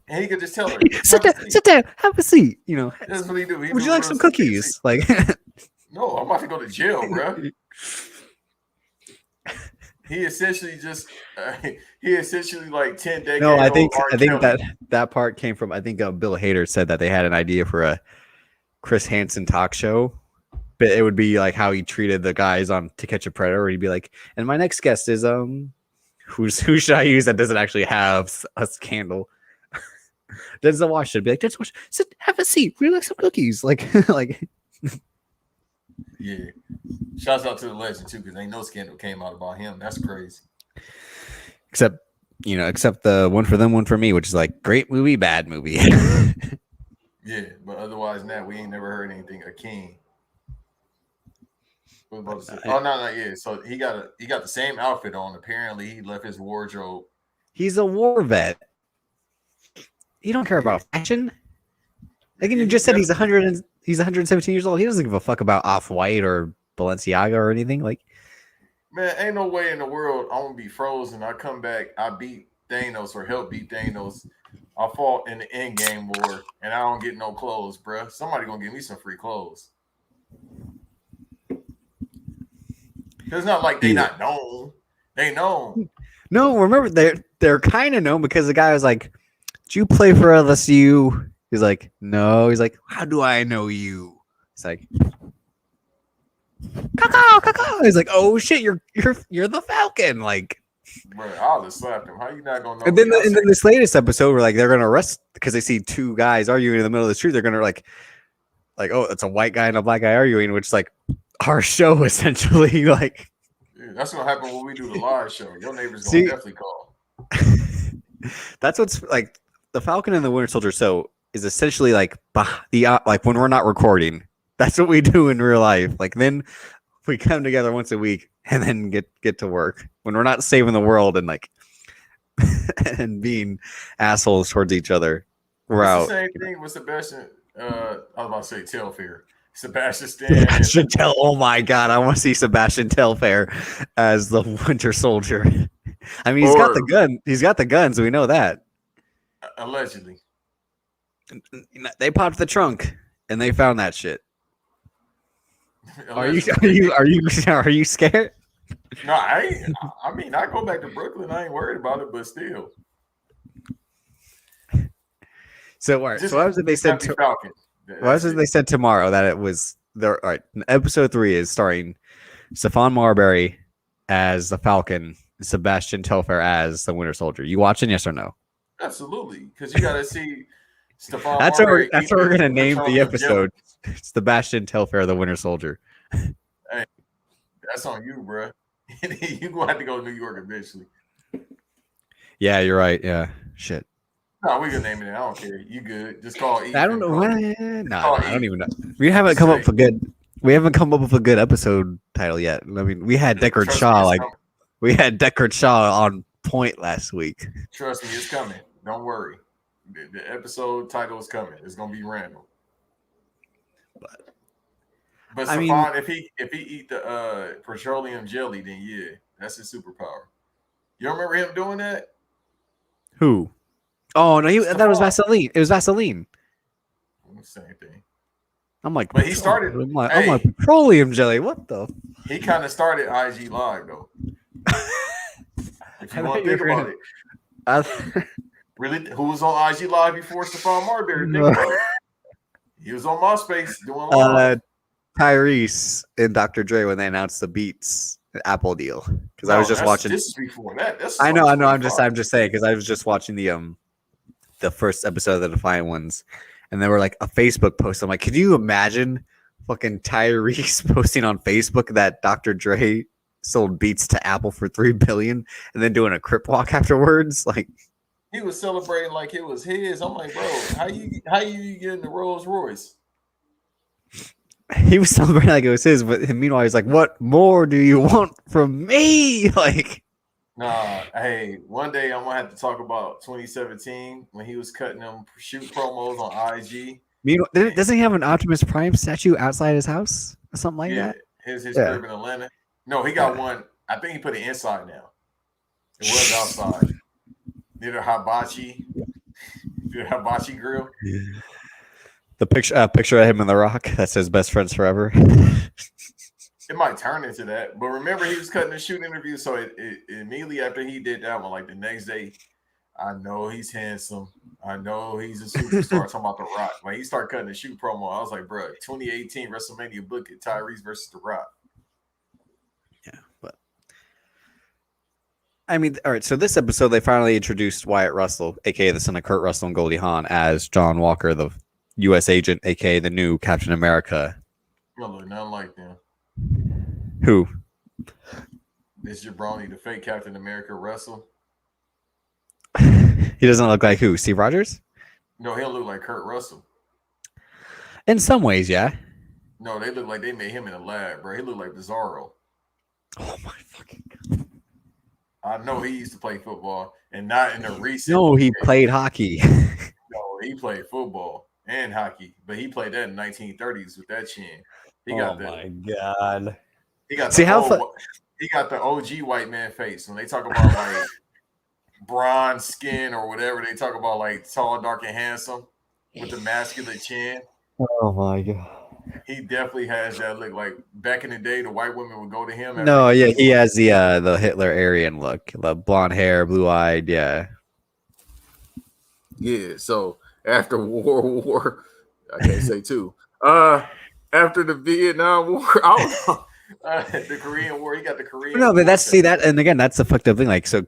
And he could just tell her, sit down, have a seat. You know, that's what he do. Would you like some cookies? Like, no, I'm about to go to jail, bro. He essentially like 10 decades. No, I think that part came from Bill Hader said that they had an idea for a Chris Hansen talk show, but it would be like how he treated the guys on To Catch a Predator. He'd be like, and my next guest is who should I use that doesn't actually have a scandal? Denzel Washington be like, Denzel Washington, sit, have a seat. Would you like some cookies? Like. Yeah. Shouts out to the legend too, because ain't no scandal came out about him. That's crazy. Except the One for Them, One for Me, which is like great movie, bad movie. Yeah, but otherwise than that, we ain't never heard anything. A king. What was about to say? No, yeah. So he got the same outfit on. Apparently, he left his wardrobe. He's a war vet. He don't care about fashion. Again, you just said he's 117 years old. He doesn't give a fuck about Off-White or Balenciaga or anything. Like, man, ain't no way in the world I'm gonna be frozen. I come back, I beat Thanos or help beat Thanos, I fought in the end game war, and I don't get no clothes, bro. Somebody gonna give me some free clothes. It's not like they not known. They know. No, remember they're kind of known because the guy was like, "Did you play for LSU?" He's like, "No." He's like, "How do I know you?" It's like, "Caw." He's like, "Oh shit, you're the Falcon." Like, bro, I'll just slap him. How you not gonna know? And then this latest episode, where like they're gonna arrest because they see two guys arguing in the middle of the street. They're gonna like, oh, it's a white guy and a black guy arguing, which is like our show essentially. Like, yeah, that's gonna happen when we do the live show. Your neighbor's gonna definitely call. That's what's like the Falcon and the Winter Soldier. So is essentially like the like when we're not recording. That's what we do in real life. Like then we come together once a week and then get to work when we're not saving the world and like and being assholes towards each other. We're out. The same thing with Sebastian. I was about to say Telfair. Sebastian Oh my god, I want to see Sebastian Telfair as the Winter Soldier. I mean, he's got the gun. He's got the gun, so we know that. Allegedly. They popped the trunk and they found that shit. Are you scared? No, I ain't. I mean, I go back to Brooklyn. I ain't worried about it, but still. So, all right. So, what was it they said? What was it they said tomorrow that it was there? All right. Episode 3 is starring Stephon Marbury as the Falcon, Sebastian Telfair as the Winter Soldier. You watching? Yes or no? Absolutely, because you got to see Stephon. That's what we're gonna name the episode. Sebastian Telfair, the Winter Soldier. Hey, that's on you, bro. You gonna have to go to New York eventually. Yeah, you're right. Yeah, shit. No, we can name it. I don't care. You good? Just call Ethan. I don't know. No, I don't even know. We haven't come up with a good. We haven't come up with a good episode title yet. I mean, we had Deckard Shaw. We had Deckard Shaw on point last week. Trust me, it's coming. Don't worry. The episode title is coming. It's gonna be random. But Stephon, if he eat the petroleum jelly, then yeah, that's his superpower. You remember him doing that? Who? Oh no, that was Vaseline. It was Vaseline. Same thing. I'm like, but he started. I'm like petroleum jelly. What the? He kind of started IG Live though. If you want to think about it. Really, who was on IG Live before Stephon Marbury? Think about it. He was on MySpace doing live. Tyrese and Dr. Dre when they announced the Beats Apple deal because I was just watching. This is before that. I know. I'm just saying because I was just watching the first episode of the Defiant Ones, and they were like a Facebook post. I'm like, could you imagine fucking Tyrese posting on Facebook that Dr. Dre sold Beats to Apple for $3 billion and then doing a crip walk afterwards? Like he was celebrating like it was his. I'm like, bro, how you getting the Rolls Royce? He was celebrating like it was his, but meanwhile he's like, "What more do you want from me?" Like, nah. Hey, one day I'm gonna have to talk about 2017 when he was cutting them shoot promos on IG. Meanwhile, doesn't he have an Optimus Prime statue outside his house or something like that? His crib in Atlanta. No, he got one. I think he put it inside now. It was outside. Near the hibachi grill. Yeah. The picture of him and The Rock that says "Best Friends Forever." It might turn into that, but remember he was cutting the shoot interview, so it immediately after he did that one, like the next day, I know he's handsome. I know he's a superstar. Talking about The Rock, when he started cutting the shoot promo, I was like, bro, 2018 WrestleMania book it, Tyrese versus The Rock. Yeah, but I mean, all right. So this episode, they finally introduced Wyatt Russell, aka the son of Kurt Russell and Goldie Hawn, as John Walker, the U.S. agent, aka the new Captain America. You don't look nothing like them. Who? This jabroni, the fake Captain America Russell. He doesn't look like who? Steve Rogers? No, he don't look like Kurt Russell. In some ways, yeah. No, they look like they made him in a lab, bro. He looked like Bizarro. Oh my fucking God. I know he used to play football and not in the recent. No, he played hockey. No, he played football and hockey, but he played that in 1930s with that chin. He got my God. He got he got the OG white man face when they talk about like bronze skin or whatever they talk about, like tall, dark, and handsome with the masculine chin. Oh my god. He definitely has that look. Like back in the day, the white women would go to him. No, yeah, he has the Hitler Aryan look, the blonde hair, blue eyed, yeah. Yeah. So after World War, I can't say two. After the Vietnam War, I don't know. The Korean War, he got the Korean. No, but that, and again, that's the fucked up thing. Like, so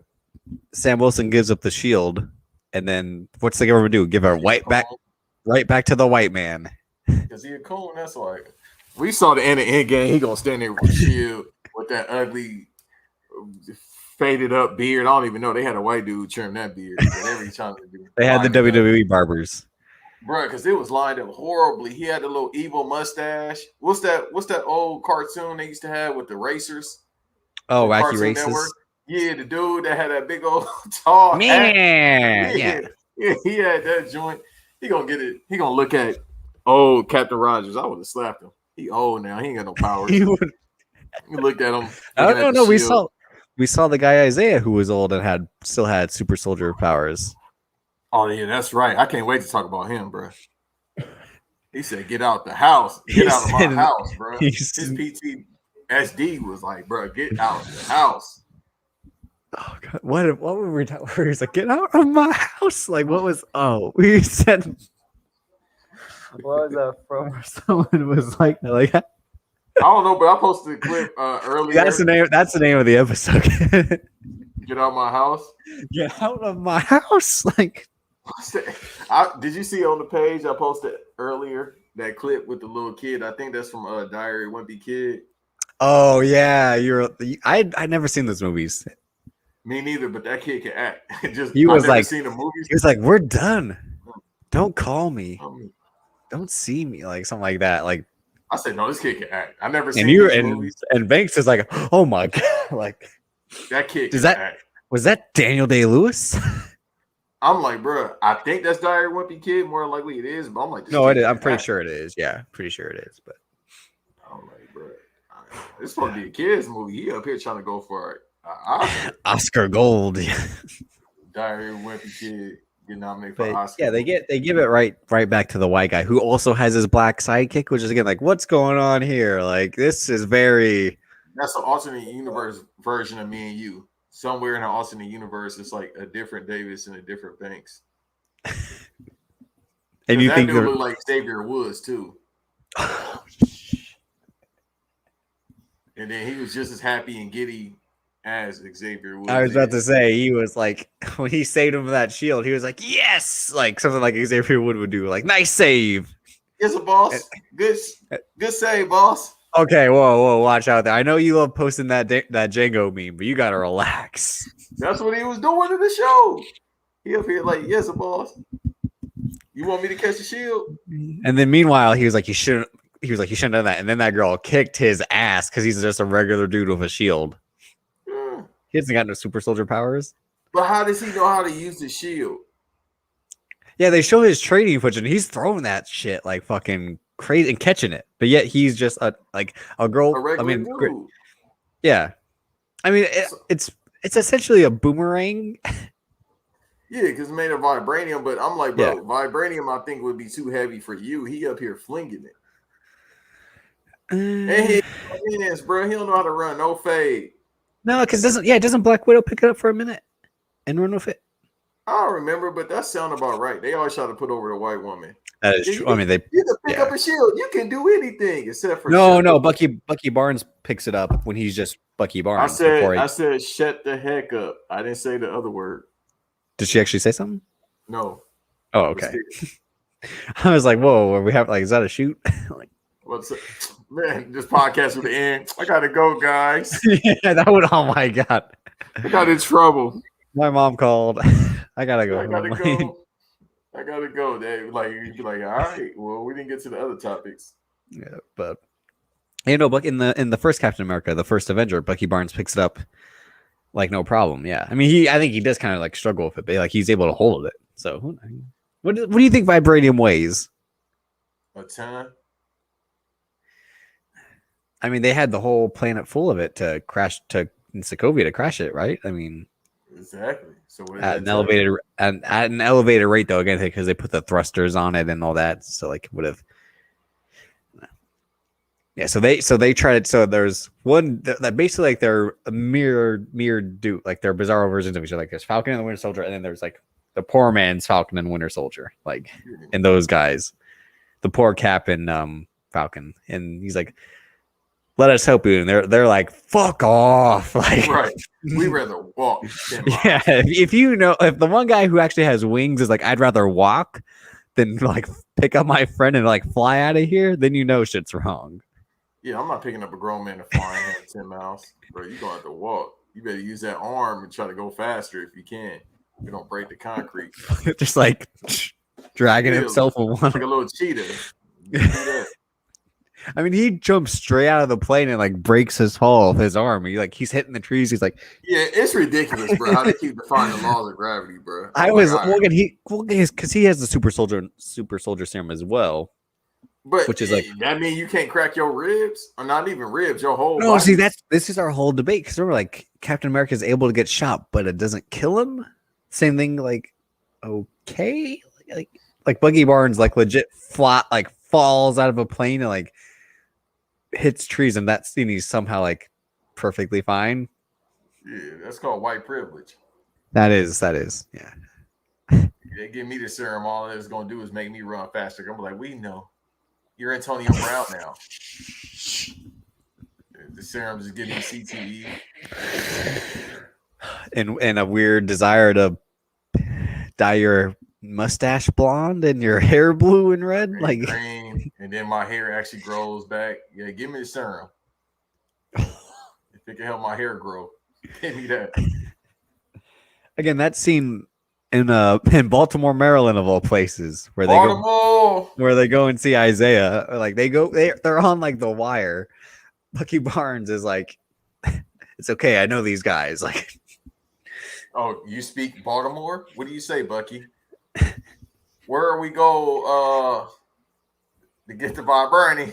Sam Wilson gives up the shield, and then what's the government do? Give her right back to the white man. Because he a coon, that's why. We saw the end of Endgame. He gonna stand there with the shield with that ugly, faded up beard. I don't even know. They had a white dude trim that beard. Every time they had the WWE barbers. Bro, because it was lined up horribly. He had a little evil mustache. What's that old cartoon they used to have with the racers? Oh, Wacky Races. Network? Yeah, the dude that had that big old tall man. Yeah, he had that joint. He gonna get it. He gonna look at old Captain Rogers. I would have slapped him. He old now. He ain't got no powers. You looked at him. I don't know. We saw the guy Isaiah who was old and still had super soldier powers. Oh yeah, that's right. I can't wait to talk about him, bro. He said, "Get out the house. Get out of my house, bro." His PTSD was like, "Bro, get out the house." Oh god, what were we talking? He was like, "Get out of my house!" Like, what was? Oh, we said. What was that from? Where someone was like, I don't know, but I posted a clip earlier. That's the name of the episode. Get out of my house. Get out of my house, like. Did you see on the page I posted earlier that clip with the little kid? I think that's from Diary of a Wimpy Kid. Oh yeah, I never seen those movies. Me neither, but that kid can act. He was like, seen the movies. He was like, "We're done. Don't call me. Don't see me." Like something like that. Like I said, no, this kid can act. I never seen movies. And Banks is like, "Oh my god!" Like that kid can act. Was that Daniel Day-Lewis? I'm like, bro, I think that's Diary of a Wimpy Kid. More likely it is, but I'm like, no, it is. I'm pretty sure it is. Yeah, pretty sure it is. But I'm like, bro, it's supposed to be a kid's movie. He up here trying to go for it. Oscar Gold. Diary of a Wimpy Kid get nominated for Oscar. Yeah, they give it right back to the white guy who also has his black sidekick, which is again like, what's going on here? Like, this is very. That's an alternate universe version of Me and You. Somewhere in an alternate universe, it's like a different Davis and a different Banks. And you that think dude look like Xavier Woods too? And then he was just as happy and giddy as Xavier Woods. I was about to say, he was like, when he saved him from that shield, he was like, yes, like something like Xavier Wood would do, like, nice save. Yes, boss. Good save, boss. Okay, whoa, watch out there. I know you love posting that Django meme, but you gotta relax. That's what he was doing in the show. He up here like, yes, boss. You want me to catch the shield? And then meanwhile, he was like, you shouldn't have done that. And then that girl kicked his ass because he's just a regular dude with a shield. Yeah. He hasn't got no super soldier powers. But how does he know how to use the shield? Yeah, they show his training footage and he's throwing that shit like fucking crazy and catching it, but yet he's just a girl. Dude. Yeah, I mean it's essentially a boomerang. Yeah, because it's made of vibranium. But I'm like, bro, vibranium I think would be too heavy for you. He up here flinging it, and he bro. He don't know how to run no fade. No, because doesn't Black Widow pick it up for a minute and run with it? I don't remember, but that sound about right. They always try to put over the white woman. That is true. I mean, you can pick up a shield. You can do anything except for no. Bucky Barnes picks it up when he's just Bucky Barnes. I said, shut the heck up. I didn't say the other word. Did she actually say something? No. Oh, okay. I was like, whoa, we have like, is that a shoot? Like, what's it? Man, this podcast would end. I gotta go, guys. Yeah, that would. Oh my god, I got in trouble. My mom called. I gotta go. I gotta go. Dave. Like you'd be like, all right. Well, we didn't get to the other topics. Yeah, but Buck in the first Captain America, the first Avenger, Bucky Barnes picks it up like no problem. Yeah, I mean, I think he does kind of like struggle with it, but like he's able to hold it. So, what do you think vibranium weighs? A ton. I mean, they had the whole planet full of it to crash in Sokovia to crash it, right? I mean, Exactly. So what at an elevated rate though, again, because they put the thrusters on it and all that. So like it would have. Yeah, so they tried. So there's one that basically like they're a mirrored do like they're bizarre versions of each other. Like there's Falcon and the Winter Soldier, and then there's like the poor man's Falcon and Winter Soldier, like and those guys, the poor Cap and Falcon, and he's like, "Let us help you," and they're like, "Fuck off!" Like, right? We rather walk. Yeah, if the one guy who actually has wings is like, "I'd rather walk than like pick up my friend and like fly out of here," then shit's wrong. Yeah, I'm not picking up a grown man to flying at 10 miles. Bro, you're going to have to walk. You better use that arm and try to go faster if you can. You don't break the concrete. Just like dragging himself along. Like a little cheetah. I mean, he jumps straight out of the plane and like breaks his fall of his arm. He's hitting the trees. He's like, yeah, it's ridiculous, bro. How they keep defying the laws of gravity, bro. Because he has the super soldier serum as well. But which is like that mean you can't crack your ribs, or not even ribs, your whole no. body. See, this is our whole debate because remember, like Captain America is able to get shot, but it doesn't kill him. Same thing, like okay, like Buggy Barnes, like legit flat, like falls out of a plane and like hits trees, and that scene he's somehow like perfectly fine. Yeah, that's called white privilege. That is, yeah. They give me the serum. All it's gonna do is make me run faster. I'm like, we know. You're Antonio Brown now. The serum is giving you CTE. And a weird desire to dye your mustache blonde and your hair blue and red. And like green, and then my hair actually grows back. Yeah, give me the serum. If it can help my hair grow, give me that. Again, that scene in Baltimore, Maryland, of all places, where they go and see Isaiah. Like they're on like the wire. Bucky Barnes is like, it's okay. I know these guys. Like, oh, you speak Baltimore? What do you say, Bucky? Where we go to get the Bernie?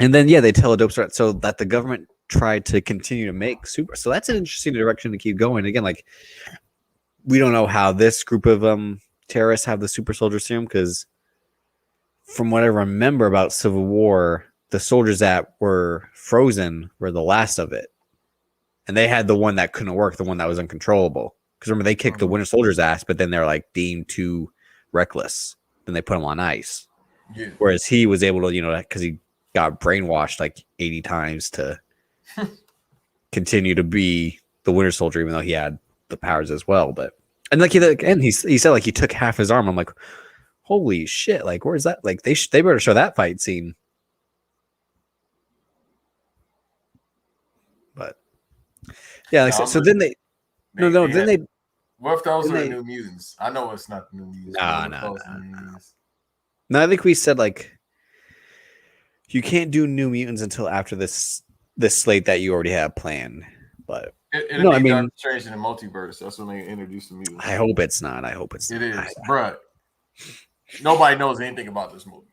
And then they tell a dope story so that the government tried to continue to make super. So that's an interesting direction to keep going. Again, like we don't know how this group of terrorists have the super soldier serum because from what I remember about Civil War, the soldiers that were frozen were the last of it. And they had the one that couldn't work, the one that was uncontrollable. Because remember, they kicked the Winter Soldier's ass, but then they're like deemed too reckless. Then they put him on ice. Yeah. Whereas he was able to, because he got brainwashed like 80 times to continue to be the Winter Soldier, even though he had the powers as well. But and like he said like he took half his arm. I'm like, holy shit! Like where's that? Like they better show that fight scene. But yeah, like, so then they then they. What if those are the New Mutants? I know it's not the New Mutants. No. No, I think we said like you can't do New Mutants until after this slate that you already have planned. But no, I mean, Strange in the multiverse. That's when they introduce the mutants. I hope it's not. It is, bro. Nobody knows anything about this movie.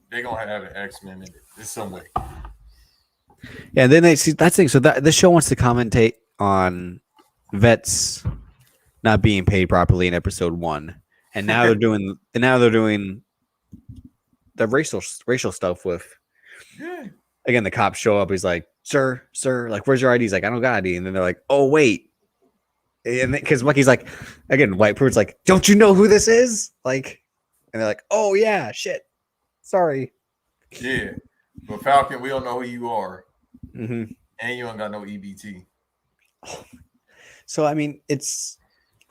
They're gonna have an X-Men in it in some way. Yeah, and then they see that's the thing. So this show wants to commentate on vets not being paid properly in episode 1, and now they're doing the racial stuff with. Yeah. Again, the cops show up. He's like, sir, like, where's your ID? He's like, I don't got ID. And then they're like, oh, wait. And because Bucky's like, again, White Prude's like, don't you know who this is? Like, and they're like, oh, yeah, shit. Sorry. Yeah. But Falcon, we don't know who you are. Mm-hmm. And you don't got no EBT. So, I mean, this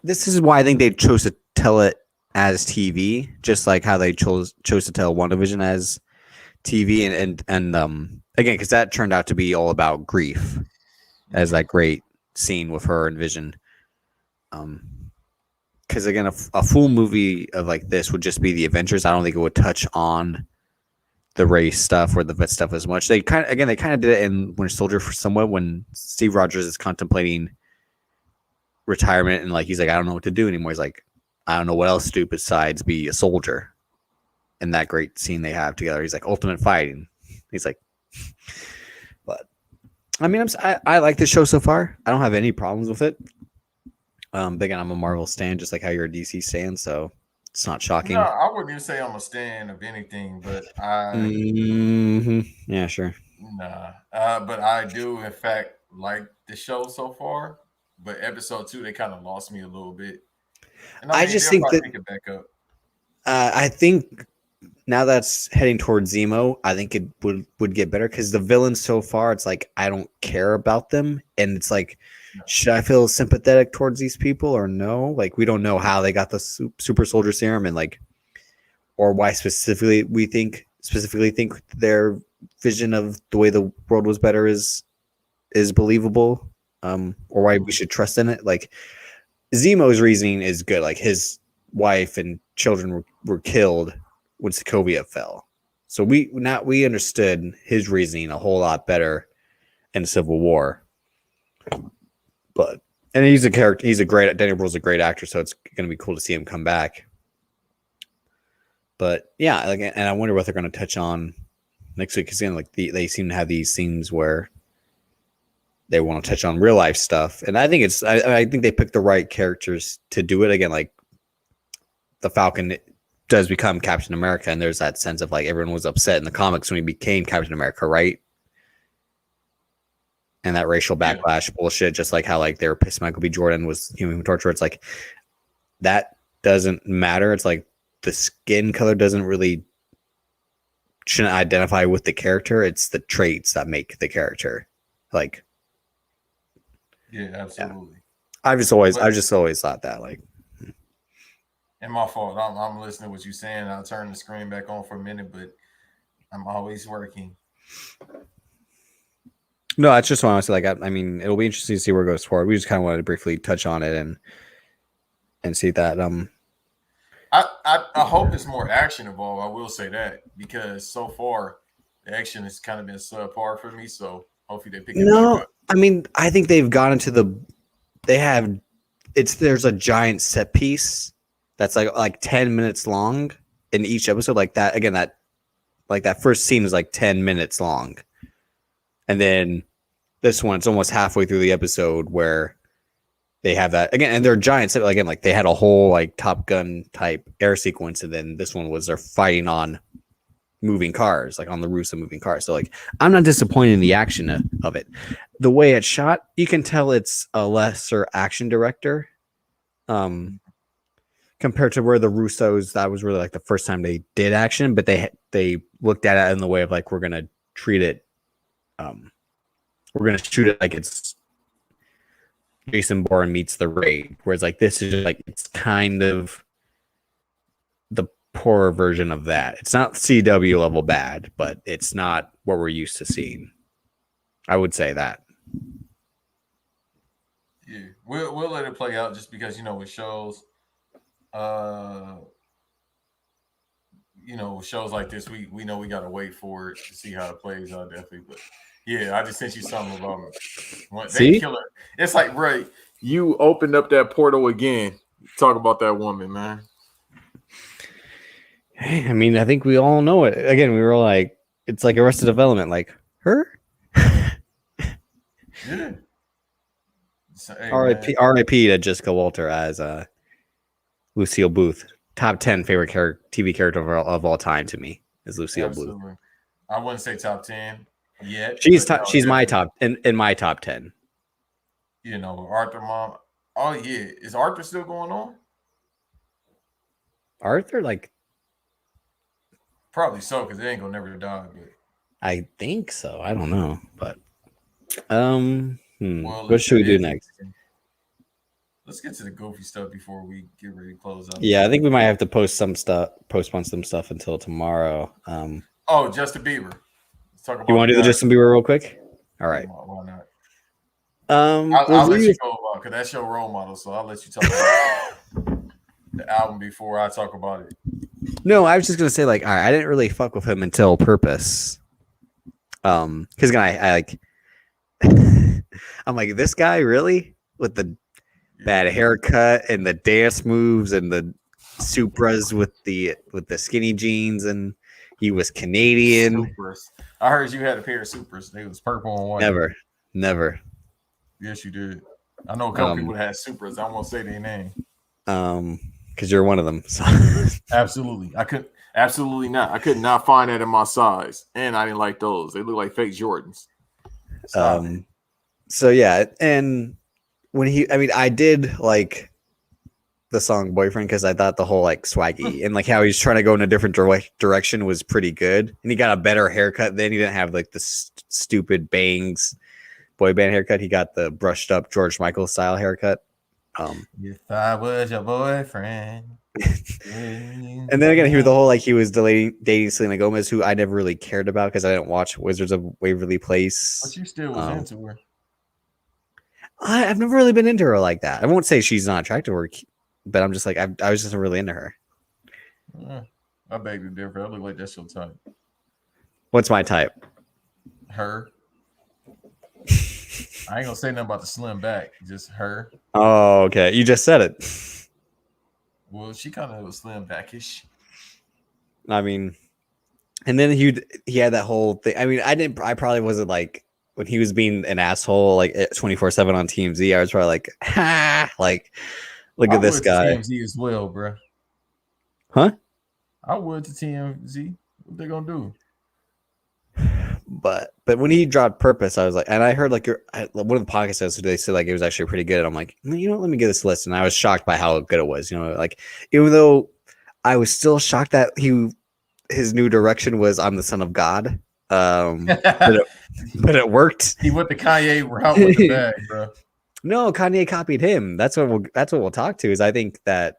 is why I think they chose to tell it as TV, just like how they chose to tell WandaVision as TV and again, because that turned out to be all about grief, as that great scene with her and Vision. Because again, a full movie of like this would just be the Avengers. I don't think it would touch on the race stuff or the vet stuff as much. They kind of did it in Winter Soldier for somewhat when Steve Rogers is contemplating retirement and like he's like, I don't know what to do anymore. He's like, I don't know what else to do besides be a soldier. And that great scene they have together, he's like, ultimate fighting. He's like, but I mean, I like the show so far. I don't have any problems with it. But again, I'm a Marvel stan, just like how you're a DC stan, so it's not shocking. No, I wouldn't even say I'm a stan of anything, but Yeah, sure. but I do in fact like the show so far. But episode 2, they kind of lost me a little bit, and I just they'll think probably that pick it back up. I think now that's heading towards Zemo, I think it would get better because the villains so far, it's like I don't care about them, and it's like, should I feel sympathetic towards these people or no? Like we don't know how they got the super soldier serum and like, or why specifically think their vision of the way the world was better is believable, or why we should trust in it. Like Zemo's reasoning is good. Like his wife and children were killed when Sokovia fell. So we understood his reasoning a whole lot better in Civil War. But and he's a character. Daniel Bruhl's a great actor, so it's going to be cool to see him come back. But yeah, like, and I wonder what they're going to touch on next week because like they seem to have these scenes where they want to touch on real life stuff, and I think I think they picked the right characters to do it. Again, like the Falcon does become Captain America, and there's that sense of like everyone was upset in the comics when he became Captain America, right? And that racial backlash bullshit, just like how like they were pissed Michael B. Jordan was Human Torch. It's like that doesn't matter. It's like the skin color shouldn't identify with the character. It's the traits that make the character. Like, yeah, absolutely. Yeah. I've just always thought that like. And my fault. I'm listening to what you're saying. I'll turn the screen back on for a minute, but I'm always working. No, that's just honestly like I mean, it'll be interesting to see where it goes forward. We just kind of wanted to briefly touch on it and see that. I hope it's more action involved. I will say that because so far the action has kind of been subpar for me. So hopefully they pick it back up. I mean, I think they've gone into there's a giant set piece that's like 10 minutes long in each episode. Like that again, that first scene is like 10 minutes long, and then this one it's almost halfway through the episode where they have that again, and they're giant. So again, like they had a whole like Top Gun type air sequence, and then this one was they're fighting on moving cars, like on the roofs of moving cars. So like I'm not disappointed in the action of it. The way it's shot, you can tell it's a lesser action director, compared to where the Russos, that was really like the first time they did action, but they looked at it in the way of like we're gonna treat it, we're gonna shoot it like it's Jason Bourne meets the Raid, whereas like this is like it's kind of the poorer version of that. It's not CW level bad, but it's not what we're used to seeing. I would say that. Yeah, we'll let it play out just because with shows, shows like this, we know we gotta wait for it to see how it plays out definitely. But yeah, I just sent you something about it. They kill it. It's like, right, you opened up that portal again. Talk about that woman, man. Hey, I mean, I think we all know it. Again, we were like, it's like Arrested Development, like her. Yeah. So, hey, R.I.P. to Jessica Walter as Lucille Booth. Top 10 favorite TV character of all time to me is Lucille Booth. I wouldn't say top 10 yet. She's my top in my top 10. Arthur mom. Oh yeah, is Arthur still going on? Arthur, like, probably so because they ain't gonna never die. But I think so. I don't know, but what should we do next? Let's get to the goofy stuff before we get ready to close out. Yeah, I think we might have to postpone some stuff until tomorrow. Justin Bieber. Let's talk about. You want to do the Justin Bieber real quick? All right. Why not? I'll let you go about because that's your role model, so I'll let you talk about the album before I talk about it. No, I was just gonna say like, all right, I didn't really fuck with him until Purpose. Because I like, I'm like, this guy really with the bad haircut and the dance moves and the Supras with the skinny jeans, and he was Canadian. Supras. I heard you had a pair of Supras. They was purple and white. Never. Never. Yes, you did. I know a couple people that had Supras. I won't say their name. Because you're one of them. So. Absolutely. Absolutely not. I could not find that in my size. And I didn't like those. They look like fake Jordans. So yeah, and I did like the song Boyfriend because I thought the whole like swaggy and like how he's trying to go in a different direction was pretty good. And he got a better haircut then. He didn't have like the stupid bangs boy band haircut. He got the brushed up George Michael style haircut. If I was your boyfriend. And then again, he was the whole like he was dating Selena Gomez, who I never really cared about because I didn't watch Wizards of Waverly Place. But you still was into her. I've never really been into her like that. I won't say she's not attractive, but I'm just like I was just really into her. I beg to differ. I look like that's your type. What's my type? Her. I ain't gonna say nothing about the slim back. Just her. Oh, okay. You just said it. Well, she kind of was slim backish. I mean, and then he had that whole thing. I mean, I probably wasn't like when he was being an asshole like 24/7 on TMZ. I was probably like, ha, like look at this guy. TMZ as well, bro. Huh? I would to TMZ. What they gonna do? But when he dropped Purpose, I was like, and I heard like one of the podcasts they said like it was actually pretty good. I'm like, you know, let me get this list, and I was shocked by how good it was. You know, like even though I was still shocked that his new direction was I'm the son of God. But it worked. He went the Kanye route with the bag, bro. No, Kanye copied him. That's what we'll talk to. Is I think that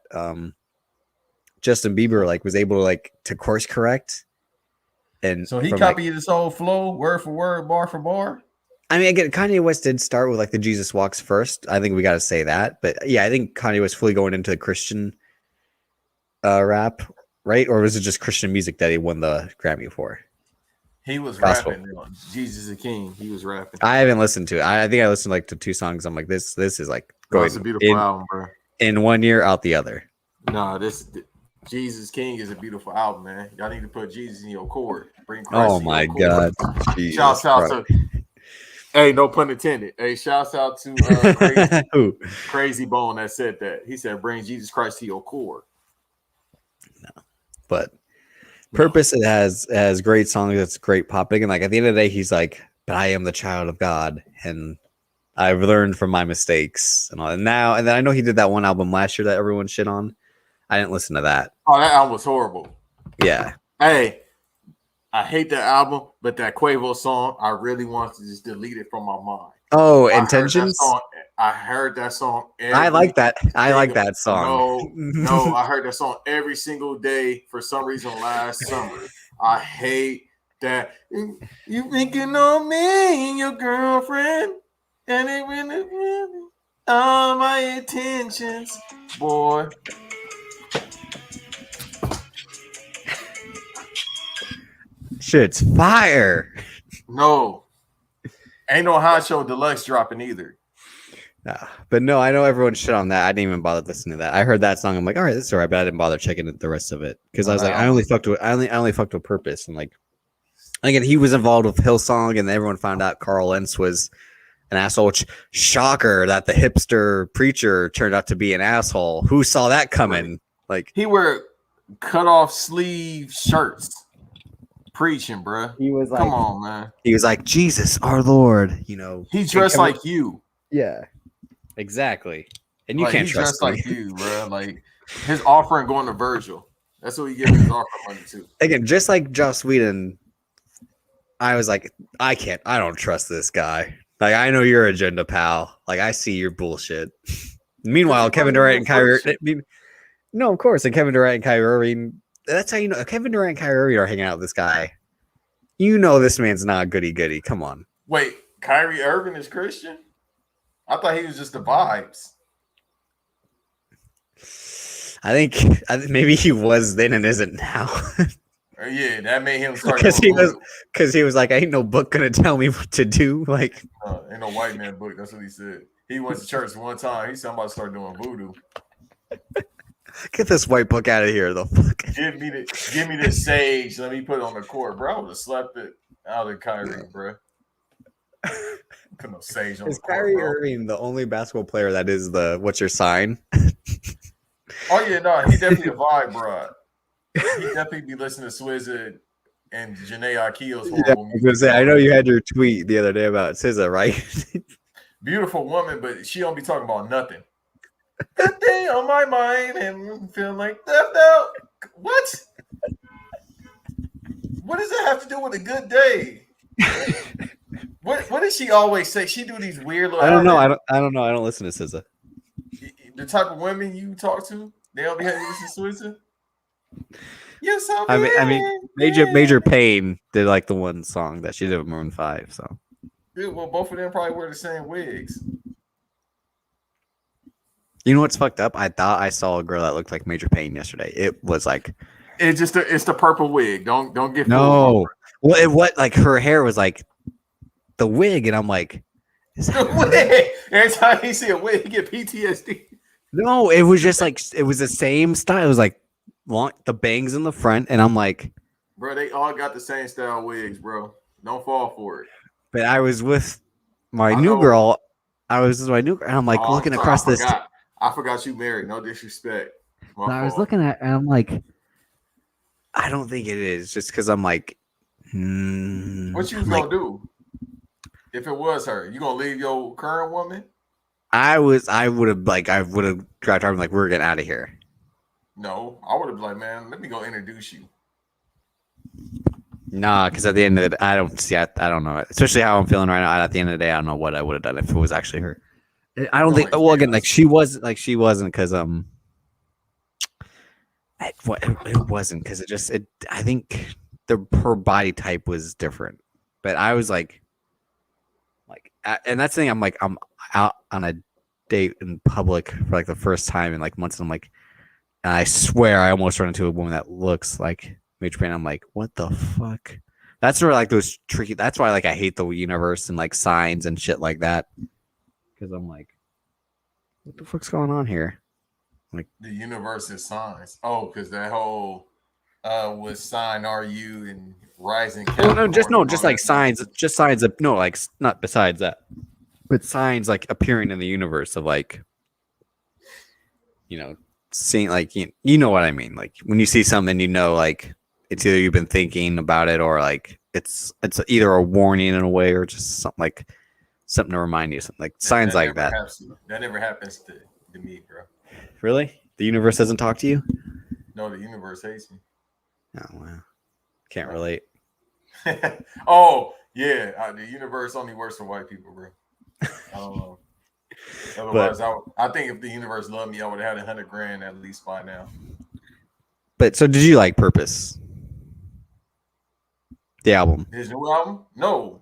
Justin Bieber like was able to like to course correct. And so he copied his whole flow, word for word, bar for bar. I mean, again, Kanye West did start with like the Jesus Walks first. I think we got to say that. But yeah, I think Kanye was fully going into the Christian rap, right? Or was it just Christian music that he won the Grammy for? He was rapping. Jesus is King. He was rapping. I haven't listened to it. I think I listened like to 2 songs. I'm like, this is like going. It's a beautiful album, bro. In one year, out the other. No, this Jesus King is a beautiful album, man. Y'all need to put Jesus in your chord. Bring Christ. Oh my God! Shouts out to, hey, no pun intended. Hey, shouts out to Crazy Bone that said that. He said, "Bring Jesus Christ to your core." No, but Purpose it has great songs. It's great popping, and like at the end of the day, he's like, "But I am the child of God, and I've learned from my mistakes." And all. And then I know he did that one album last year that everyone shit on. I didn't listen to that. Oh, that album was horrible. Yeah. Hey, I hate that album, but that Quavo song, I really want to just delete it from my mind. Oh, Intentions? I heard that song. I like that. I like that song. No, I heard that song every single day for some reason last summer. I hate that. You thinking on me and your girlfriend, and it really all my intentions, boy. Shit's fire. No. Ain't no Hot Show Deluxe dropping either. But no, I know everyone shit on that. I didn't even bother listening to that. I heard that song. I'm like, all right, this is all right, but I didn't bother checking the rest of it because I was like, I only fucked with Purpose, and like, again, he was involved with Hillsong, and everyone found out Carl Lentz was an asshole. Which, shocker that the hipster preacher turned out to be an asshole. Who saw that coming? Like he wear cut off sleeve shirts. Preaching, bro. He was like, come on, man. He was like, Jesus, our Lord. You know, he dressed like you. Yeah, exactly. And you can't trust dressed like you, bro. Like his offering going to Virgil. That's what he gave his offering money to. Again, just like Joss Whedon, I was like, I don't trust this guy. Like, I know your agenda, pal. Like, I see your bullshit. Meanwhile, Kevin Durant and Kyrie. No, of course, and Kevin Durant and Kyrie Irving. That's how you know Kevin Durant and Kyrie Irving are hanging out with this guy. You know this man's not goody-goody. Come on. Wait, Kyrie Irving is Christian? I thought he was just the vibes. I think maybe he was then and isn't now. Yeah, that made him start because he was like, ain't no book gonna tell me what to do. Like, ain't no white man book. That's what he said. He went to church one time. He said, I'm about to start doing voodoo. Get this white book out of here, though. Give me the sage. Let me put it on the court, bro. I would have slapped it out of Kyrie, bro. Put no sage on Is the court, Kyrie bro. Irving the only basketball player that is the what's your sign? Oh yeah, no, he definitely a vibe, bro. He definitely be listening to Swizza and Janae Aikeel's Yeah, horrible I was music. gonna say, I know you had your tweet the other day about SZA, right? Beautiful woman, but she don't be talking about nothing. Good day on my mind and feel like left out. What? What does that have to do with a good day? What does she always say? She do these weird little. I don't know. I don't know. I don't listen to SZA. The type of women you talk to, they don't be having you listen to Swizza. You're so I mean, Major Pain did like the one song that she did with Maroon 5. So, dude, well, both of them probably wear the same wigs. you know what's fucked up? I thought I saw a girl that looked like Major Pain yesterday. It was like, it's the purple wig. Don't get no. Well, what like her hair was like the wig, and I'm like, is that the wig. Every time you see a wig, you get PTSD. No, it was just like it was the same style. It was like long, the bangs in the front, and I'm like, bro, they all got the same style wigs, bro. Don't fall for it. But I was with my new girl. I was with my new girl, and I'm like looking across this. I forgot you married. No disrespect. I was looking at, and I'm like, I don't think it is, just because I'm like, what you gonna do if it was her? You gonna leave your current woman? I would have grabbed her and like, we're getting out of here. No, I would have been like, man, let me go introduce you. Nah, because at the end of the day, I don't know. Especially how I'm feeling right now. At the end of the day, I don't know what I would have done if it was actually her. I don't think. Well, again, like she wasn't because it wasn't because I think her body type was different. But I was like, and that's the thing. I'm out on a date in public for like the first time in like months, and I'm like, and I swear I almost run into a woman that looks like Major Pain. I'm like, what the fuck? That's where like those tricky. That's why like I hate the universe and like signs and shit like that. Because I'm like, what the fuck's going on here? Like the universe is signs. Oh, because that whole was sign are you and rising. Just like signs. Just signs of like not besides that, but signs like appearing in the universe of like, seeing like you know what I mean. Like when you see something, like it's either you've been thinking about it or like it's either a warning in a way or just something to remind you, something like signs like that. That never happens to me, bro. Really? The universe doesn't talk to you? No, the universe hates me. Oh wow, can't relate. Oh yeah, the universe only works for white people, bro. I don't know. Otherwise, I think if the universe loved me, I would have had $100,000 at least by now. But so, did you like Purpose? The album. His new album? No,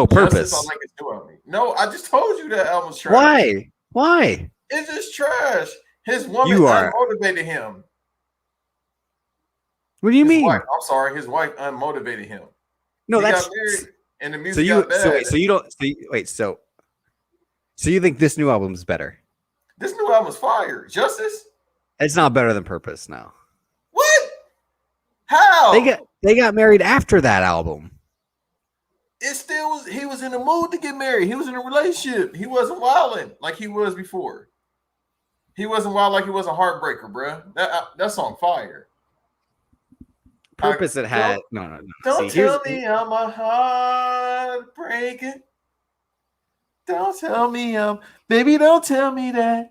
Purpose. I like his new album. No, I just told you that album's trash. Why? It's just trash. His woman unmotivated him. What do you mean? I'm sorry, his wife unmotivated him. No, he that's got married and the music got bad. So you think this new album is better? This new album's fire. Justice? It's not better than Purpose now. What? How? They got married after that album. It still was. He was in the mood to get married. He was in a relationship. He wasn't wilding like he was before. He wasn't wild like he was a heartbreaker, bro. That song fire. Purpose had no. Don't tell me I'm a heartbreaker. Don't tell me baby. Don't tell me that.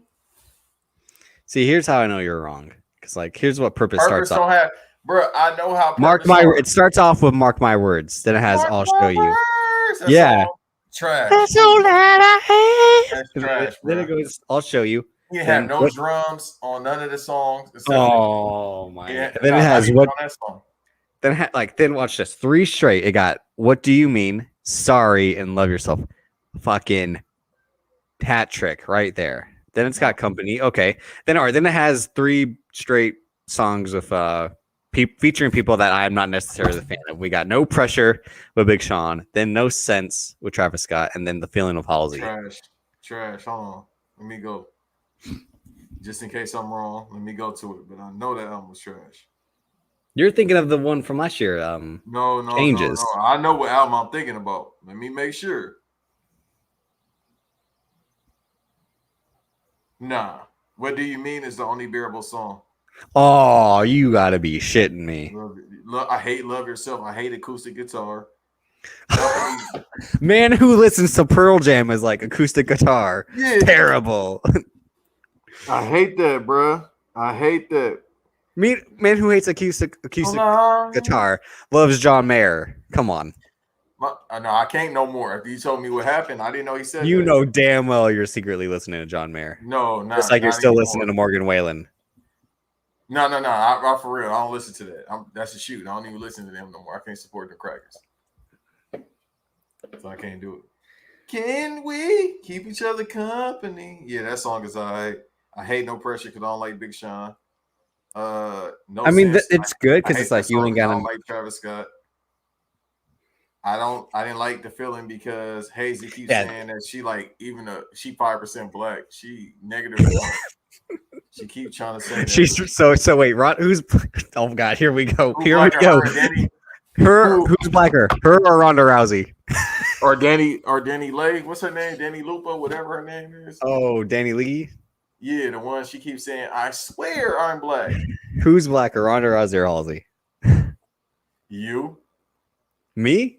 See, here's how I know you're wrong. Because like, here's what Purpose starts off. Bro, I know how. It starts off with "Mark My Words." Then it has "I'll Show You." Yeah, trash. That's all that I have. That's trash. Then it goes, "I'll Show You." You have no drums on none of the songs. Oh my! Yeah, and then it has what? Then watch this 3 straight. It got "What Do You Mean," "Sorry," and "Love Yourself." Fucking hat trick right there. Then it's got "Company." Okay. Then it has 3 straight songs with featuring people that I'm not necessarily a fan of. We got "No Pressure" with Big Sean, then "No Sense" with Travis Scott, and then "The Feeling of Halsey." Trash. Hold on. Let me go. Just in case I'm wrong, let me go to it. But I know that album was trash. You're thinking of the one from last year. No. Changes. No. I know what album I'm thinking about. Let me make sure. Nah. What Do You Mean is the only bearable song. Oh, you gotta be shitting me. I hate Love Yourself. I hate acoustic guitar. Man who listens to Pearl Jam is like acoustic guitar. Yeah. Terrible. I hate that, bruh. I hate that. Man who hates acoustic guitar loves John Mayer. Come on. No, I can't no more. If you told me what happened, I didn't know he said You that. know damn well you're secretly listening to John Mayer. No, not. Just like you're not still anymore. listening to Morgan Wallen. No. I for real. I don't listen to that. That's a shoot. I don't even listen to them no more. I can't support the crackers. So I can't do it. Can we keep each other company? Yeah, that song is alright. I hate No Pressure because I don't like Big Sean. No. I mean, Sense. it's good because I it's hate like that you song ain't 'cause I got don't like Travis Scott. I didn't like The Feeling because Hazy keeps saying that she like she 5% black. She -1. She keeps trying to say that. She's so wait, Ron, who's oh god, here we go. Who's blacker? Her or Ronda Rousey? Or Danny Lay. What's her name? Danny Lupa, whatever her name is. Oh, Danny Lee. Yeah, the one she keeps saying, I swear I'm black. Who's blacker, Ronda Rousey or Halsey? You? Me?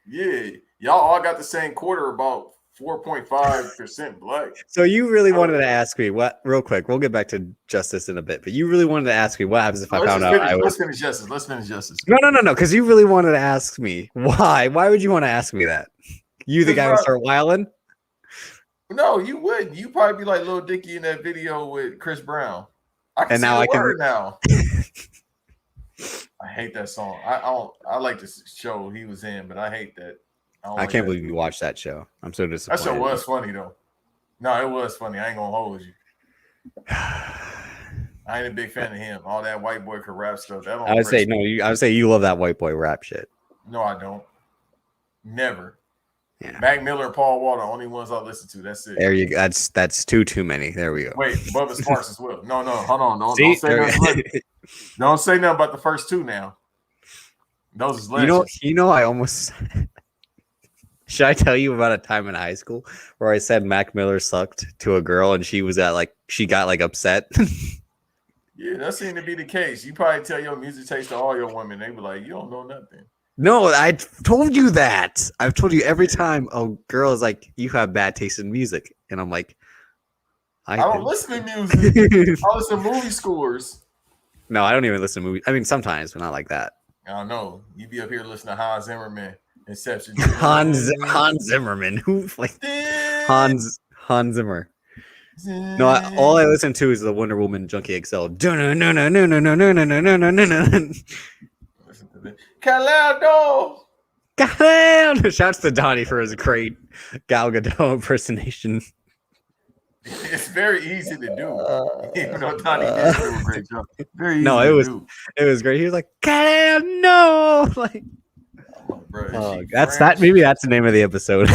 Yeah. Y'all all got the same quarter, about 4.5% black. So you really wanted to ask me what, real quick, we'll get back to justice in a bit, but you really wanted to ask me what happens if I found out I was... Let's finish justice. No, because you really wanted to ask me. Why? Why would you want to ask me that? You the guy would start wilding? No, you wouldn't. You probably be like Lil Dicky in that video with Chris Brown. I can and now I can now. I hate that song. I like the show he was in, but I hate that. I can't believe you watched that show. I'm so disappointed. That show was funny though. No, it was funny. I ain't gonna hold you. I ain't a big fan of him. All that white boy could rap stuff. I would say you love that white boy rap shit. No, I don't. Never. Yeah. Mac Miller and Paul Wall, the only ones I listen to. That's it. There you go. That's too many. There we go. Wait, Bubba Sparks as well. No, hold on. Don't say nothing. Don't say nothing about the first two now. Those is legends. You know, I almost should I tell you about a time in high school where I said Mac Miller sucked to a girl and she got upset? Yeah, that seemed to be the case. You probably tell your music taste to all your women. They be like, you don't know nothing. No, I told you that. I've told you every time a girl is like, you have bad taste in music. And I'm like, I don't listen to music. I listen to movie scores. No, I don't even listen to movies. I mean, sometimes, but not like that. I don't know. You be up here listening to Hans Zimmerman, Inception. Hans Zimmerman. Who like Hans Zimmer? No, all I listen to is the Wonder Woman Junkie XL. Calado. Shouts to Donnie for his great Gal Gadot impersonation. It's very easy to do. Even though Donnie did do a great job. Very easy it was great. He was like, no, like, bro, maybe that's the name of the episode.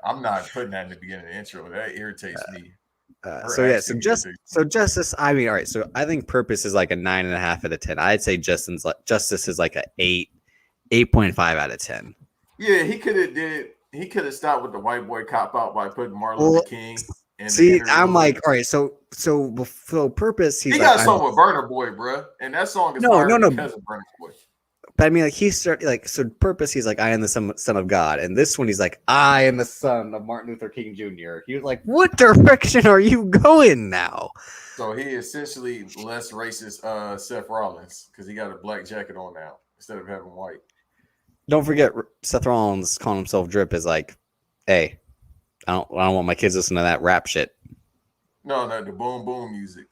I'm not putting that in the beginning of the intro. That irritates me. So Justice. I mean, all right. So I think Purpose is like a 9.5 out of 10. I'd say Justice is like a 8.5 out of 10. Yeah, he could have stopped with the white boy cop out by putting Martin Luther King. I'm like, all right. So Purpose. He got a song with Burner Boy, bro, and that song is no because of Burner Boy. But I mean, like he started Purpose. He's like, I am the son of God, and this one he's like, I am the son of Martin Luther King Jr. He was like, what direction are you going now? So he essentially less racist Seth Rollins because he got a black jacket on now instead of having white. Don't forget, Seth Rollins calling himself Drip is like, hey, I don't want my kids listening to that rap shit. No, the boom boom music.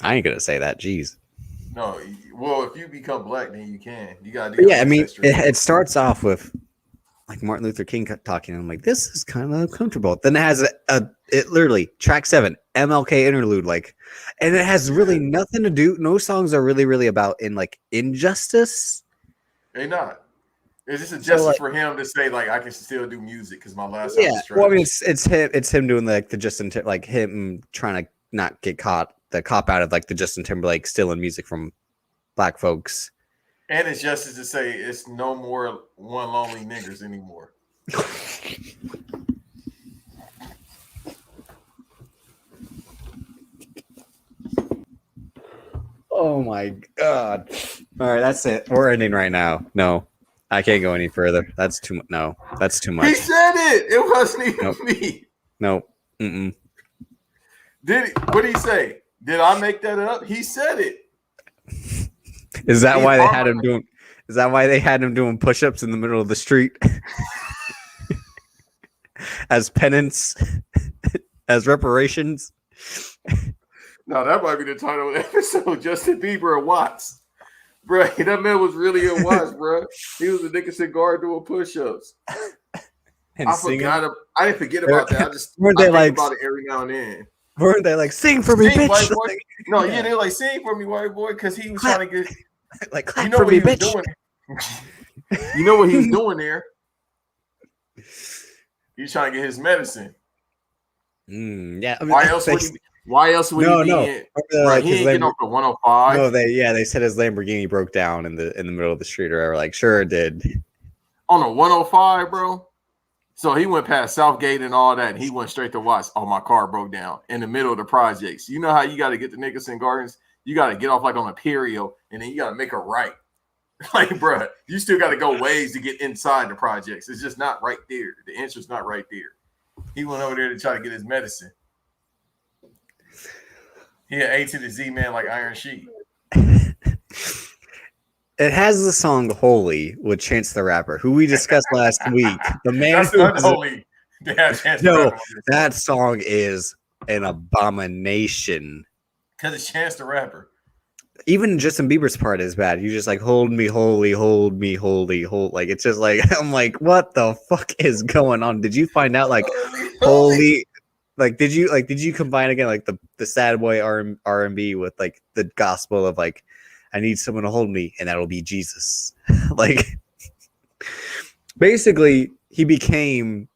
I ain't gonna say that. Jeez. No, well, if you become black, then you can. You gotta do. Yeah, I mean, it starts off with like Martin Luther King talking, and I'm like, this is kind of uncomfortable. Then it has it literally track 7 MLK interlude, like, and it has really nothing to do. No songs are really about injustice. They not. It's just a justice for him to say like I can still do music because my last album is trash. Well, I mean, it's him doing like the him trying to not get caught. The cop out of like the Justin Timberlake stealing music from black folks. And it's justice to say it's no more one lonely niggers anymore. Oh my god! All right, that's it. We're ending right now. No, I can't go any further. That's too much. No, that's too much. He said it. It wasn't even Nope. me. Nope. Mm-mm. What did he say? Did I make that up? He said it. Is that why they had him doing? Is that why they had him doing push-ups in the middle of the street as penance, as reparations? No, that might be the title of the episode. Justin Bieber and Watts. Bro, that man was really in Watts, bro. He was a Nicholson guard doing push-ups. And I didn't forget about that. I just weren't they think like about it every now and then. Weren't they like sing for me, Sing, bitch? white boy. Like, No, yeah, they were like sing for me, white boy, because he was trying to get like clap you know for what me, he was bitch. doing. You know what he was doing there? He's trying to get his medicine. Yeah. I mean, Why else would he? Why else would he be in? Right, he ain't getting off the 105. No, they said his Lamborghini broke down in the middle of the street, or whatever. Like, sure it did. On the 105, bro. So he went past Southgate and all that, and he went straight to Watts. Oh, my car broke down in the middle of the projects. You know how you got to get to Nicholson Gardens? You got to get off like on a Perio, and then you got to make a right. Like, bro, you still got to go ways to get inside the projects. It's just not right there. The entrance not right there. He went over there to try to get his medicine. He had A to the Z, man, like Iron Sheik. It has the song "Holy" with Chance the Rapper, who we discussed last week. The man That's who unholy. No, that song is an abomination. Because it's Chance the Rapper. Even Justin Bieber's part is bad. You just like hold me, holy, hold me, holy, hold. Like it's just like I'm like, what the fuck is going on? Did you find out like holy? Like did you combine again like the sad boy R&B with like the gospel of like I need someone to hold me and that'll be Jesus. Like basically he became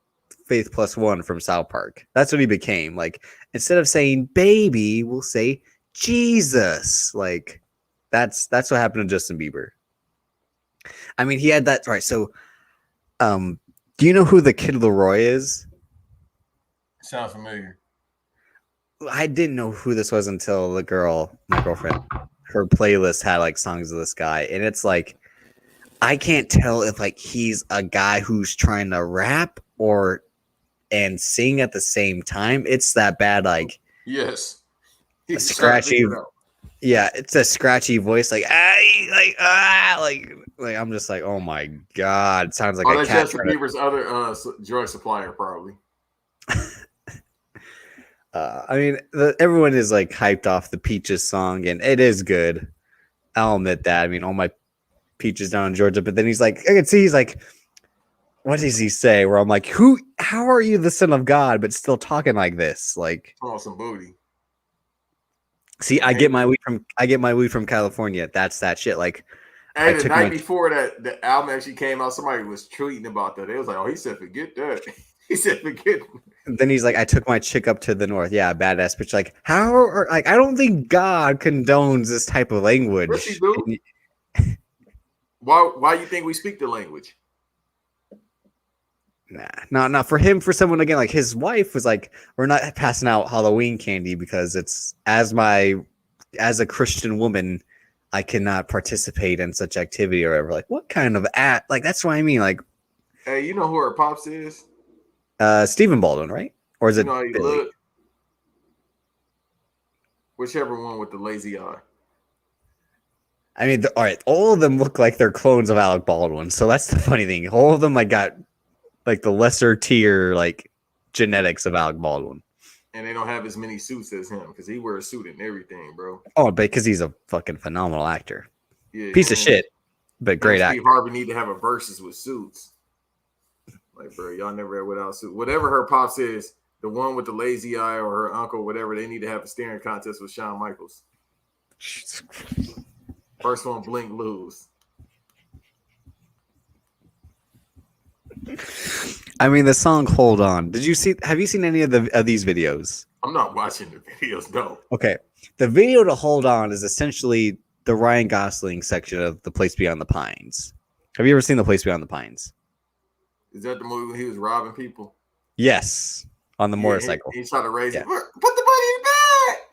Faith Plus One from South Park. That's what he became. Like instead of saying baby, we'll say Jesus. Like that's what happened to Justin Bieber. I mean, he had that right. So do you know who the Kid Leroy is? Sounds familiar. I didn't know who this was until my girlfriend, her playlist had like songs of this guy, and it's like I can't tell if like he's a guy who's trying to rap and sing at the same time. It's that bad, like yes, a scratchy. Yeah, it's a scratchy voice, like I'm just like, oh my god, it sounds like a that's cat. Justin Bieber's other drug supplier, probably. I mean, everyone is like hyped off the Peaches song, and it is good. I'll admit that. I mean, all my peaches down in Georgia, but then he's like, I can see he's like, what does he say? Where I'm like, how are you the son of God, but still talking like this? Like, oh, some booty. See, I get my weed from California. That's that shit. Like, and the night before that, the album actually came out, somebody was tweeting about that. It was like, oh, he said, forget that. He said, forget. Then he's like, I took my chick up to the north. Yeah, badass bitch. Like, I don't think God condones this type of language. Yes, he do. Why you think we speak the language? Nah, not for him. For someone again, like his wife was like, we're not passing out Halloween candy because it's as a Christian woman, I cannot participate in such activity or whatever. Like, what kind of like that's what I mean. Like, hey, you know who her pops is? Stephen Baldwin, right? Or is it Billy? Whichever one with the lazy eye. I mean, all right, all of them look like they're clones of Alec Baldwin. So that's the funny thing. All of them like got like the lesser tier like genetics of Alec Baldwin. And they don't have as many suits as him because he wears a suit and everything, bro. Oh, because he's a fucking phenomenal actor. Yeah, piece of shit, but great actor. Steve Harvey need to have a versus with suits. Like, bro, y'all never had without suit. Whatever her pops is, the one with the lazy eye or her uncle, whatever, they need to have a staring contest with Shawn Michaels. First one, blink, lose. I mean, the song "Hold On." Have you seen any of these videos? I'm not watching the videos, no. Okay, the video to "Hold On" is essentially the Ryan Gosling section of The Place Beyond the Pines. Have you ever seen The Place Beyond the Pines? Is that the movie when he was robbing people? Yes, on the motorcycle. He tried to raise it. Put the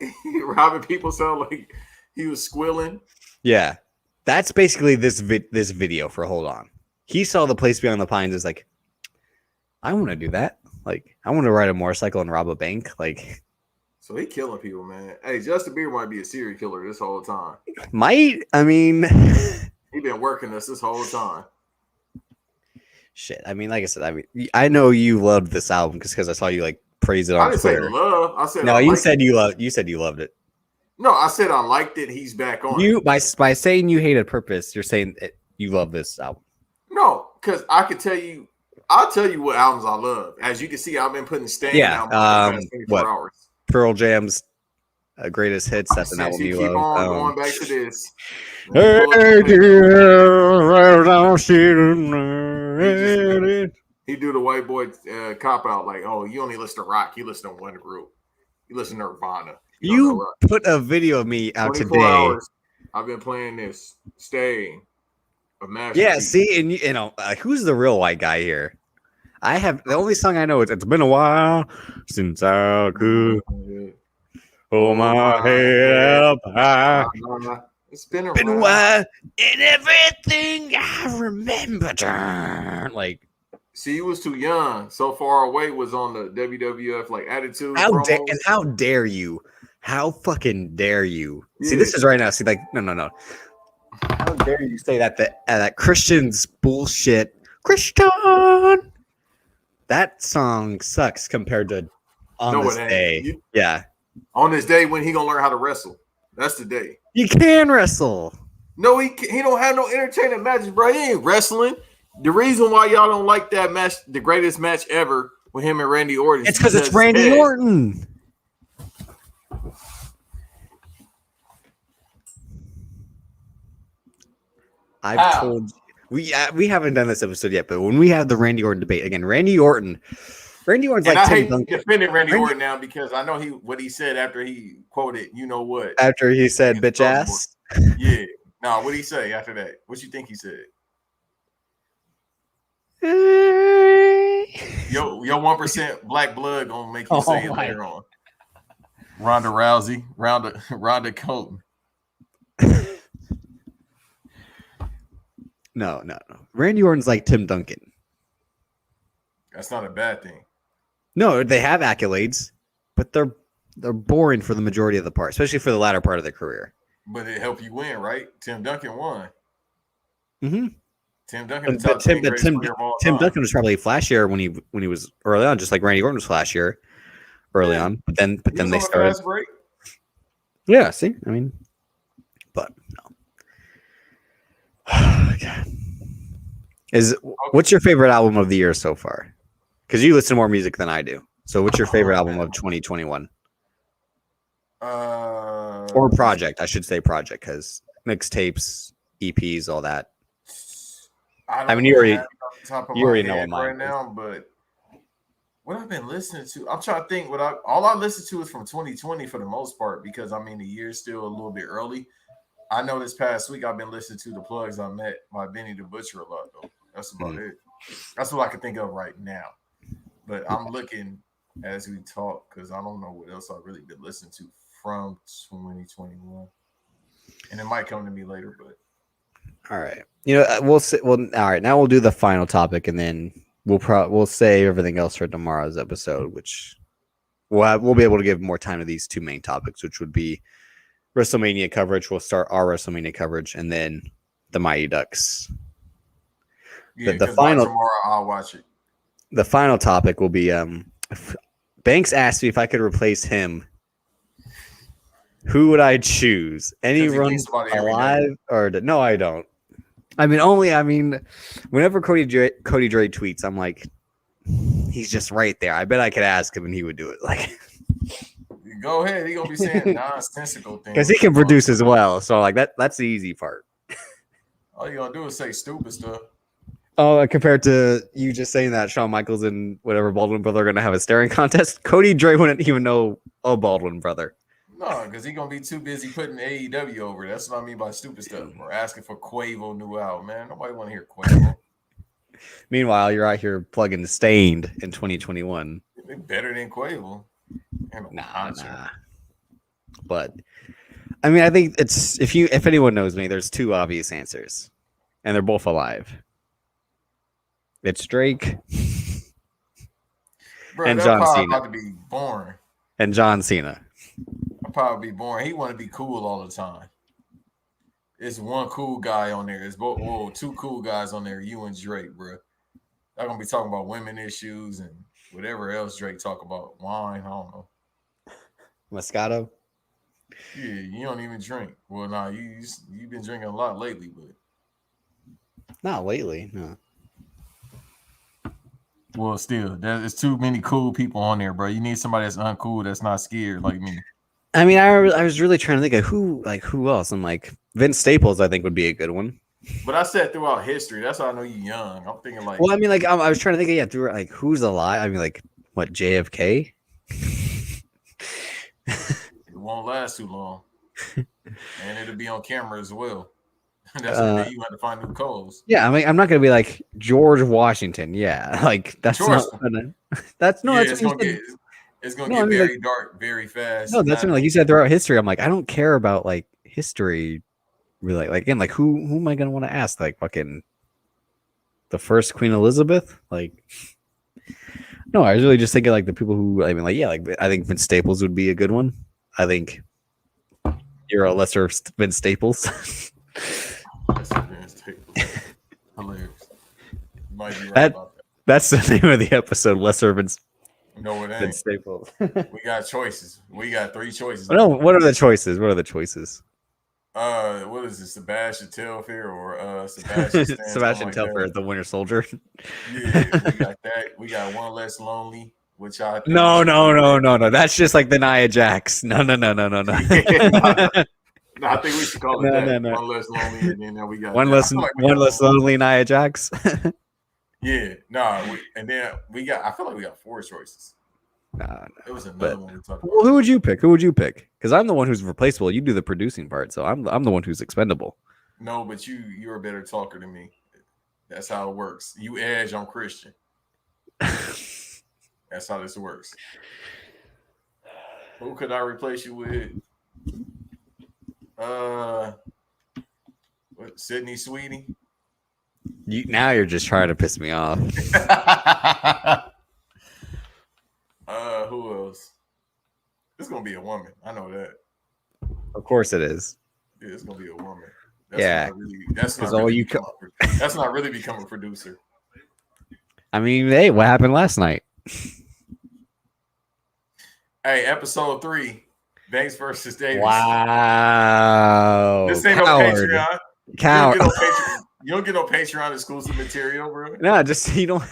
money back. Robbing people sound like He was squilling. Yeah, that's basically this video for Hold On. He saw The Place Beyond the Pines. Is like, I want to do that. Like, I want to ride a motorcycle and rob a bank. Like, so he killing people, man. Hey, Justin Bieber might be a serial killer this whole time. I mean, he been working us this whole time. Shit. I mean, like I said, I know you loved this album because I saw you like praise it on Twitter. I didn't say love. I said no. You said you loved. You said you loved it. No, I said I liked it. He's back on. You by saying you hated Purpose, you're saying you love this album. No, because I could tell you. I'll tell you what albums I love. As you can see, I've been putting Stain out for the past 24 hours. Pearl Jam's greatest hits. That's an album you love. Keep on going back to this. He do the white boy cop out like, oh, you only listen to rock. You listen to one group. You listen to Nirvana. You put a video of me out today. Hours, I've been playing this. Stay. Yeah, see, and you know, who's the real white guy here? I have the only song I know is "It's Been a While Since I Could Hold My Head Up High." It's been a while, and everything I remember. Like, see, you was too young. So Far Away was on the WWF like Attitude. How dare you? How fucking dare you? Yeah. See, this is right now. See, like, no. How dare you say that Christian's bullshit? Christian. That song sucks compared to On This Day. Yeah. On This Day when he gonna learn how to wrestle. That's the day. He can wrestle. No, he don't have no entertaining matches, bro. He ain't wrestling. The reason why y'all don't like that match, the greatest match ever with him and Randy Orton, it's because it's Randy Orton. I've told you, we haven't done this episode yet, but when we have the Randy Orton debate again, Randy Orton's and like I hate defending Randy Orton now because I know what he said after he quoted, you know what? After he said bitch ass. Yeah. No, what'd he say after that? What you think he said? Yo, 1% black blood gonna make you say it later on. Ronda Rousey, Ronda Colton. No. Randy Orton's like Tim Duncan. That's not a bad thing. No, they have accolades, but they're boring for the majority of the part, especially for the latter part of their career. But it helped you win, right? Tim Duncan won. Mm-hmm. Tim Duncan. Tim Duncan was probably flashier when he was early on, just like Randy Orton was flashier early on. But then they started. Yeah. See, I mean, but no. God. What's your favorite album of the year so far? Because you listen to more music than I do. So what's your favorite album of 2021? Or project, I should say project, because mixtapes, EPs, all that. I mean, you already know what mine right now, but what I've been listening to, I'm trying to think. All I listen to is from 2020 for the most part, because I mean the year's still a little bit early. I know this past week I've been listening to The Plugs I Met by Benny the Butcher a lot though. That's about it. That's what I can think of right now. But I'm looking as we talk because I don't know what else I've really been listening to from 2021, and it might come to me later. But all right, we'll say, all right. Now we'll do the final topic, and then we'll save everything else for tomorrow's episode, which we'll be able to give more time to these two main topics, which would be WrestleMania coverage. We'll start our WrestleMania coverage, and then the Mighty Ducks. Yeah, the final tomorrow I'll watch it. The final topic will be Banks asked me if I could replace him. Who would I choose? Anyone alive or no? I don't. I mean, whenever Cody Drake tweets, I'm like, he's just right there. I bet I could ask him and he would do it. Like, go ahead. He gonna be saying nonsensical things because he can produce as well. So like that's the easy part. All you gonna do is say stupid stuff. Oh, compared to you just saying that Shawn Michaels and whatever Baldwin brother are going to have a staring contest, Cody Drake wouldn't even know a Baldwin brother. No, because he's going to be too busy putting AEW over. That's what I mean by stupid stuff. Or asking for Quavo new album, man. Nobody want to hear Quavo. Meanwhile, you're out here plugging Stained in 2021. They're better than Quavo. Nah. But I mean, I think it's if anyone knows me, there's two obvious answers, and they're both alive. It's Drake Bro, and that John probably Cena. about to be boring. And John Cena. That probably be boring. He want to be cool all the time. It's one cool guy on there. It's two cool guys on there. You and Drake, bro. They're gonna be talking about women issues and whatever else Drake talk about. Wine, I don't know. Moscato. Yeah, you don't even drink. Well, nah, you've been drinking a lot lately, but Not lately, no. well, still, there's too many cool people on there, bro. You need somebody that's uncool, that's not scared like me. I mean, I was really trying to think of who else. I'm like, Vince Staples, I think would be a good one. But I said throughout history. That's how I know you're young. I'm thinking like, Well, I mean, like I was trying to think of through like who's alive. I mean, like what JFK? it won't last too long, and it'll be on camera as well. That's the day you have to find new codes. Yeah, I mean, I'm not gonna be like George Washington. Yeah, like that's George, not gonna. That's no. Yeah, that's it's gonna get very dark very fast. No, that's like you said throughout history. I'm like, I don't care about like history. Really, like again, like who am I gonna want to ask? Like fucking the first Queen Elizabeth? Like, no, I was really just thinking like the people who I mean, like yeah, like I think Vince Staples would be a good one. I think you're a lesser Vince Staples. Hilarious. You might be right about that. That's the name of the episode. Lesser Vince. No, it ain't. Vince Staples. We got choices. We got 3 choices. No, what are the choices? What are the choices? What is it? Sebastian Telfair or Sebastian Stan, Sebastian Telfair, the Winter Soldier. Yeah, we got that. We got One Less Lonely, which I think no. That's just like the Nia Jax. No. No, I think we should call it that. No. One Less Lonely, and then we got one less lonely Nia Jax. Yeah, no, and then we got. I feel like we got 4 choices. No. It was another one we talked about. Well, who would you pick? Because I'm the one who's replaceable. You do the producing part, so I'm the one who's expendable. No, but you're a better talker than me. That's how it works. You Edge, I'm Christian. That's how this works. Who could I replace you with? Sydney Sweetie. Now you're just trying to piss me off. Who else? It's gonna be a woman. I know that. Of course it is. Yeah, it's gonna be a woman. That's not really become a producer. I mean, hey, what happened last night? Hey, episode 3, Banks versus Davis. Wow. This ain't no Patreon. Coward. You don't get no Patreon exclusive material, bro. No, just you don't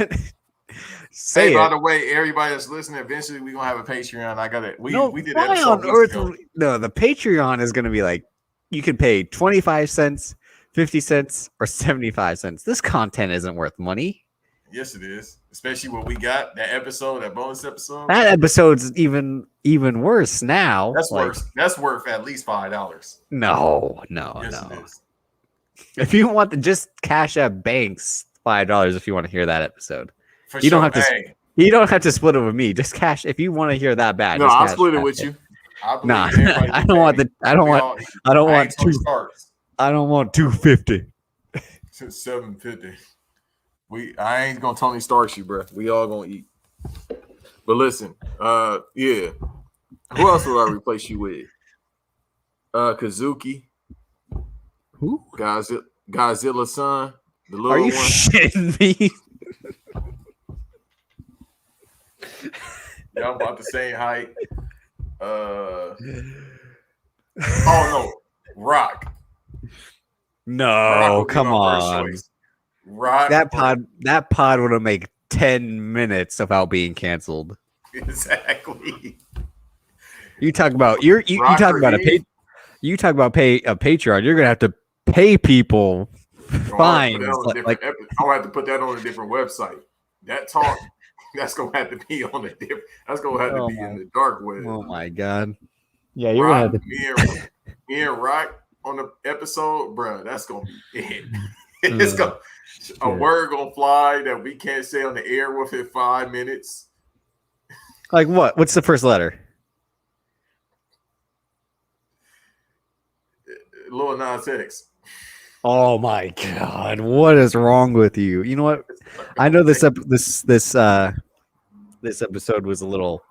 say hey, it. by the way, everybody that's listening, eventually we're gonna have a Patreon. I got it. We did why episode on earth? No, the Patreon is gonna be like you can pay 25 cents, 50 cents, or 75 cents. This content isn't worth money. Yes, it is. Especially what we got, that bonus episode. That episode's even worse now. That's worse. That's worth at least $5. No. Yes, it is. If you want to just cash out Banks $5 if you want to hear that episode. You don't have to. You don't have to split it with me. Just cash if you want to hear that bad. No, I'll split it with you. Nah, I don't want 250. 750. I ain't gonna Tony Stark you, bro. We all gonna eat. But listen, yeah. Who else would I replace you with? Kazuki. Who? Godzilla's son. The little Are you one. shitting me? Y'all about the same height. Oh no, Rock. No, Rock come on. Rock. That pod would have made 10 minutes without being canceled. Exactly. You talk about you talk about a Patreon. You're gonna have to pay people fines. I'll have to put that on a different website. That talk. That's gonna have to be on a different. That's gonna have to be in the dark web. Oh my god! Yeah, you're gonna have to. Me and Rock on the episode, bro. That's gonna be it. It's gonna a word gonna fly that we can't say on the air within 5 minutes. Like what? What's the first letter? Lil Nas X. Oh my god, what is wrong with you? You know what? I know this episode was a little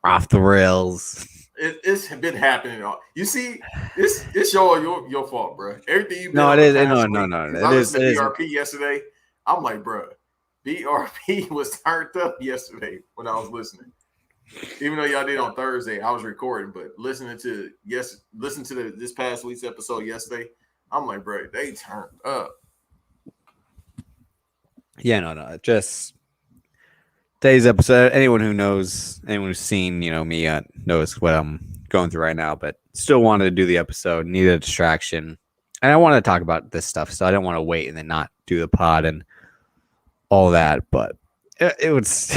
off the rails. It's been happening. You see, it's your fault, bro. Everything you've been No, on it is. the past No. week, It I is. listened It to is. BRP yesterday. I'm like, bro, BRP was turned up yesterday when I was listening. Even though y'all did on Thursday, I was recording, but listen to this past week's episode yesterday. I'm like, bro, they turned up. Yeah, no. Just today's episode. Anyone who's seen, me knows what I'm going through right now. But still wanted to do the episode. Needed a distraction, and I wanted to talk about this stuff, so I didn't want to wait and then not do the pod and all that. But it was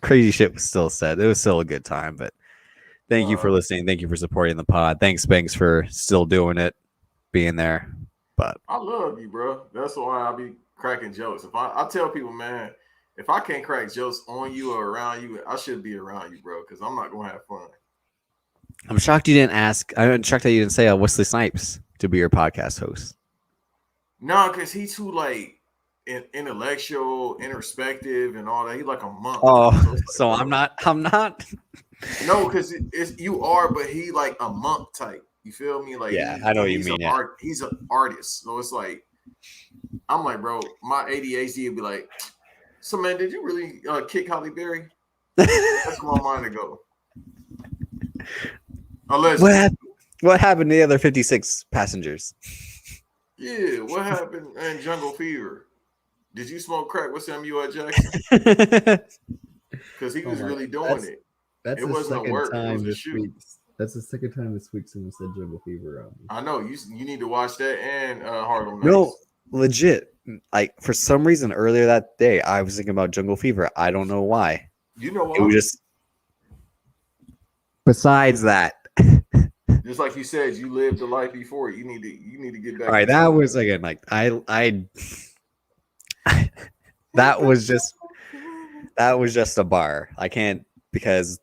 crazy shit was still said. It was still a good time. But thank you for listening. Thank you for supporting the pod. Thanks, Banks, for still doing it, being there. But I love you, bro. That's why I be cracking jokes. If I tell people, man, if I can't crack jokes on you or around you, I should be around you, bro, because I'm not gonna have fun. I'm shocked you didn't ask. I'm shocked that you didn't say Wesley Snipes to be your podcast host. No, because he's too like intellectual, introspective, and all that. He's like a monk. Oh, so I'm not. No, because you are, but he like a monk type. You feel me? Like, yeah, I know what you mean. Yeah. He's an artist, so it's like, I'm like, bro, my ADHD would be like, so man, did you really kick Holly Berry? That's where my mind to go. Unless what happened to the other 56 passengers? Yeah, what happened in Jungle Fever? Did you smoke crack with Samuel L. Jackson? Because he was really doing it. It wasn't a work. It was a shoot. That's the second time this week someone said Jungle Fever. I know you need to watch that and Harlem Nights. No, legit. Like for some reason earlier that day, I was thinking about Jungle Fever. I don't know why. You know why? It was just. Besides that. Just like you said, you lived the life before. You need to get back. All right, that was again like I that was just a bar. I can't because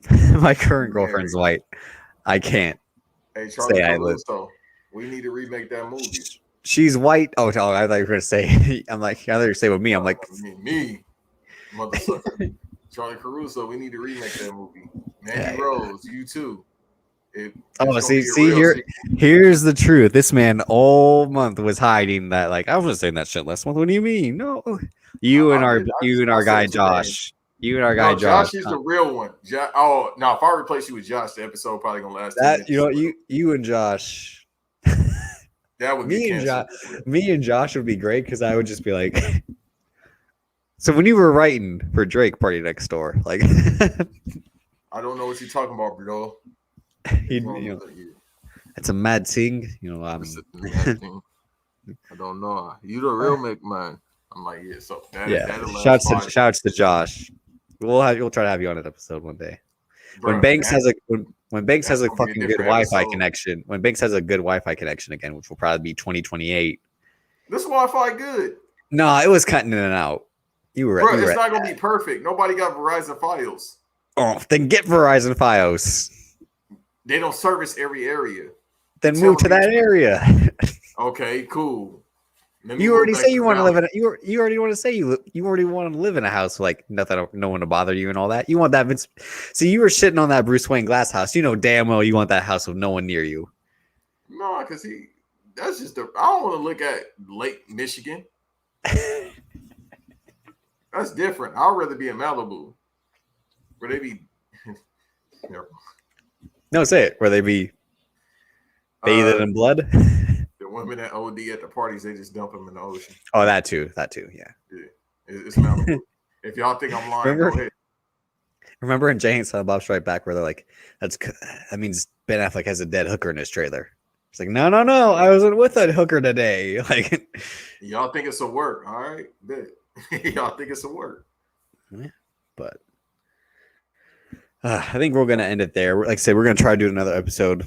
my current girlfriend's white. I can't. Hey, Charlie Caruso, we need to remake that movie. She's white. Oh, I thought you were gonna say. I'm like, I thought you were say with me. I'm like, me, motherfucker. Charlie Caruso, we need to remake that movie. Mandy Rose, you too. Here's the truth. This man all month was hiding that. Like, I wasn't saying that shit last month. What do you mean? No, you and our guy Josh. Josh is the real one. Oh no! If I replace you with Josh, the episode probably gonna last. That you and Josh. That would me and Josh would be great because I would just be like. So when you were writing for Drake Party Next Door, like. I don't know what you're talking about, bro. It's a mad thing, I don't know. You the real McMahon. I'm like, yeah. So shouts to Josh. We'll try to have you on an episode one day. Bro, when Banks has a fucking good Wi-Fi connection. When Banks has a good Wi-Fi connection again, which will probably be 2028. This Wi-Fi good. No, it was cutting in and out. It's not gonna be perfect. Nobody got Verizon Fios. Oh, then get Verizon Fios. They don't service every area. Then move to that area. Okay, cool. You already say you want to live in. You already want to say you already want to live in a house like nothing, no one to bother you and all that. You want that. So you were shitting on that Bruce Wayne glass house. You know damn well you want that house with no one near you. No, because that's just I don't want to look at Lake Michigan. That's different. I'd rather be in Malibu, where they be. No, say it. Where they be bathed in blood. The women that OD at the parties, they just dump them in the ocean. Oh, that too. Yeah. It's Malibu. If y'all think I'm lying, go ahead. Remember in Jay and Silent Bob Strike Back where they're like, that means Ben Affleck has a dead hooker in his trailer. It's like, no. I wasn't with that hooker today. Like, y'all think it's a work, all right? Y'all think it's a work. Yeah, but I think we're gonna end it there. Like I said, we're gonna try to do another episode,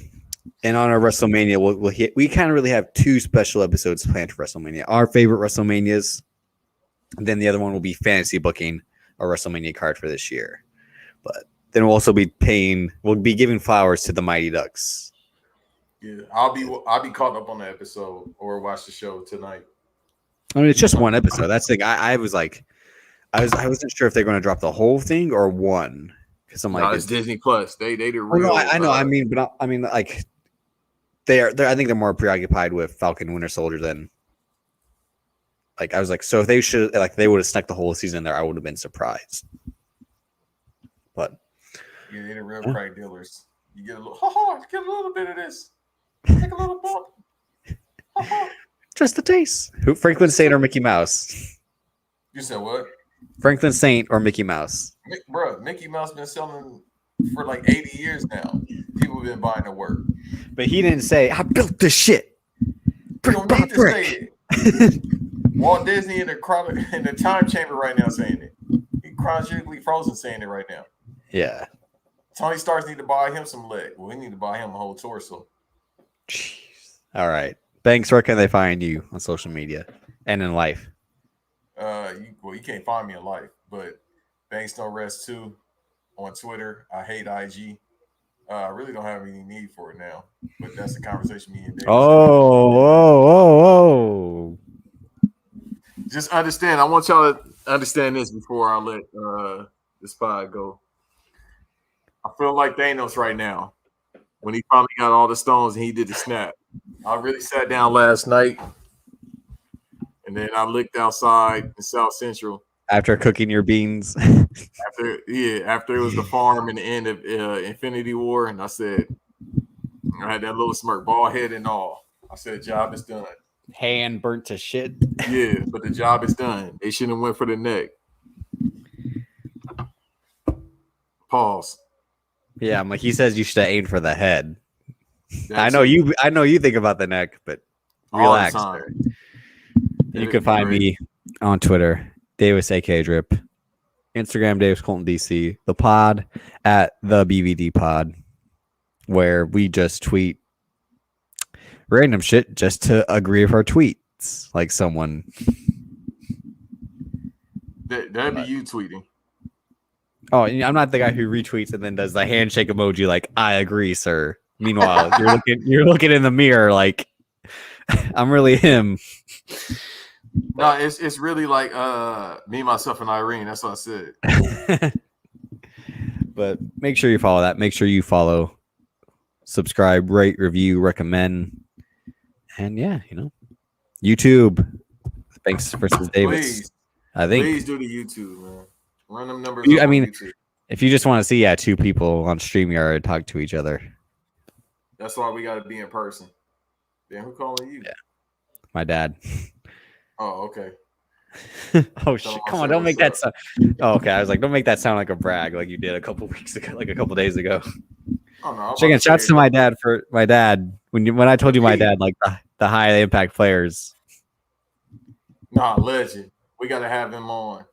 and on our WrestleMania, we kind of really have two special episodes planned for WrestleMania. Our favorite WrestleManias, and then the other one will be fantasy booking our WrestleMania card for this year. But then we'll also be giving flowers to the Mighty Ducks. Yeah, I'll be caught up on the episode or watch the show tonight. I mean, it's just one episode. That's the thing. I was like, I wasn't sure if they're going to drop the whole thing or one. Because I'm like, it's Disney Plus. They the oh, real. no, I know. I mean, like, they're. I think they're more preoccupied with Falcon Winter Soldier than. Like, I was like, so if they should, like, they would have snuck the whole season there, I would have been surprised. But yeah, they're the real crack dealers. You get a little, get a little bit of this. Take a little bump. Just the taste. Who? Franklin Saint or Mickey Mouse? You said what? Franklin Saint or Mickey Mouse? Bro, Mickey Mouse been selling for like 80 years now. People have been buying their work. But he didn't say, I built this shit. You don't need to say it. Walt Disney in the time chamber right now saying it. He cryogenically frozen saying it right now. Yeah. Tony Stark need to buy him some leg. Well, we need to buy him a whole torso. Jeez. All right. Banks, where can they find you on social media and in life? You can't find me in life, but Banks Don't Rest 2 on Twitter. I hate IG. I really don't have any need for it now, but that's the conversation me and Dave. Oh. Just understand. I want y'all to understand this before I let this pod go. I feel like Thanos right now when he finally got all the stones and he did the snap. I really sat down last night and then I looked outside in South Central. After cooking your beans. After it was the farm and the end of Infinity War, and I said, I had that little smirk, bald head and all. I said, job is done. Hand burnt to shit. Yeah, but the job is done. They shouldn't have went for the neck. Pause. Yeah, I'm like, he says you should have aimed for the head. That's I know you think about the neck, but relax. Sir. You can find me on Twitter, Davis aka Drip, Instagram Davis Colton DC, the pod at the BVD Pod, where we just tweet random shit just to agree with our tweets, like someone. That'd be you tweeting. Oh, I'm not the guy who retweets and then does the handshake emoji like I agree, sir. Meanwhile, you're looking in the mirror like I'm really him. No, it's really like me, myself, and Irene. That's what I said. But make sure you follow that. Make sure you follow, subscribe, rate, review, recommend, and yeah, YouTube. Thanks versus Davis. Please, I think. Please do the YouTube, man. Run them numbers. I mean, if you just want to see two people on StreamYard talk to each other. That's why we got to be in person. Then who calling you? Yeah, my dad. Oh, okay. Oh shit! Come on, don't make that sound. Oh, okay, I was like, don't make that sound like a brag, like you did a couple weeks ago, like a couple days ago. Oh no! Chicken, shouts to my dad for my dad when I told you my dad like the high impact players. Nah, legend. We got to have him on,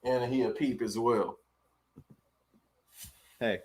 and he a peep as well. Hey.